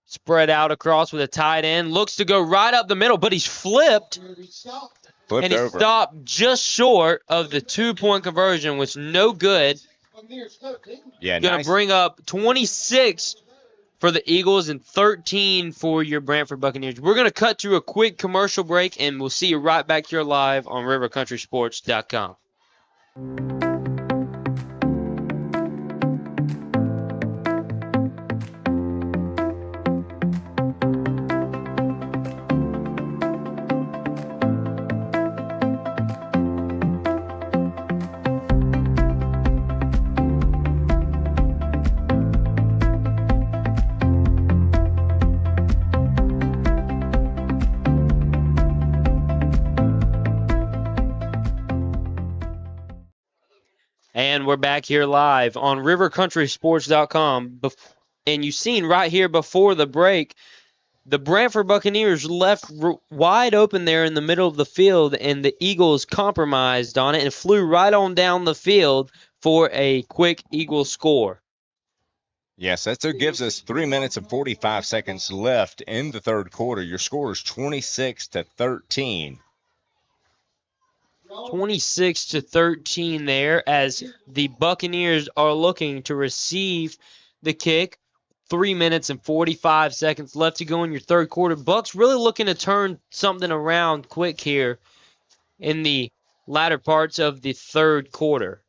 Spread out across with a tight end. Looks to go right up the middle, but he's flipped. And he stopped just short of the 2-point conversion, which no good. Yeah, going to bring up 26 for the Eagles and 13 for your Branford Buccaneers. We're going to cut to a quick commercial break, and we'll see you right back here live on rivercountrysports.com. And we're back here live on rivercountrysports.com. And you've seen right here before the break, the Branford Buccaneers left wide open there in the middle of the field, and the Eagles compromised on it and flew right on down the field for a quick Eagles score. Yes, that gives us 3 minutes and 45 seconds left in the third quarter. Your score is 26-13. 26-13 there as the Buccaneers are looking to receive the kick. 3 minutes and 45 seconds left to go in your third quarter. Bucks really looking to turn something around quick here in the latter parts of the third quarter.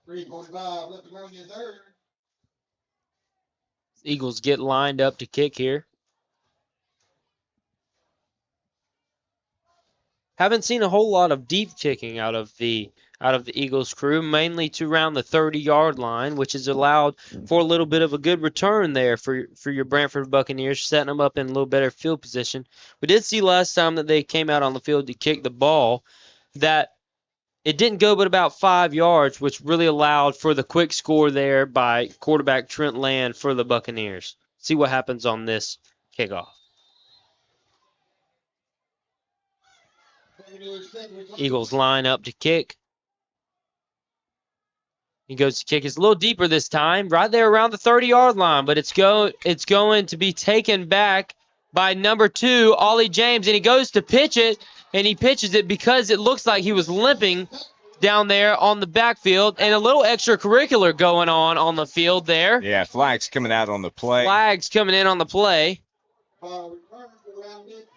.345 left to go in your third. Eagles get lined up to kick here. Haven't seen a whole lot of deep kicking out of the Eagles crew, mainly to around the 30-yard line, which has allowed for a little bit of a good return there for your Branford Buccaneers, setting them up in a little better field position. We did see last time that they came out on the field to kick the ball that it didn't go but about 5 yards, which really allowed for the quick score there by quarterback Trent Land for the Buccaneers. See what happens on this kickoff. Eagles line up to kick. He goes to kick. It's a little deeper this time, right there around the 30-yard line, but it's going to be taken back by number 2, Ollie James, and he goes to pitch it, and he pitches it because it looks like he was limping down there on the backfield, and a little extracurricular going on the field there. Yeah, flags coming out on the play. Flags coming in on the play.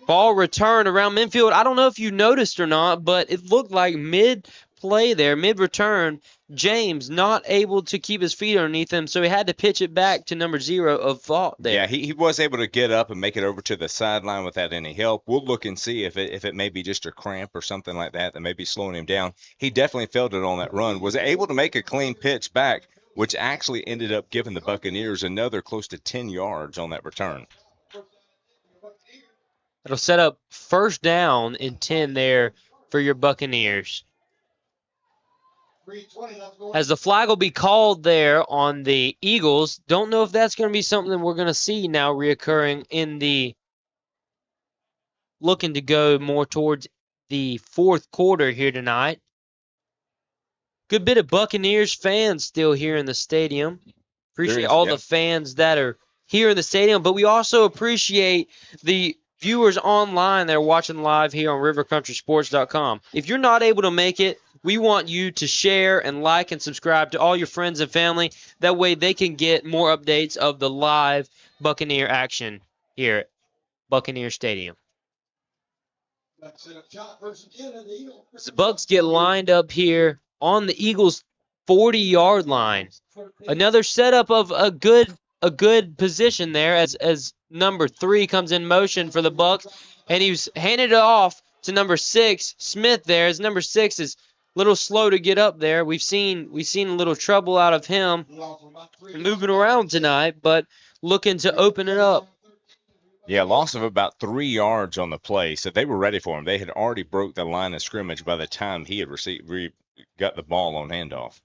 Ball return around midfield. I don't know if you noticed or not, but it looked like mid-play there, mid-return, James not able to keep his feet underneath him, so he had to pitch it back to number 0 of Vaught there. Yeah, he was able to get up and make it over to the sideline without any help. We'll look and see if it may be just a cramp or something like that may be slowing him down. He definitely felt it on that run. Was able to make a clean pitch back, which actually ended up giving the Buccaneers another close to 10 yards on that return. It'll set up first down and 10 there for your Buccaneers. As the flag will be called there on the Eagles, don't know if that's going to be something we're going to see now reoccurring in the looking to go more towards the fourth quarter here tonight. Good bit of Buccaneers fans still here in the stadium. Appreciate all the fans that are here in the stadium, but we also appreciate the viewers online that are watching live here on rivercountrysports.com. If you're not able to make it, we want you to share and like and subscribe to all your friends and family. That way they can get more updates of the live Buccaneer action here at Buccaneer Stadium. The Bucs get lined up here on the Eagles' 40-yard line. Another setup of a good position there as number 3 comes in motion for the Bucs, and he's handed it off to number 6, Smith there, as number 6 is a little slow to get up there. We've seen a little trouble out of him moving around tonight, but looking to open it up. Yeah, loss of about 3 yards on the play, so they were ready for him. They had already broke the line of scrimmage by the time he had got the ball on handoff.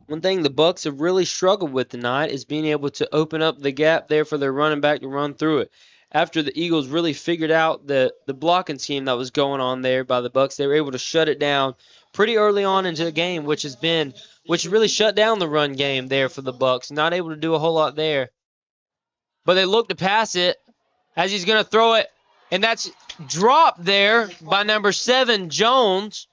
One thing the Bucs have really struggled with tonight is being able to open up the gap there for their running back to run through it. After the Eagles really figured out the blocking scheme that was going on there by the Bucs, they were able to shut it down pretty early on into the game, which really shut down the run game there for the Bucs. Not able to do a whole lot there. But they look to pass it as he's going to throw it, and that's dropped there by number 7, Jones.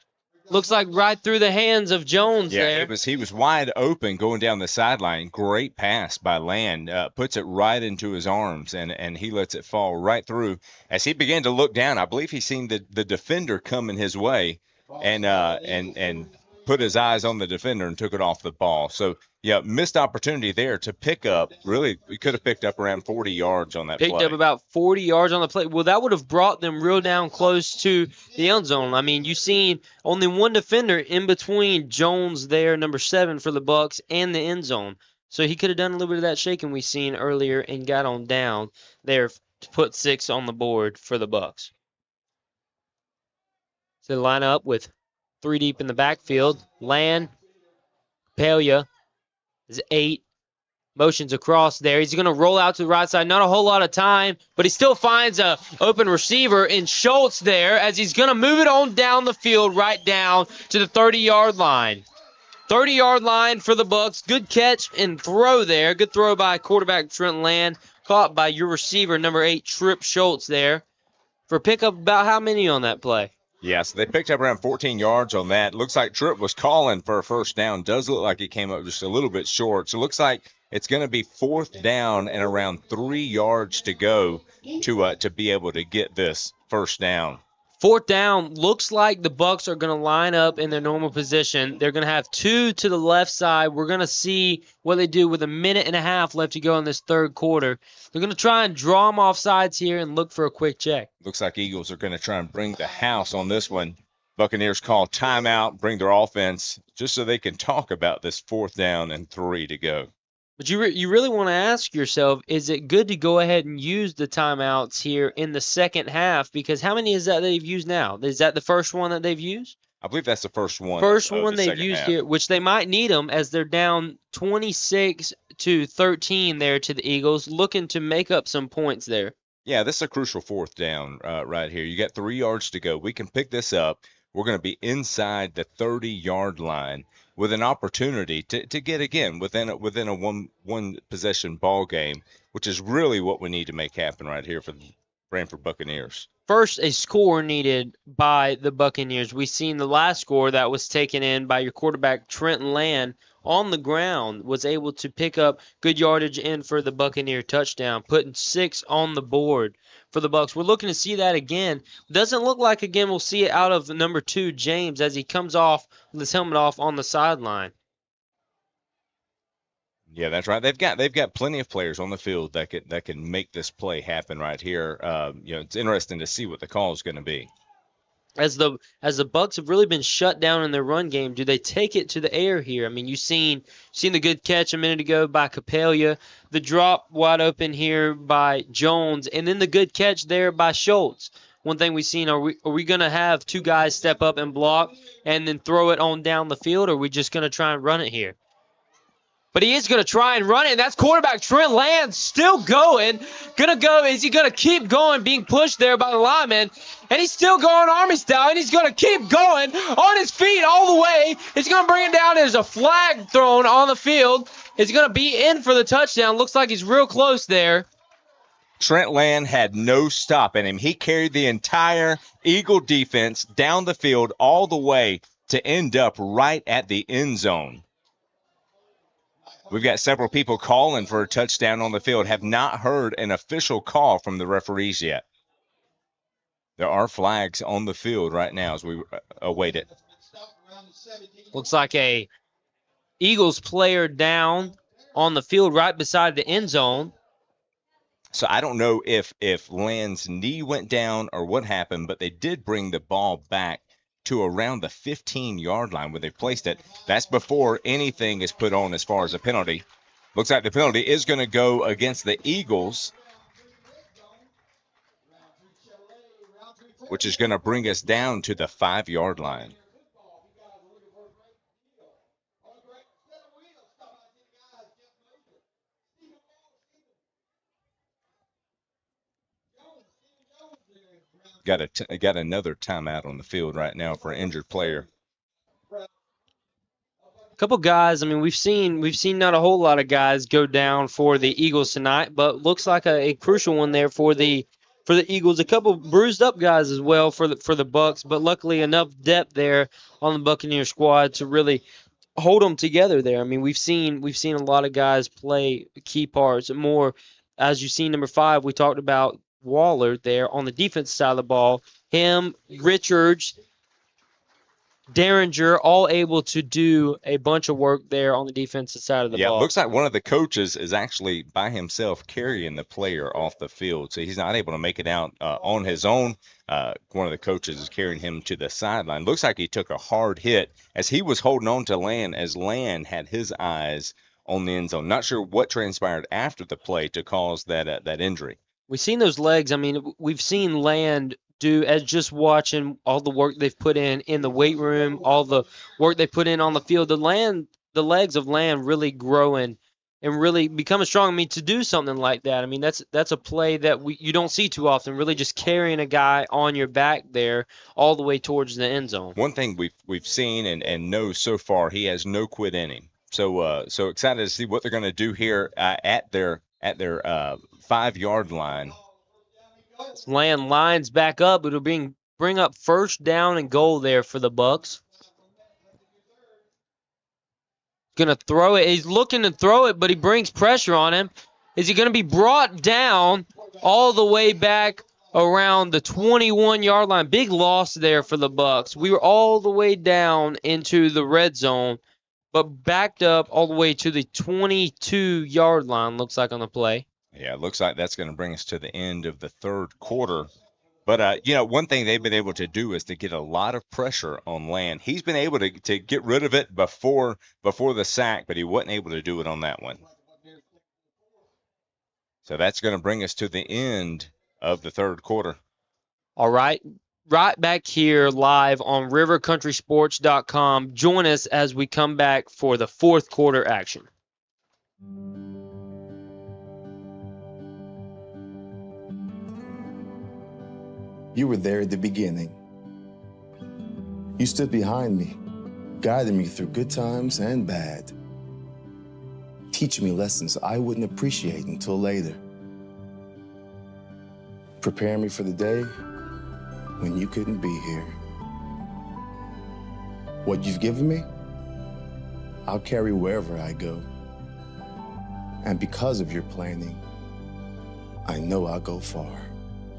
Looks like right through the hands of Jones there. Yeah, he was wide open going down the sideline. Great pass by Land. Puts it right into his arms, and he lets it fall right through. As he began to look down, I believe he seen the defender coming his way and put his eyes on the defender and took it off the ball. So, yeah, missed opportunity there to pick up. Really, we could have picked up around 40 yards on that play. Picked up about 40 yards on the play. Well, that would have brought them real down close to the end zone. I mean, you've seen only one defender in between Jones there, number 7 for the Bucs, and the end zone. So he could have done a little bit of that shaking we seen earlier and got on down there to put 6 on the board for the Bucs. So they line up with 3 deep in the backfield. Land, Pelia is 8. Motions across there. He's going to roll out to the right side. Not a whole lot of time, but he still finds a open receiver in Schultz there as he's going to move it on down the field right down to the 30-yard line. 30-yard line for the Bucks. Good catch and throw there. Good throw by quarterback Trent Land. Caught by your receiver, number 8, Tripp Schultz there. For pickup about how many on that play? Yes, they picked up around 14 yards on that. Looks like Tripp was calling for a first down. Does look like he came up just a little bit short. So it looks like it's going to be 4th down and around 3 yards to go to be able to get this first down. 4th down, looks like the Bucks are going to line up in their normal position. They're going to have 2 to the left side. We're going to see what they do with a minute and a half left to go in this third quarter. They're going to try and draw them off sides here and look for a quick check. Looks like Eagles are going to try and bring the house on this one. Buccaneers call timeout, bring their offense, just so they can talk about this 4th down and 3 to go. But you really want to ask yourself, is it good to go ahead and use the timeouts here in the second half? Because how many is that they've used now? Is that the first one that they've used? I believe that's the first one. First of one the they've second used half. here, which they might need them as they're down 26-13 there to the Eagles, looking to make up some points there. Yeah, this is a crucial 4th down right here. You got 3 yards to go. We can pick this up. We're going to be inside the 30-yard line with an opportunity to get again within a one possession ball game, which is really what we need to make happen right here for the Branford Buccaneers. First, a score needed by the Buccaneers. We've seen the last score that was taken in by your quarterback, Trent Land, on the ground, was able to pick up good yardage in for the Buccaneer touchdown, putting 6 on the board for the Bucks. We're looking to see that again. Doesn't look like, again, we'll see it out of number 2, James, as he comes off with his helmet off on the sideline. Yeah, that's right. They've got plenty of players on the field that can make this play happen right here. It's interesting to see what the call is going to be. As the Bucks have really been shut down in their run game, do they take it to the air here? I mean, you've seen the good catch a minute ago by Capella, the drop wide open here by Jones, and then the good catch there by Schultz. One thing we've seen, are we going to have 2 guys step up and block and then throw it on down the field, or are we just going to try and run it here? But he is going to try and run it. That's quarterback Trent Land still going. Going to go. Is he going to keep going, being pushed there by the lineman? And he's still going Army style, and he's going to keep going on his feet all the way. He's going to bring it down. There's a flag thrown on the field. He's going to be in for the touchdown. Looks like he's real close there. Trent Land had no stop in him. He carried the entire Eagle defense down the field all the way to end up right at the end zone. We've got several people calling for a touchdown on the field. Have not heard an official call from the referees yet. There are flags on the field right now as we await it. Looks like a Eagles player down on the field right beside the end zone. So I don't know if Land's knee went down or what happened, but they did bring the ball back to around the 15-yard line where they placed it. That's before anything is put on as far as a penalty. Looks like the penalty is going to go against the Eagles, which is going to bring us down to the 5-yard line. Got another timeout on the field right now for an injured player. A couple guys, I mean, we've seen not a whole lot of guys go down for the Eagles tonight, but looks like a crucial one there for the Eagles. A couple bruised up guys as well for the Bucks, but luckily enough depth there on the Buccaneer squad to really hold them together there. I mean, we've seen a lot of guys play key parts. More, as you see, number 5, we talked about Waller there on the defense side of the ball. Him, Richards, Derringer, all able to do a bunch of work there on the defensive side of the ball. Yeah, it looks like one of the coaches is actually by himself carrying the player off the field, so he's not able to make it out on his own. One of the coaches is carrying him to the sideline. Looks like he took a hard hit as he was holding on to Land, as Land had his eyes on the end zone. Not sure what transpired after the play to cause that injury. We've seen those legs. I mean, we've seen Land do, as just watching all the work they've put in the weight room, all the work they put in on the field. The legs of Land really growing and really becoming strong. I mean, to do something like that, I mean, that's a play that you don't see too often, really just carrying a guy on your back there all the way towards the end zone. One thing we've seen and know so far, he has no quit in him. So so excited to see what they're going to do here at their 5-yard line. Land lines back up. It'll bring up first down and goal there for the Bucks. Gonna throw it. He's looking to throw it, but he brings pressure on him. Is he gonna be brought down all the way back around the 21-yard line? Big loss there for the Bucks. We were all the way down into the red zone, but backed up all the way to the 22-yard line, looks like, on the play. Yeah, it looks like that's going to bring us to the end of the third quarter. But, one thing they've been able to do is to get a lot of pressure on Land. He's been able to get rid of it before the sack, but he wasn't able to do it on that one. So that's going to bring us to the end of the third quarter. All right. Right back here live on rivercountrysports.com. Join us as we come back for the fourth quarter action. You were there at the beginning. You stood behind me, guiding me through good times and bad, teaching me lessons I wouldn't appreciate until later, preparing me for the day when you couldn't be here. What you've given me, I'll carry wherever I go. And because of your planning, I know I'll go far.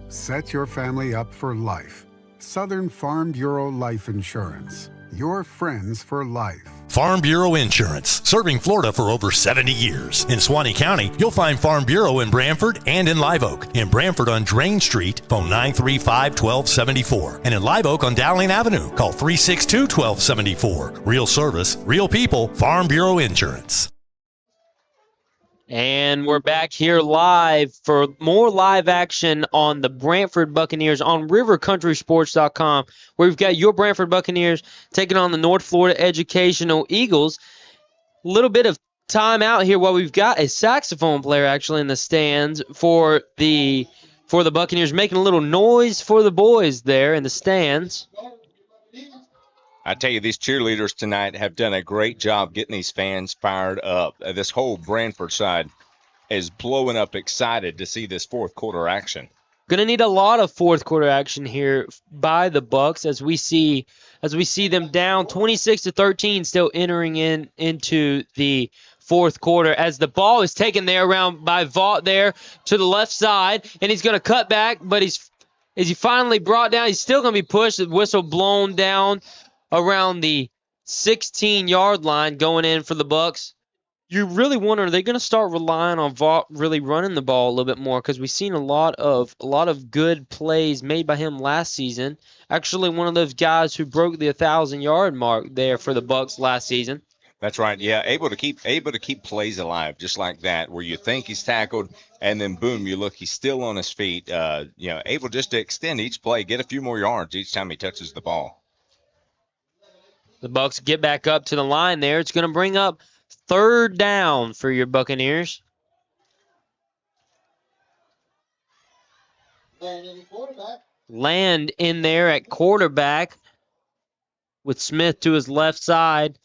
Set your family up for life. Southern Farm Bureau Life Insurance. Your friends for life. Farm Bureau Insurance, serving Florida for over 70 years. In Suwannee County, you'll find Farm Bureau in Branford and in Live Oak. In Branford on Drain Street, phone 935-1274. And in Live Oak on Dowling Avenue, call 362-1274. Real service, real people, Farm Bureau Insurance. And we're back here live for more live action on the Branford Buccaneers on rivercountrysports.com, where we've got your Branford Buccaneers taking on the North Florida Educational Eagles. A little bit of time out here while we've got a saxophone player actually in the stands for the Buccaneers, making a little noise for the boys there in the stands. I tell you, these cheerleaders tonight have done a great job getting these fans fired up. This whole Branford side is blowing up excited to see this fourth quarter action. Going to need a lot of fourth quarter action here by the Bucks as we see them down 26-13, still entering into the fourth quarter as the ball is taken there around by Vaught there to the left side, and he's going to cut back, but is he finally brought down? He's still going to be pushed. The whistle blown down around the 16-yard line going in for the Bucks. You really wonder, are they going to start relying on Vaught really running the ball a little bit more? Because we've seen a lot of good plays made by him last season. Actually, one of those guys who broke the 1,000-yard mark there for the Bucks last season. That's right. Yeah, able to keep plays alive just like that, where you think he's tackled and then boom, you look, he's still on his feet. Able just to extend each play, get a few more yards each time he touches the ball. The Bucks get back up to the line there. It's going to bring up third down for your Buccaneers. Land in there at quarterback with Smith to his left side.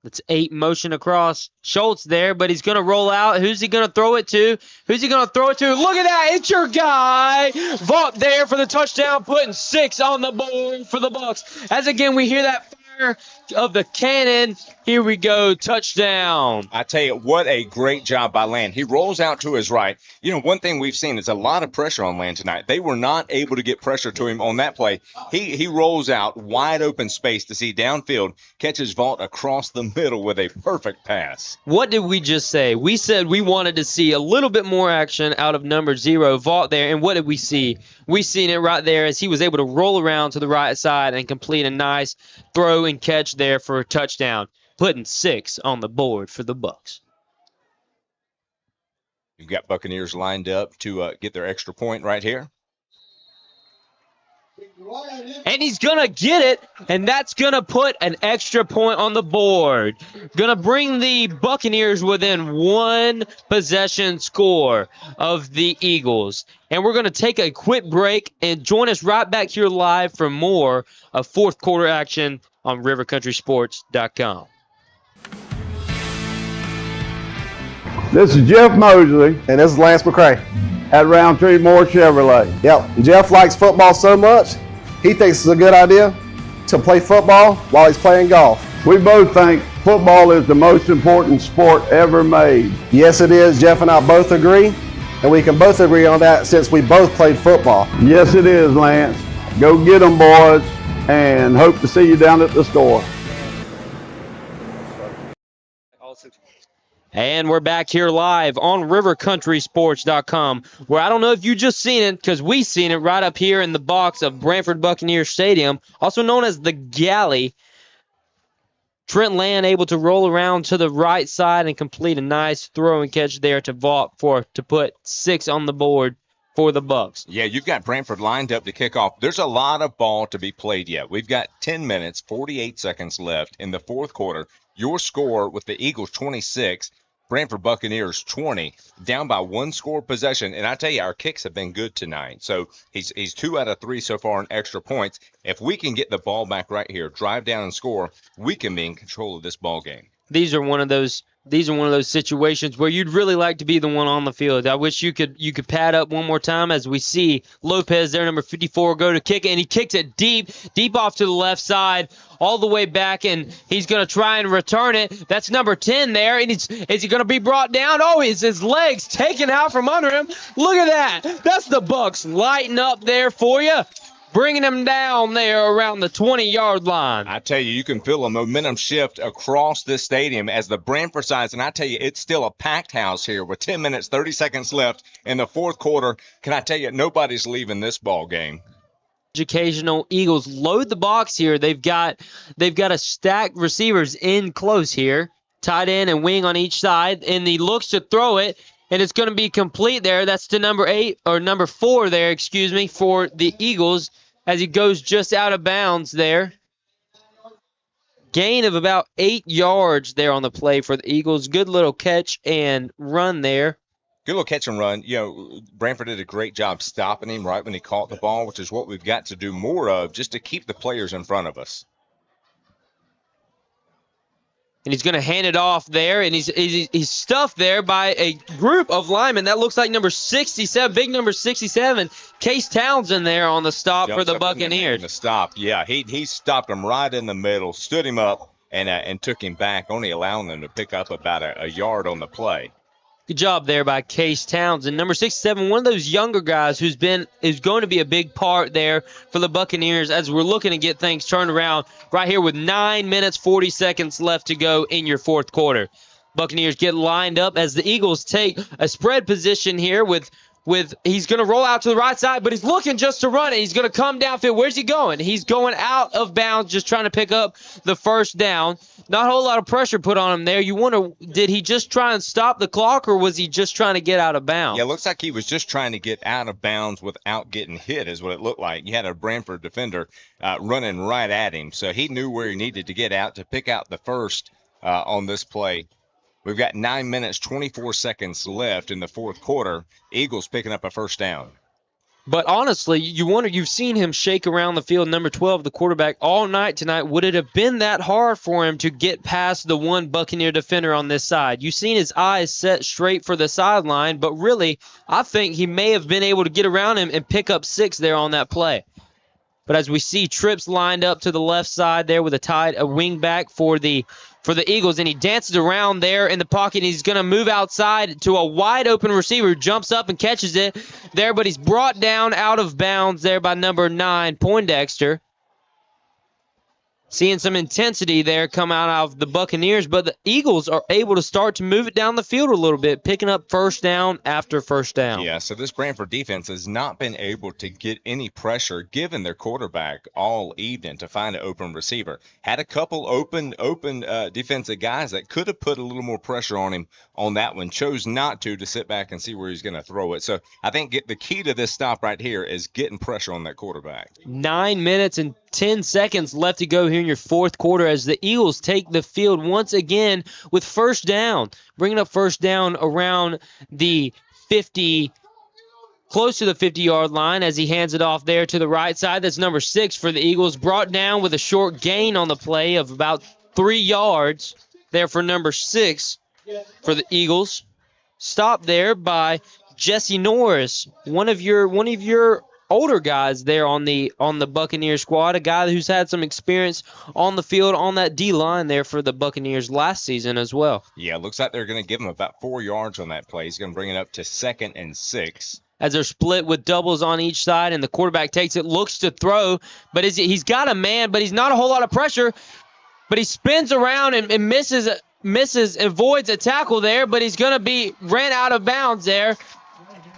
It's 8 motion across. Schultz there, but he's going to roll out. Who's he going to throw it to? Look at that. It's your guy. Vaught there for the touchdown, putting 6 on the board for the Bucks. As again, we hear that fire of the cannon. Here we go. Touchdown. I tell you, what a great job by Land. He rolls out to his right. One thing we've seen is a lot of pressure on Land tonight. They were not able to get pressure to him on that play. He rolls out wide open space to see downfield, catches Vaught across the middle with a perfect pass. What did we just say? We said we wanted to see a little bit more action out of number 0, Vaught there, and what did we see? We seen it right there as he was able to roll around to the right side and complete a nice throw and catch there for a touchdown, putting 6 on the board for the Bucks. You've got Buccaneers lined up to get their extra point right here. And he's going to get it, and that's going to put an extra point on the board. Going to bring the Buccaneers within one possession score of the Eagles. And we're going to take a quick break and join us right back here live for more of fourth quarter action on rivercountrysports.com. This is Jeff Mosley. And this is Lance McCray. At Roundtree Moore Chevrolet. Yep. Jeff likes football so much, he thinks it's a good idea to play football while he's playing golf. We both think football is the most important sport ever made. Yes, it is. Jeff and I both agree, and we can both agree on that since we both played football. Yes, it is, Lance. Go get them, boys, and hope to see you down at the store. And we're back here live on rivercountrysports.com, where I don't know if you just seen it, because we seen it right up here in the box of Branford Buccaneers Stadium, also known as the Galley. Trent Land able to roll around to the right side and complete a nice throw and catch there to put 6 on the board for the Bucs. Yeah, you've got Branford lined up to kick off. There's a lot of ball to be played yet. We've got 10 minutes, 48 seconds left in the fourth quarter. Your score with the Eagles 26, Branford Buccaneers 20, down by 1 score possession. And I tell you, our kicks have been good tonight. So he's 2 out of 3 so far in extra points. If we can get the ball back right here, drive down and score, we can be in control of this ball game. These are one of those situations where you'd really like to be the one on the field. I wish you could pad up one more time as we see Lopez there, number 54, go to kick it, and he kicks it deep off to the left side, all the way back, and he's going to try and return it. That's number 10 there, and is he going to be brought down? Oh, his legs taken out from under him. Look at that. That's the Bucs lighting up there for you, bringing him down there around the 20-yard line. I tell you, you can feel a momentum shift across this stadium as the Branford sides, and I tell you, it's still a packed house here with 10 minutes, 30 seconds left in the fourth quarter. Can I tell you, nobody's leaving this ball game. Occasional Eagles load the box here. They've got a stacked receivers in close here, tight end and wing on each side, and he looks to throw it, and it's going to be complete there. That's to number 4 there, for the Eagles as he goes just out of bounds there. Gain of about 8 yards there on the play for the Eagles. Good little catch and run there. Good little catch and run. You know, Branford did a great job stopping him right when he caught the ball, which is what we've got to do more of just to keep the players in front of us. And he's going to hand it off there, and he's stuffed there by a group of linemen. That looks like number 67, big number 67, Case Townsend there on the stop for the Buccaneers. The stop, yeah. He stopped him right in the middle, stood him up, and took him back, only allowing them to pick up about a yard on the play. Good job there by Case Townsend. Number 67, one of those younger guys is going to be a big part there for the Buccaneers as we're looking to get things turned around right here with 9 minutes, 40 seconds left to go in your fourth quarter. Buccaneers get lined up as the Eagles take a spread position here with he's going to roll out to the right side, but he's looking just to run it. He's going to come downfield. Where's he going? He's going out of bounds, just trying to pick up the first down. Not a whole lot of pressure put on him there. You wonder, did he just try and stop the clock, or was he just trying to get out of bounds? Yeah, it looks like he was just trying to get out of bounds without getting hit is what it looked like. You had a Branford defender running right at him, so he knew where he needed to get out to pick out the first on this play. We've got 9 minutes, 24 seconds left in the fourth quarter. Eagles picking up a first down. But honestly, you wonder, you've seen him shake around the field, number 12, the quarterback, all night tonight. Would it have been that hard for him to get past the one Buccaneer defender on this side? You've seen his eyes set straight for the sideline, but really, I think he may have been able to get around him and pick up 6 there on that play. But as we see Trips lined up to the left side there with a wing back for the Eagles, and he dances around there in the pocket. He's going to move outside to a wide-open receiver who jumps up and catches it there, but he's brought down out of bounds there by number 9, Poindexter. Seeing some intensity there come out of the Buccaneers, but the Eagles are able to start to move it down the field a little bit, picking up first down after first down. Yeah, so this Branford defense has not been able to get any pressure given their quarterback all evening to find an open receiver. Had a couple open defensive guys that could have put a little more pressure on him on that one. Chose not to sit back and see where he's going to throw it. So I think the key to this stop right here is getting pressure on that quarterback. 9 minutes and 10 seconds left to go here in your fourth quarter as the Eagles take the field once again with first down, bringing up first down around the 50, close to the 50-yard line as he hands it off there to the right side. That's number 6 for the Eagles, brought down with a short gain on the play of about 3 yards there for number 6 for the Eagles. Stopped there by Jesse Norris, one of your older guys there on the Buccaneers squad, a guy who's had some experience on the field on that D-line there for the Buccaneers last season as well. Yeah, looks like they're going to give him about 4 yards on that play. He's going to bring it up to 2nd and 6. As they're split with doubles on each side, and the quarterback takes it, looks to throw, but he's got a man, but he's not a whole lot of pressure, but he spins around and misses, avoids a tackle there, but he's going to be ran out of bounds there.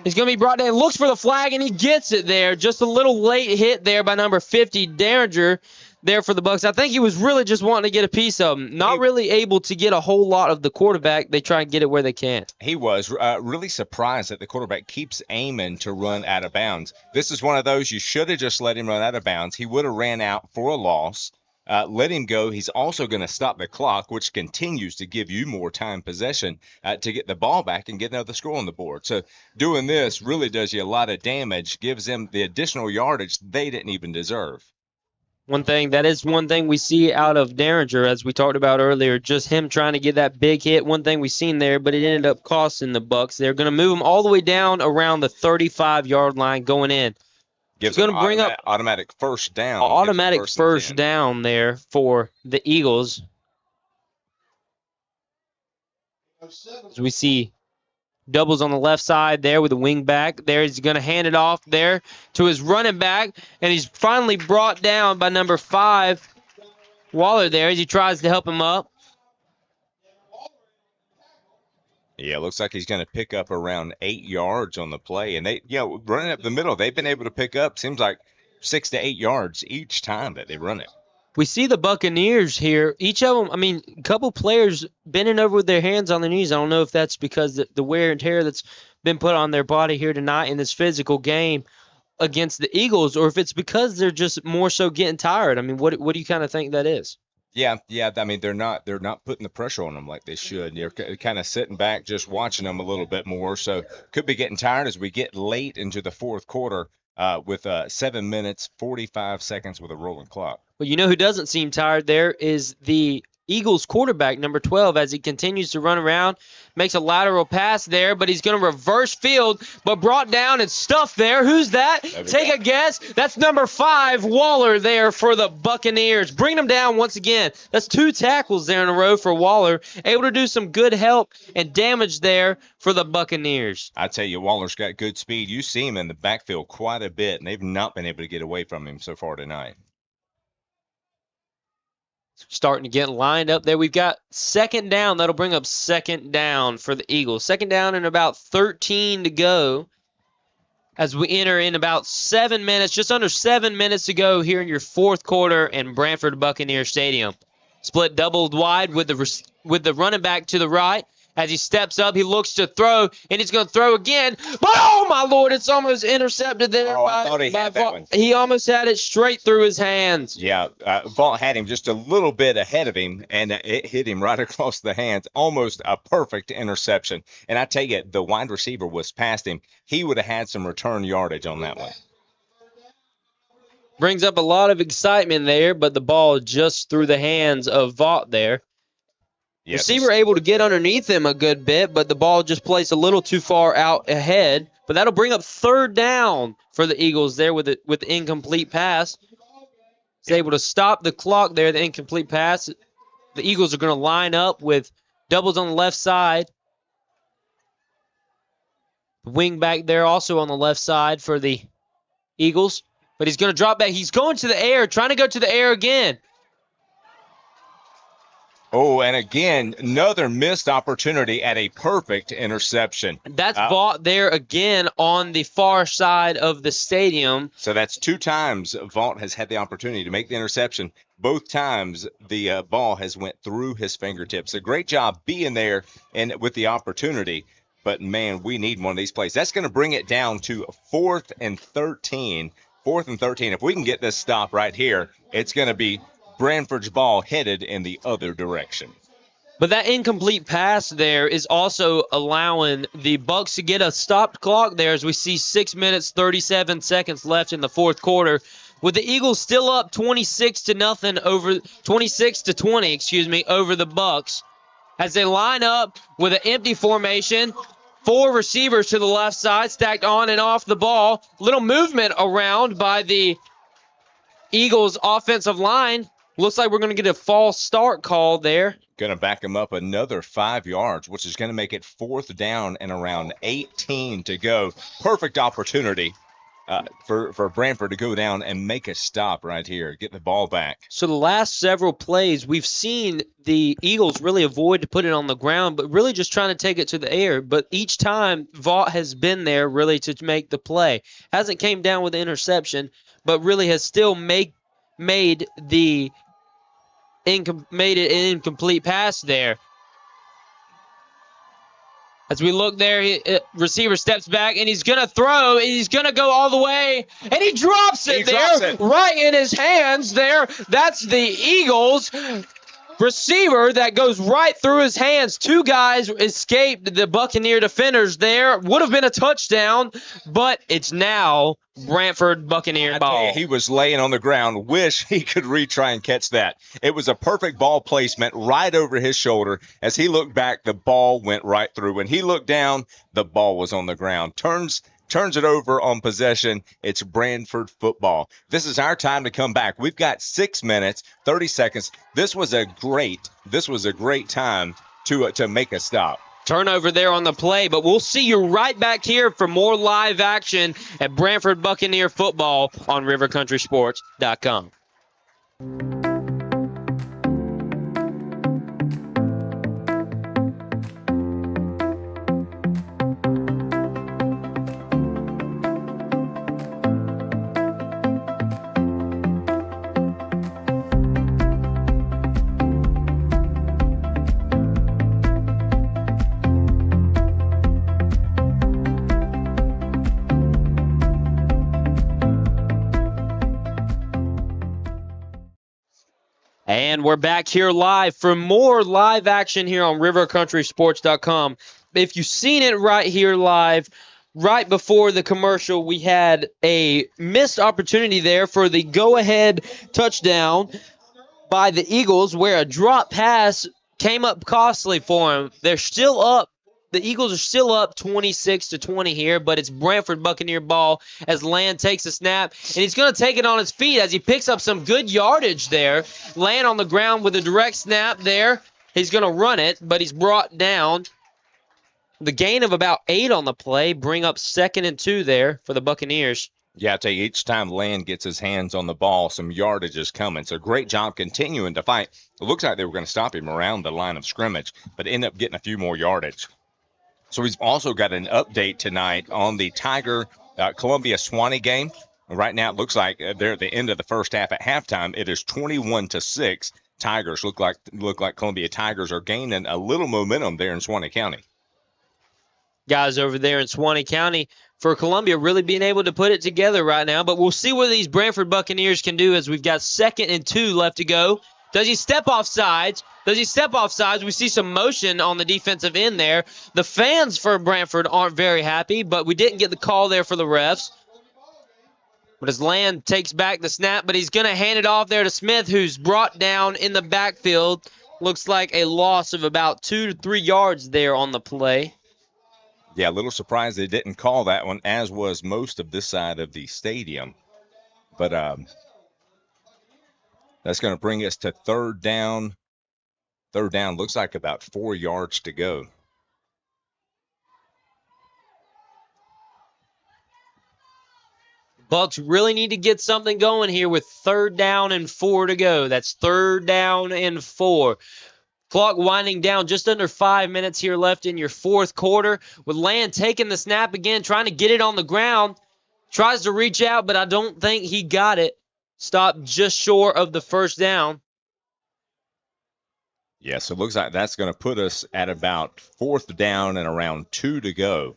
He's going to be brought down, looks for the flag, and he gets it there. Just a little late hit there by number 50, Derringer, there for the Bucs. I think he was really just wanting to get a piece of him. Not really able to get a whole lot of the quarterback. They try and get it where they can. He was really surprised that the quarterback keeps aiming to run out of bounds. This is one of those you should have just let him run out of bounds. He would have ran out for a loss. Let him go. He's also going to stop the clock, which continues to give you more time possession to get the ball back and get another score on the board. So doing this really does you a lot of damage, gives them the additional yardage they didn't even deserve. One thing we see out of Derringer, as we talked about earlier, just him trying to get that big hit. One thing we seen there, but it ended up costing the Bucs. They're going to move him all the way down around the 35-yard line going in. Gives going to bring up automatic first down. Automatic first down there for the Eagles. As we see doubles on the left side there with the wing back. There he's going to hand it off there to his running back, and he's finally brought down by number 5, Waller there as he tries to help him up. Yeah, it looks like he's going to pick up around 8 yards on the play. And they, running up the middle, they've been able to pick up, seems like 6 to 8 yards each time that they run it. We see the Buccaneers here. Each of them, a couple players bending over with their hands on their knees. I don't know if that's because the wear and tear that's been put on their body here tonight in this physical game against the Eagles, or if it's because they're just more so getting tired. What do you kind of think that is? Yeah. They're not putting the pressure on them like they should. They're kind of sitting back, just watching them a little bit more. So could be getting tired as we get late into the fourth quarter with 7 minutes, 45 seconds with a rolling clock. Well, you know who doesn't seem tired there is the Eagles quarterback, number 12, as he continues to run around, makes a lateral pass there, but he's going to reverse field, but brought down and stuffed there. Who's that? Take a guess. That's number 5, Waller there for the Buccaneers. Bring him down once again. That's 2 tackles there in a row for Waller. Able to do some good help and damage there for the Buccaneers. I tell you, Waller's got good speed. You see him in the backfield quite a bit, and they've not been able to get away from him so far tonight. Starting to get lined up there. We've got second down. That'll bring up second down for the Eagles. Second down and about 13 to go as we enter in about 7 minutes, just under 7 minutes to go here in your fourth quarter in Branford Buccaneers Stadium. Split doubled wide with the running back to the right. As he steps up, he looks to throw, and he's going to throw again. But, oh, my Lord, it's almost intercepted there. I thought he had that one. He almost had it straight through his hands. Yeah, Vaught had him just a little bit ahead of him, and it hit him right across the hands. Almost a perfect interception. And I tell you, the wide receiver was past him. He would have had some return yardage on that one. Brings up a lot of excitement there, but the ball just through the hands of Vaught there. Yes. Receiver able to get underneath him a good bit, but the ball just placed a little too far out ahead. But that'll bring up third down for the Eagles there with the incomplete pass. He's able to stop the clock there, the incomplete pass. The Eagles are going to line up with doubles on the left side. The wing back there also on the left side for the Eagles. But he's going to drop back. He's going to the air, trying to go to the air again. Oh, and again, another missed opportunity at a perfect interception. That's Vaught there again on the far side of the stadium. So that's 2 times Vaught has had the opportunity to make the interception. Both times the ball has went through his fingertips. A great job being there and with the opportunity. But, man, we need one of these plays. That's going to bring it down to 4th and 13. 4th and 13. If we can get this stop right here, it's going to be Branford's ball headed in the other direction. But that incomplete pass there is also allowing the Bucs to get a stopped clock there as we see 6 minutes, 37 seconds left in the fourth quarter. With the Eagles still up 26 to 20, over the Bucs as they line up with an empty formation. 4 receivers to the left side, stacked on and off the ball. Little movement around by the Eagles offensive line. Looks like we're going to get a false start call there. Going to back him up another 5 yards, which is going to make it 4th down and around 18 to go. Perfect opportunity for Branford to go down and make a stop right here, get the ball back. So the last several plays, we've seen the Eagles really avoid to put it on the ground, but really just trying to take it to the air. But each time, Vaught has been there really to make the play. Hasn't came down with the interception, but really has still made it an incomplete pass there. As we look there, receiver steps back, and he's going to throw, and he's going to go all the way, and he drops it right in his hands there. That's the Eagles receiver that goes right through his hands. 2 guys escaped the Buccaneer defenders there. Would have been a touchdown, but it's now Branford Buccaneer ball. He was laying on the ground. Wish he could retry and catch that. It was a perfect ball placement right over his shoulder. As he looked back, the ball went right through. When he looked down, the ball was on the ground. Turns it over on possession. It's Branford football. This is our time to come back. We've got 6 minutes, 30 seconds. This was a great time to make a stop. Turnover there on the play, but we'll see you right back here for more live action at Branford Buccaneer football on rivercountrysports.com. And we're back here live for more live action here on rivercountrysports.com. If you've seen it right here live, right before the commercial, we had a missed opportunity there for the go-ahead touchdown by the Eagles where a drop pass came up costly for them. They're still up. The Eagles are still up 26-20 here, but it's Branford Buccaneer ball as Land takes a snap, and he's going to take it on his feet as he picks up some good yardage there. Land on the ground with a direct snap there. He's going to run it, but he's brought down. The gain of about 8 on the play bring up 2nd and 2 there for the Buccaneers. Yeah, I tell you, each time Land gets his hands on the ball, some yardage is coming. So great job continuing to fight. It looks like they were going to stop him around the line of scrimmage, but end up getting a few more yardage. So we've also got an update tonight on the Tiger Columbia Swanee game. Right now it looks like they're at the end of the first half. At halftime, it is 21-6. Tigers look like Columbia Tigers are gaining a little momentum there in Swanee County. Guys over there in Swanee County for Columbia really being able to put it together right now. But we'll see what these Branford Buccaneers can do as we've got 2nd and 2 left to go. Does he step off sides? We see some motion on the defensive end there. The fans for Branford aren't very happy, but we didn't get the call there for the refs. But as Land takes back the snap, but he's going to hand it off there to Smith, who's brought down in the backfield. Looks like a loss of about 2 to 3 yards there on the play. Yeah, a little surprised they didn't call that one, as was most of this side of the stadium. But that's going to bring us to 3rd down. 3rd down looks like about 4 yards to go. Bucs really need to get something going here with 3rd down and 4 to go. That's 3rd down and 4. Clock winding down, just under 5 minutes here left in your fourth quarter. With Land taking the snap again, trying to get it on the ground. Tries to reach out, but I don't think he got it. Stopped just short of the first down. Yeah, so it looks like that's going to put us at about 4th down and around 2 to go.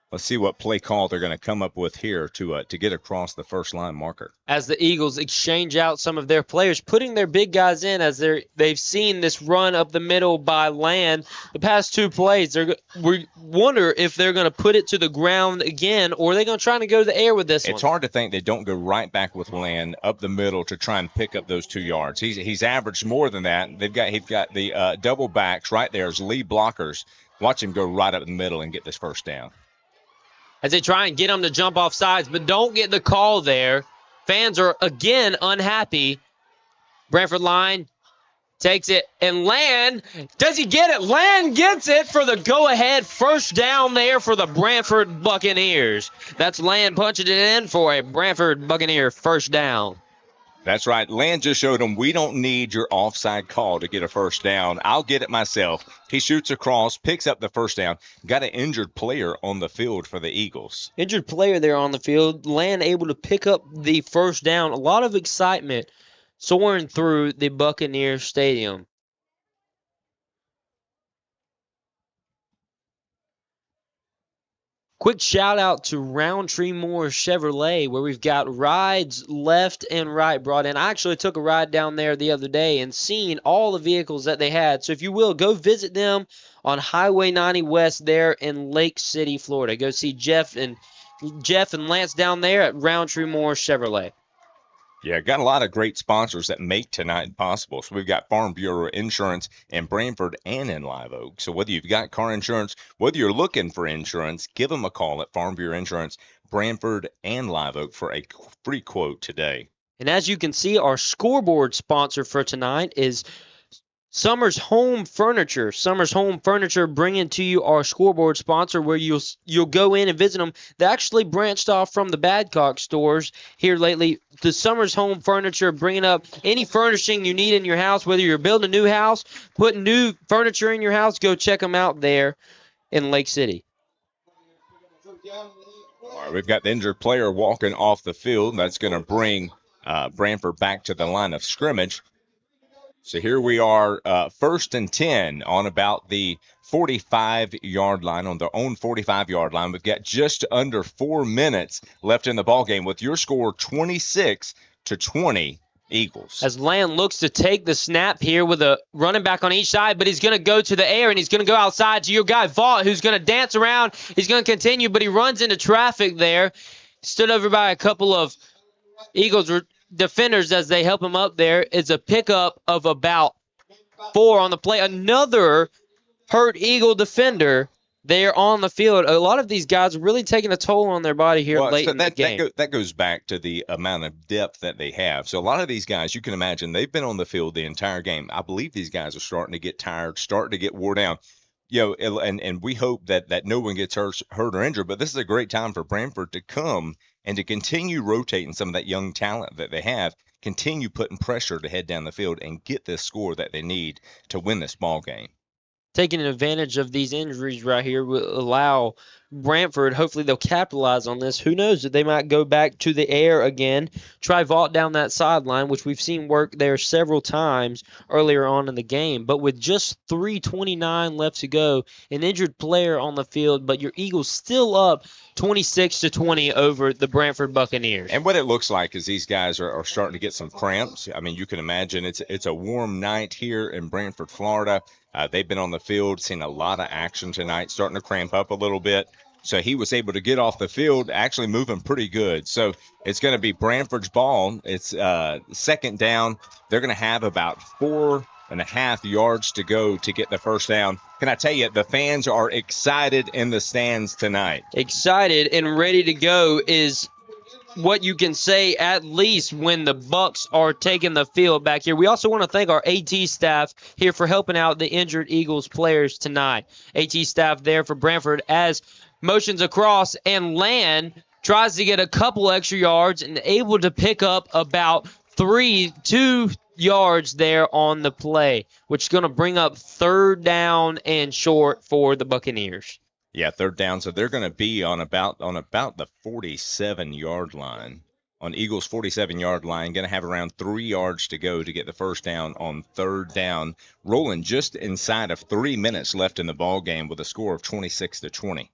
Let's see what play call they're going to come up with here to get across the first line marker. As the Eagles exchange out some of their players, putting their big guys in as they've seen this run up the middle by Land the past 2 plays. We wonder if they're going to put it to the ground again, or are they going to try to go to the air with this one? It's hard to think they don't go right back with Land up the middle to try and pick up those 2 yards. He's averaged more than that. He's got the double backs right there as lead blockers. Watch him go right up the middle and get this first down. As they try and get him to jump off sides, but don't get the call there. Fans are, again, unhappy. Branford line takes it, and Land, does he get it? Land gets it for the go-ahead first down there for the Branford Buccaneers. That's Land punching it in for a Branford Buccaneer first down. That's right. Land just showed him we don't need your offside call to get a first down. I'll get it myself. He shoots across, picks up the first down. Got an injured player on the field for the Eagles. Injured player there on the field. Land able to pick up the first down. A lot of excitement soaring through the Buccaneers Stadium. Quick shout out to Roundtree Moore Chevrolet, where we've got rides left and right brought in. I actually took a ride down there the other day and seen all the vehicles that they had. So if you will, go visit them on Highway 90 West there in Lake City, Florida. Go see Jeff and Lance down there at Roundtree Moore Chevrolet. Yeah, got a lot of great sponsors that make tonight possible. So we've got Farm Bureau Insurance in Branford and in Live Oak. So whether you've got car insurance, whether you're looking for insurance, give them a call at Farm Bureau Insurance, Branford and Live Oak for a free quote today. And as you can see, our scoreboard sponsor for tonight is Summers Home Furniture. Summers Home Furniture bringing to you our scoreboard sponsor, where you'll go in and visit them. They actually branched off from the Badcock stores here lately. The Summers Home Furniture bringing up any furnishing you need in your house, whether you're building a new house, putting new furniture in your house, go check them out there in Lake City. All right, we've got the injured player walking off the field. That's going to bring Branford back to the line of scrimmage. So here we are, 1st and 10 on about the 45-yard line, on their own 45-yard line. We've got just under 4 minutes left in the ballgame with your score 26-20 Eagles. As Land looks to take the snap here with a running back on each side, but he's going to go to the air, and he's going to go outside to your guy, Vaught, who's going to dance around. He's going to continue, but he runs into traffic there. Stood over by a couple of Eagles defenders as they help him up there. It's a pickup of about 4 on the play. Another hurt Eagle defender there on the field. A lot of these guys are really taking a toll on their body here late in the game. That goes back to the amount of depth that they have. So a lot of these guys, you can imagine, they've been on the field the entire game. I believe these guys are starting to get tired, starting to get wore down. And we hope that no one gets hurt or injured. But this is a great time for Branford to come and to continue rotating some of that young talent that they have, continue putting pressure to head down the field and get this score that they need to win this ball game. Taking advantage of these injuries right here will allow Branford, hopefully they'll capitalize on this. Who knows that they might go back to the air again, try vault down that sideline, which we've seen work there several times earlier on in the game. But with just 3:29 left to go, an injured player on the field, but your Eagles still up 26-20 over the Branford Buccaneers. And what it looks like is these guys are starting to get some cramps. I mean, you can imagine it's a warm night here in Branford, Florida. They've been on the field, seen a lot of action tonight, starting to cramp up a little bit. So he was able to get off the field, actually moving pretty good. So it's going to be Branford's ball. It's 2nd down. They're going to have about 4.5 yards to go to get the first down. Can I tell you, the fans are excited in the stands tonight. Excited and ready to go is what you can say, at least when the Bucs are taking the field back here. We also want to thank our AT staff here for helping out the injured Eagles players tonight. AT staff there for Branford as motions across, and Land tries to get a couple extra yards and able to pick up about 2 yards there on the play, which is going to bring up 3rd down and short for the Buccaneers. Yeah, 3rd down. So they're going to be on about the 47-yard line. On Eagles' 47-yard line, going to have around 3 yards to go to get the first down on 3rd down. Rolling just inside of 3 minutes left in the ball game with a score of 26-20.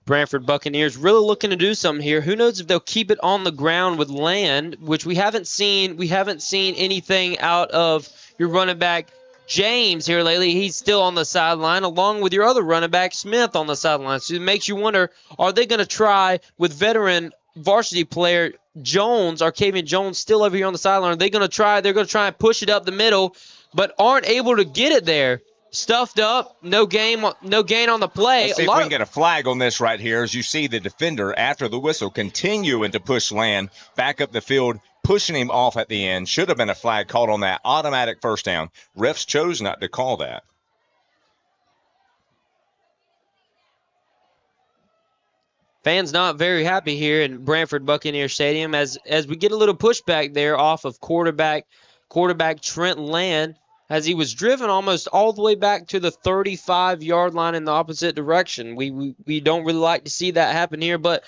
Branford Buccaneers really looking to do something here. Who knows if they'll keep it on the ground with Land, which we haven't seen. We haven't seen anything out of your running back James here lately. He's still on the sideline, along with your other running back Smith on the sideline. So it makes you wonder: are they going to try with veteran varsity player Jones, Arcavian Jones, still over here on the sideline? Are they going to try? They're going to try and push it up the middle, but aren't able to get it there. Stuffed up, no gain on the play. Let's see if we can get a flag on this right here, as you see the defender, after the whistle, continuing to push Land back up the field, pushing him off at the end. Should have been a flag called on that automatic first down. Refs chose not to call that. Fans not very happy here in Branford Buccaneer Stadium as we get a little pushback there off of quarterback Trent Land, as he was driven almost all the way back to the 35-yard line in the opposite direction. We don't really like to see that happen here, but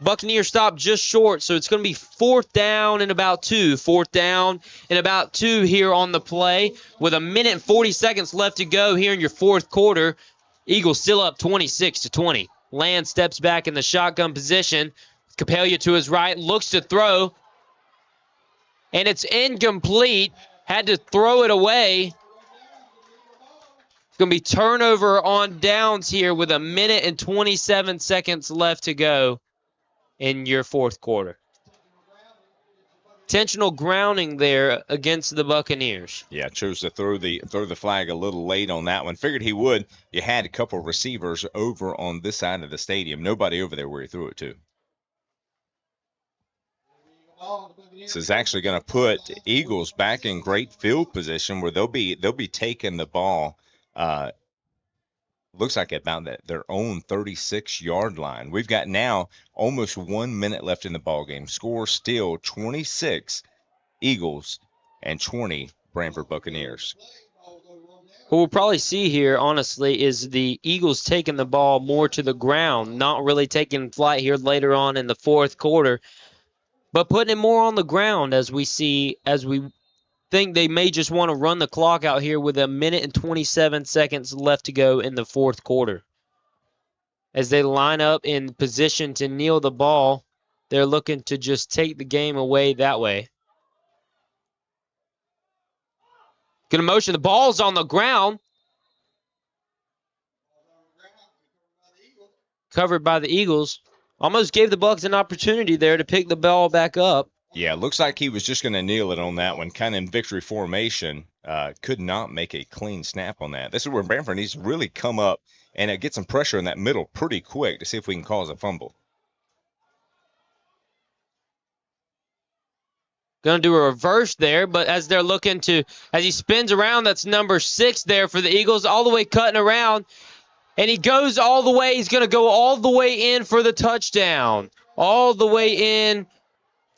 Buccaneers stopped just short, so it's going to be 4th down and about 2. 4th down and about 2 here on the play with 1 minute and 40 seconds left to go here in your 4th quarter. Eagles still up 26-20. Land steps back in the shotgun position. Capella to his right, looks to throw, and it's incomplete. Had to throw it away. It's going to be turnover on downs here with 1 minute and 27 seconds left to go in your 4th quarter. Intentional grounding there against the Buccaneers. Yeah, chose to throw the flag a little late on that one. Figured he would. You had a couple of receivers over on this side of the stadium. Nobody over there where he threw it to. This is actually going to put Eagles back in great field position where they'll be taking the ball. Looks like about their own 36-yard line. We've got now almost 1 minute left in the ball game. Score still 26 Eagles and 20 Branford Buccaneers. What we'll probably see here, honestly, is the Eagles taking the ball more to the ground, not really taking flight here later on in the 4th quarter, but putting it more on the ground as we think they may just want to run the clock out here with 1 minute and 27 seconds left to go in the 4th quarter. As they line up in position to kneel the ball, they're looking to just take the game away that way. Good motion. The ball's on the ground. Covered by the Eagles. Almost gave the Bucs an opportunity there to pick the ball back up. Yeah, looks like he was just going to kneel it on that one, kind of in victory formation. Could not make a clean snap on that. This is where Branford needs to really come up and get some pressure in that middle pretty quick to see if we can cause a fumble. Going to do a reverse there, but as they're looking to, as he spins around, that's number 6 there for the Eagles, all the way cutting around. And he goes all the way. He's going to go all the way in for the touchdown. All the way in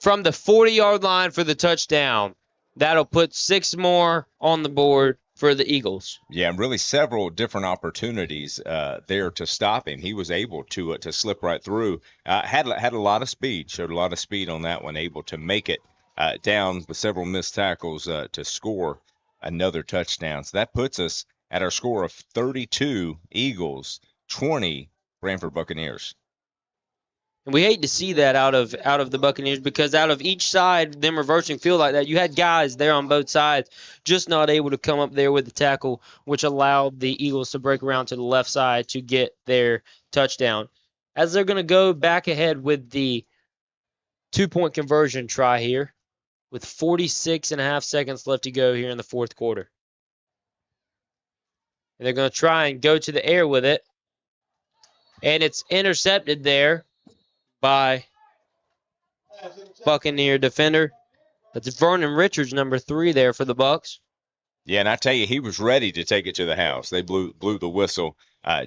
from the 40-yard line for the touchdown. That'll put 6 more on the board for the Eagles. Yeah, really several different opportunities there to stop him. He was able to slip right through. Had a lot of speed. Showed a lot of speed on that one. Able to make it down with several missed tackles to score another touchdown. So that puts us at our score of 32 Eagles, 20 Branford Buccaneers. And we hate to see that out of the Buccaneers, because out of each side, them reversing field like that, you had guys there on both sides just not able to come up there with the tackle, which allowed the Eagles to break around to the left side to get their touchdown. As they're going to go back ahead with the 2-point conversion try here with 46.5 seconds left to go here in the 4th quarter. And they're going to try and go to the air with it. And it's intercepted there by Buccaneer defender. That's Vernon Richards, number 3 there for the Bucs. Yeah, and I tell you, he was ready to take it to the house. They blew the whistle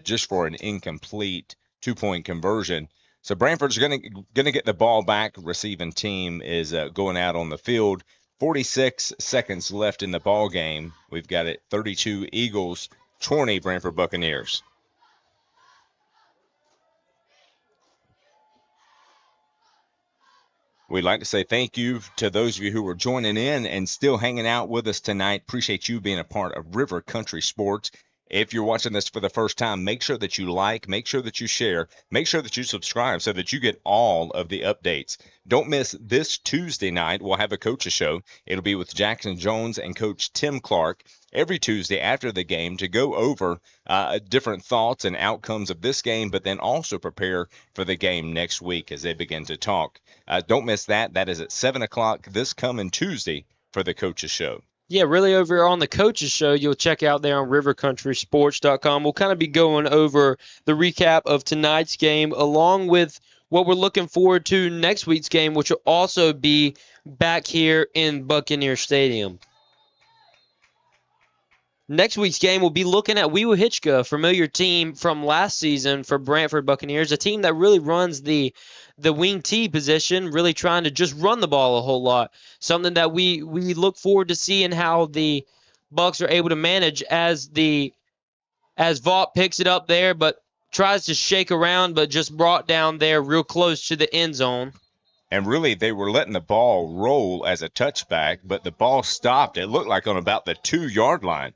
just for an incomplete 2-point conversion. So Branford's going to get the ball back. Receiving team is going out on the field. 46 seconds left in the ball game. We've got it 32 Eagles, 20 Branford Buccaneers. We'd like to say thank you to those of you who were joining in and still hanging out with us tonight. Appreciate you being a part of River Country Sports. If you're watching this for the first time, make sure that you like, make sure that you share, make sure that you subscribe so that you get all of the updates. Don't miss this Tuesday night. We'll have a coaches show. It'll be with Jackson Jones and Coach Tim Clark every Tuesday after the game to go over different thoughts and outcomes of this game, but then also prepare for the game next week as they begin to talk. Don't miss that. That is at 7 o'clock this coming Tuesday for the coaches show. Yeah, really over on the coaches show, you'll check out there on rivercountrysports.com. We'll kind of be going over the recap of tonight's game along with what we're looking forward to next week's game, which will also be back here in Buccaneer Stadium. Next week's game, we'll be looking at Weehawken, a familiar team from last season for Branford Buccaneers, a team that really runs the wing T position, really trying to just run the ball a whole lot. Something that we look forward to seeing how the Bucs are able to manage as Vaught picks it up there, but tries to shake around, but just brought down there real close to the end zone. And really, they were letting the ball roll as a touchback, but the ball stopped. It looked like on about the 2-yard line,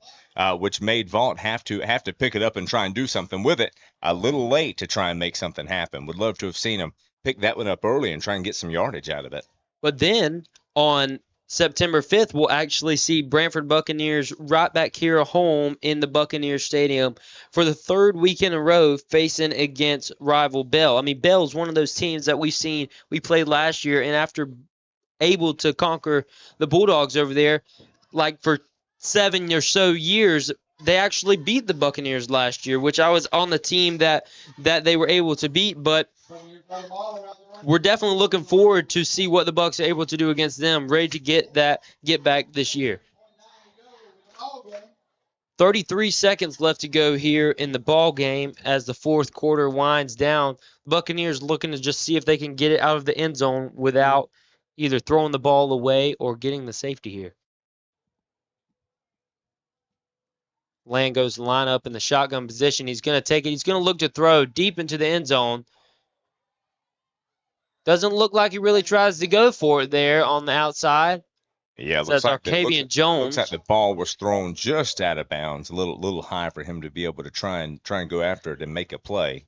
which made Vaught have to pick it up and try and do something with it. A little late to try and make something happen. Would love to have seen him pick that one up early and try and get some yardage out of it. But then on September 5th, we'll actually see Branford Buccaneers right back here at home in the Buccaneers Stadium for the third week in a row facing against rival Bell. I mean, Bell's one of those teams that we played last year, and after able to conquer the Bulldogs over there, like for 7 or so years, they actually beat the Buccaneers last year, which I was on the team that they were able to beat, but we're definitely looking forward to see what the Bucs are able to do against them, ready to get back this year. 33 seconds left to go here in the ball game as the fourth quarter winds down. Buccaneers looking to just see if they can get it out of the end zone without either throwing the ball away or getting the safety here. Land goes to line up in the shotgun position. He's going to take it. He's going to look to throw deep into the end zone. Doesn't look like he really tries to go for it there on the outside. Yeah, so that's Arcavian Jones. Looks like the ball was thrown just out of bounds, a little high for him to be able to try and go after it and make a play.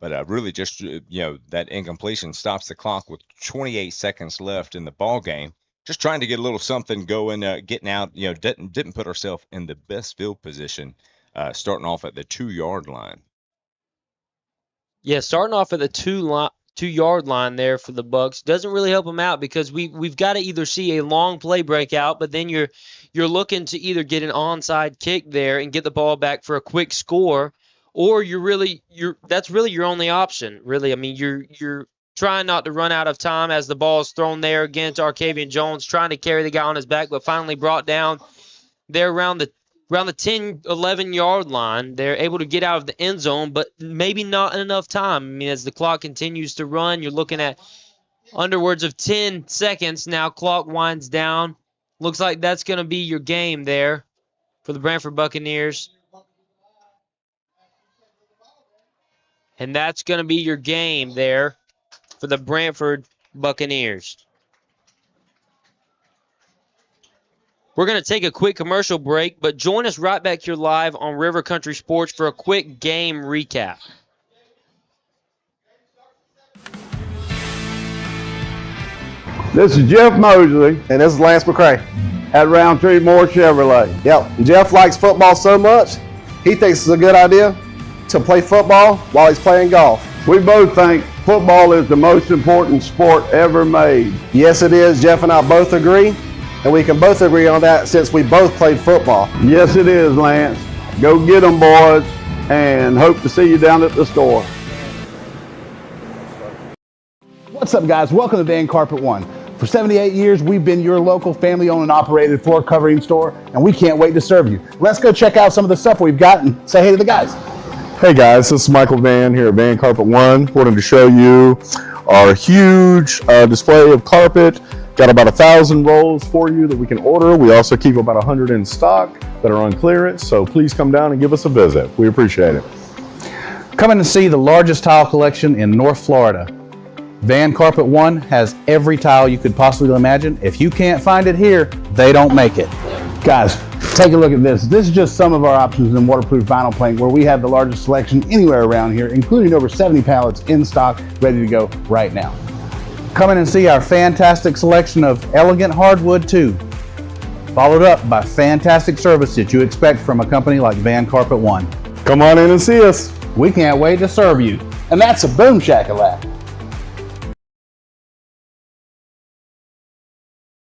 But really just, that incompletion stops the clock with 28 seconds left in the ball game. Just trying to get a little something going, getting out, didn't put ourselves in the best field position, starting off at the 2-yard line. Yeah, starting off at the 2-yard line there for the Bucs doesn't really help them out because we've got to either see a long play breakout, but then you're looking to either get an onside kick there and get the ball back for a quick score, or that's really your only option. Really, I mean you're trying not to run out of time as the ball is thrown there against Arcavian Jones, trying to carry the guy on his back, but finally brought down there around the 10, 11-yard line. They're able to get out of the end zone, but maybe not enough time. I mean, as the clock continues to run, you're looking at underwards of 10 seconds. Now clock winds down. Looks like that's going to be your game there for the Branford Buccaneers. And that's going to be your game there for the Branford Buccaneers. We're going to take a quick commercial break, but join us right back here live on River Country Sports for a quick game recap. This is Jeff Mosley. And this is Lance McCray. At Roundtree Moore Chevrolet. Yep. Jeff likes football so much, he thinks it's a good idea to play football while he's playing golf. We both think football is the most important sport ever made. Yes, it is. Jeff and I both agree. And we can both agree on that since we both played football. Yes, it is, Lance. Go get them, boys, and hope to see you down at the store. What's up, guys? Welcome to Van Carpet One. For 78 years, we've been your local family-owned and operated floor covering store, and we can't wait to serve you. Let's go check out some of the stuff we've got and say hey to the guys. Hey guys, this is Michael Van here at Van Carpet One. Wanted to show you our huge display of carpet. Got about 1,000 rolls for you that we can order. We also keep about 100 in stock that are on clearance. So please come down and give us a visit. We appreciate it. Come in and see the largest tile collection in North Florida. Van Carpet One has every tile you could possibly imagine. If you can't find it here, they don't make it. Guys, take a look at this. This is just some of our options in waterproof vinyl plank, where we have the largest selection anywhere around here, including over 70 pallets in stock, ready to go right now. Come in and see our fantastic selection of elegant hardwood too, followed up by fantastic service that you expect from a company like Van Carpet One. Come on in and see us. We can't wait to serve you. And that's a boom shakalaka.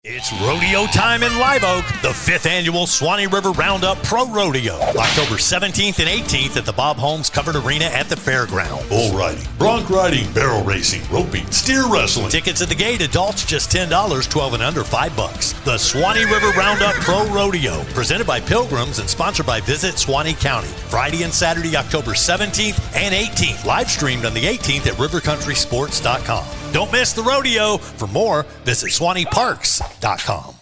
It's rodeo time in Live Oak, the 5th annual Swanee River Roundup Pro Rodeo, October 17th and 18th at the Bob Holmes Covered Arena at the fairground. Bull riding, bronc riding, barrel racing, roping, steer wrestling. Tickets at the gate, adults just $10, 12 and under $5. The Swanee River Roundup Pro Rodeo, presented by Pilgrims and sponsored by Visit Swanee County. Friday and Saturday, October 17th and 18th. Live streamed on the 18th at rivercountrysports.com. Don't miss the rodeo. For more, visit SwaneeParks.com.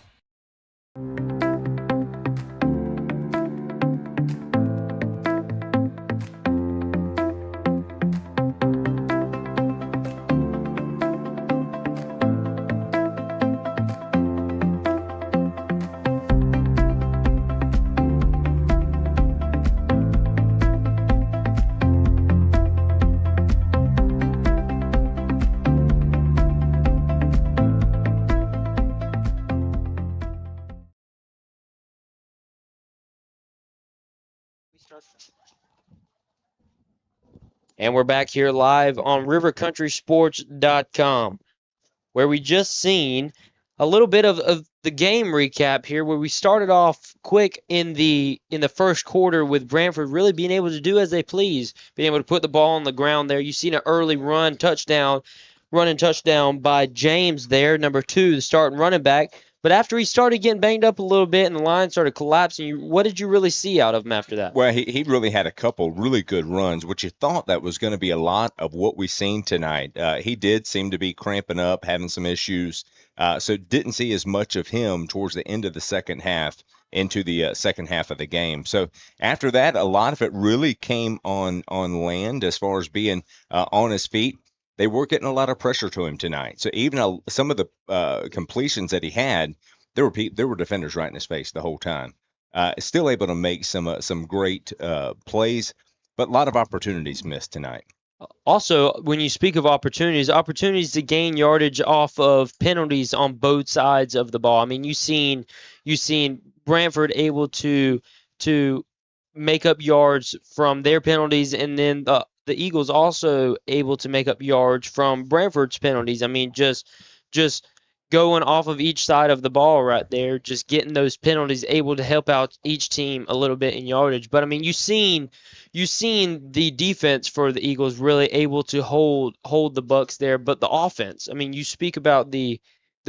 And we're back here live on rivercountrysports.com, where we just seen a little bit of the game recap here, where we started off quick in the first quarter with Branford really being able to do as they please, being able to put the ball on the ground there. You seen an early running touchdown by James there, number 2, the starting running back. But after he started getting banged up a little bit and the line started collapsing, what did you really see out of him after that? Well, he really had a couple really good runs, which you thought that was going to be a lot of what we seen tonight. He did seem to be cramping up, having some issues, so didn't see as much of him towards the end of the second half into the second half of the game. So after that, a lot of it really came on land as far as being on his feet. They were getting a lot of pressure to him tonight. So even some of the completions that he had, there were defenders right in his face the whole time. Still able to make some great plays, but a lot of opportunities missed tonight. Also, when you speak of opportunities to gain yardage off of penalties on both sides of the ball. I mean, you seen Branford able to make up yards from their penalties, and then the Eagles also able to make up yards from Branford's penalties. I mean, just going off of each side of the ball right there, just getting those penalties, able to help out each team a little bit in yardage. But I mean, you seen the defense for the Eagles really able to hold the Bucs there, but the offense. I mean, you speak about the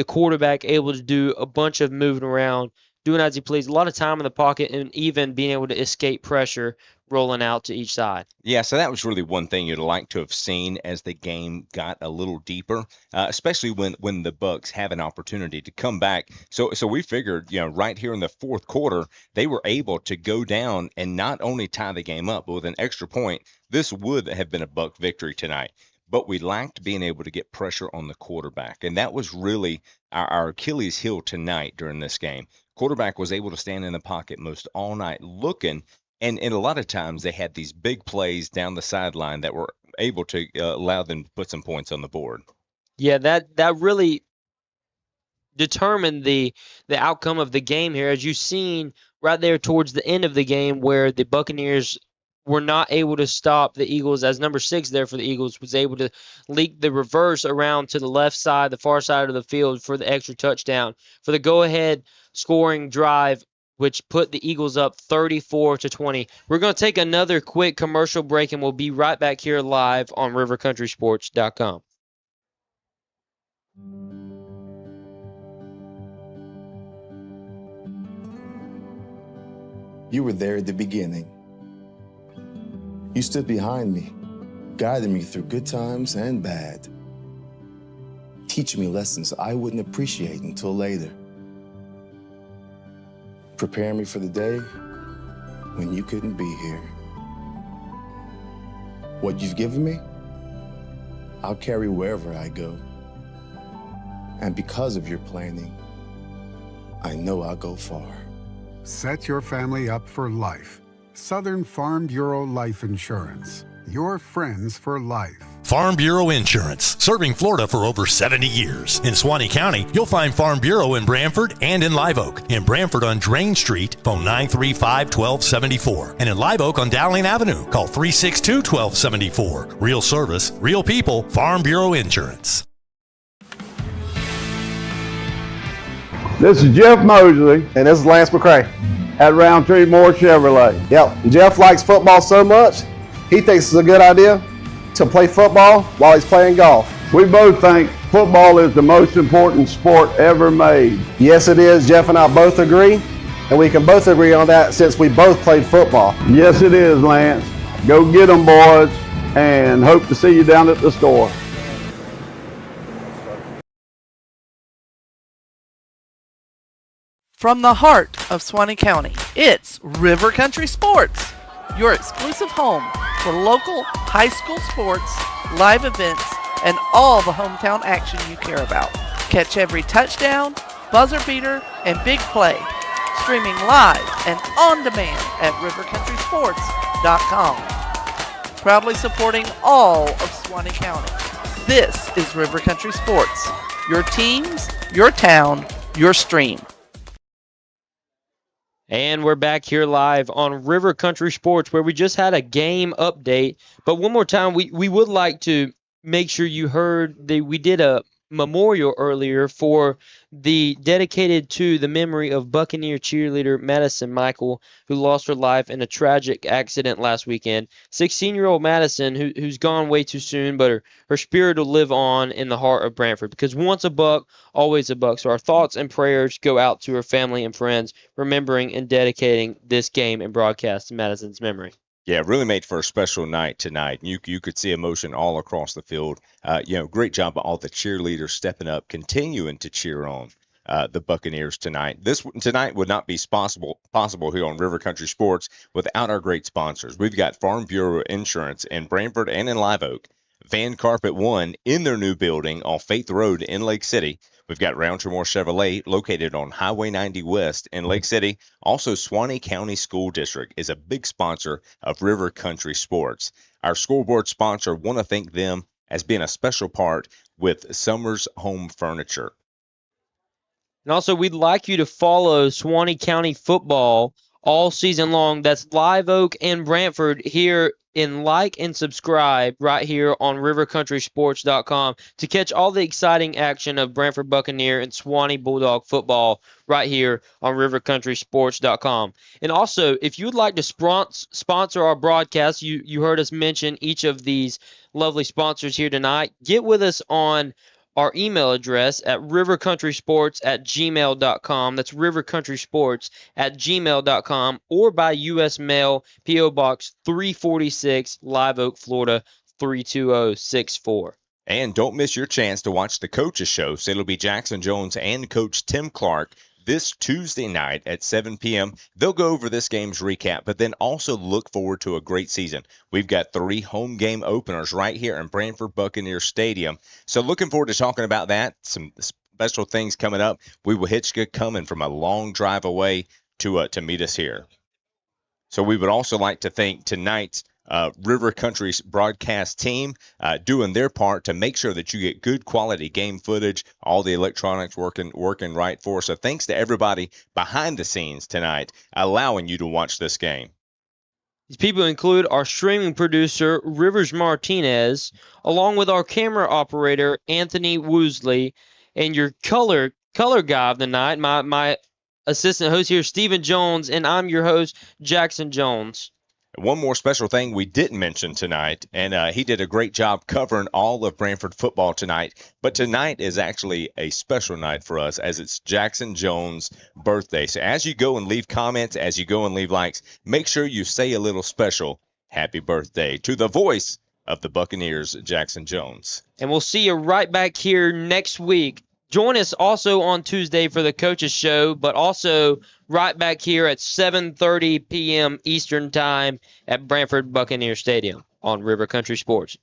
quarterback able to do a bunch of moving around, doing as he please, a lot of time in the pocket, and even being able to escape pressure rolling out to each side. Yeah, so that was really one thing you'd like to have seen as the game got a little deeper, especially when the Bucs have an opportunity to come back. So we figured, right here in the fourth quarter, they were able to go down and not only tie the game up, but with an extra point, this would have been a Buc victory tonight. But we lacked being able to get pressure on the quarterback, and that was really our Achilles heel tonight during this game. Quarterback was able to stand in the pocket most all night looking. And a lot of times they had these big plays down the sideline that were able to allow them to put some points on the board. Yeah, that really determined the outcome of the game here, as you've seen right there towards the end of the game, where the Buccaneers were not able to stop the Eagles, as number 6 there for the Eagles was able to leak the reverse around to the left side, the far side of the field for the extra touchdown, for the go-ahead scoring drive, which put the Eagles up 34-20. We're going to take another quick commercial break, and we'll be right back here live on rivercountrysports.com. You were there at the beginning. You stood behind me, guiding me through good times and bad. teaching me lessons I wouldn't appreciate until later. Preparing me for the day when you couldn't be here. What you've given me, I'll carry wherever I go. And because of your planning, I know I'll go far. Set your family up for life. Southern Farm Bureau Life Insurance. Your friends for life. Farm Bureau Insurance, serving Florida for over 70 years. In Suwannee County, you'll find Farm Bureau in Branford and in Live Oak. In Branford on Drain Street, phone 935-1274. And in Live Oak on Dowling Avenue, call 362-1274. Real service, real people, Farm Bureau Insurance. This is Jeff Mosley And this is Lance McCray. at Roundtree Moore Chevrolet. Yep, Jeff likes football so much, he thinks it's a good idea to play football while he's playing golf. We both think football is the most important sport ever made. Yes, it is. Jeff and I both agree, and we can both agree on that since we both played football. Yes, it is, Lance. Go get them, boys, and hope to see you down at the store. From the heart of Suwannee County, it's River Country Sports, your exclusive home for local high school sports, live events, and all the hometown action you care about. Catch every touchdown, buzzer beater, and big play, streaming live and on demand at rivercountrysports.com. Proudly supporting all of Suwannee County. This is River Country Sports, your teams, your town, your stream. And we're back here live on River Country Sports, where we just had a game update. But one more time, we would like to make sure you heard we did a memorial earlier for the dedicated to the memory of Buccaneer cheerleader Madison Michael, who lost her life in a tragic accident last weekend. 16-year-old Madison, who's gone way too soon, but her spirit will live on in the heart of Branford, because once a buck, always a buck. So our thoughts and prayers go out to her family and friends, remembering and dedicating this game and broadcast in Madison's memory. Yeah, it really made for a special night tonight. You could see emotion all across the field. Great job by all the cheerleaders stepping up, continuing to cheer on the Buccaneers tonight. Tonight would not be possible here on River Country Sports without our great sponsors. We've got Farm Bureau Insurance in Branford and in Live Oak, Van Carpet One in their new building on Faith Road in Lake City. We've got Roundtree Moore Chevrolet located on Highway 90 West in Lake City. Also, Suwannee County School District is a big sponsor of River Country Sports. Our scoreboard sponsor want to thank them as being a special part with Summers Home Furniture. And also, we'd like you to follow Suwannee County football all season long. That's Live Oak and Branford here in like and subscribe right here on rivercountrysports.com to catch all the exciting action of Branford Buccaneer and Suwannee Bulldog football right here on rivercountrysports.com. And also, if you would like to sponsor our broadcast, you heard us mention each of these lovely sponsors here tonight. Get with us on our email address at rivercountrysports@gmail.com. That's rivercountrysports@gmail.com, or by U.S. mail, P.O. Box 346, Live Oak, Florida 32064. And don't miss your chance to watch the Coaches Show. So it'll be Jackson Jones and Coach Tim Clark this Tuesday night at 7 p.m. They'll go over this game's recap, but then also look forward to a great season. We've got 3 home game openers right here in Branford Buccaneers Stadium. So looking forward to talking about that. Some special things coming up. We will Hitchcock coming from a long drive away to meet us here. So we would also like to thank tonight's River Country's broadcast team doing their part to make sure that you get good quality game footage, all the electronics working right for us. So thanks to everybody behind the scenes tonight allowing you to watch this game. These people include our streaming producer, Rivers Martinez, along with our camera operator, Anthony Woosley, and your color guy of the night, my assistant host here, Stephen Jones, and I'm your host, Jackson Jones. One more special thing we didn't mention tonight, and he did a great job covering all of Branford football tonight, but tonight is actually a special night for us as it's Jackson Jones' birthday. So as you go and leave comments, as you go and leave likes, make sure you say a little special happy birthday to the voice of the Buccaneers, Jackson Jones. And we'll see you right back here next week. Join us also on Tuesday for the Coaches Show, but also right back here at 7:30 p.m. Eastern Time at Branford Buccaneers Stadium on River Country Sports.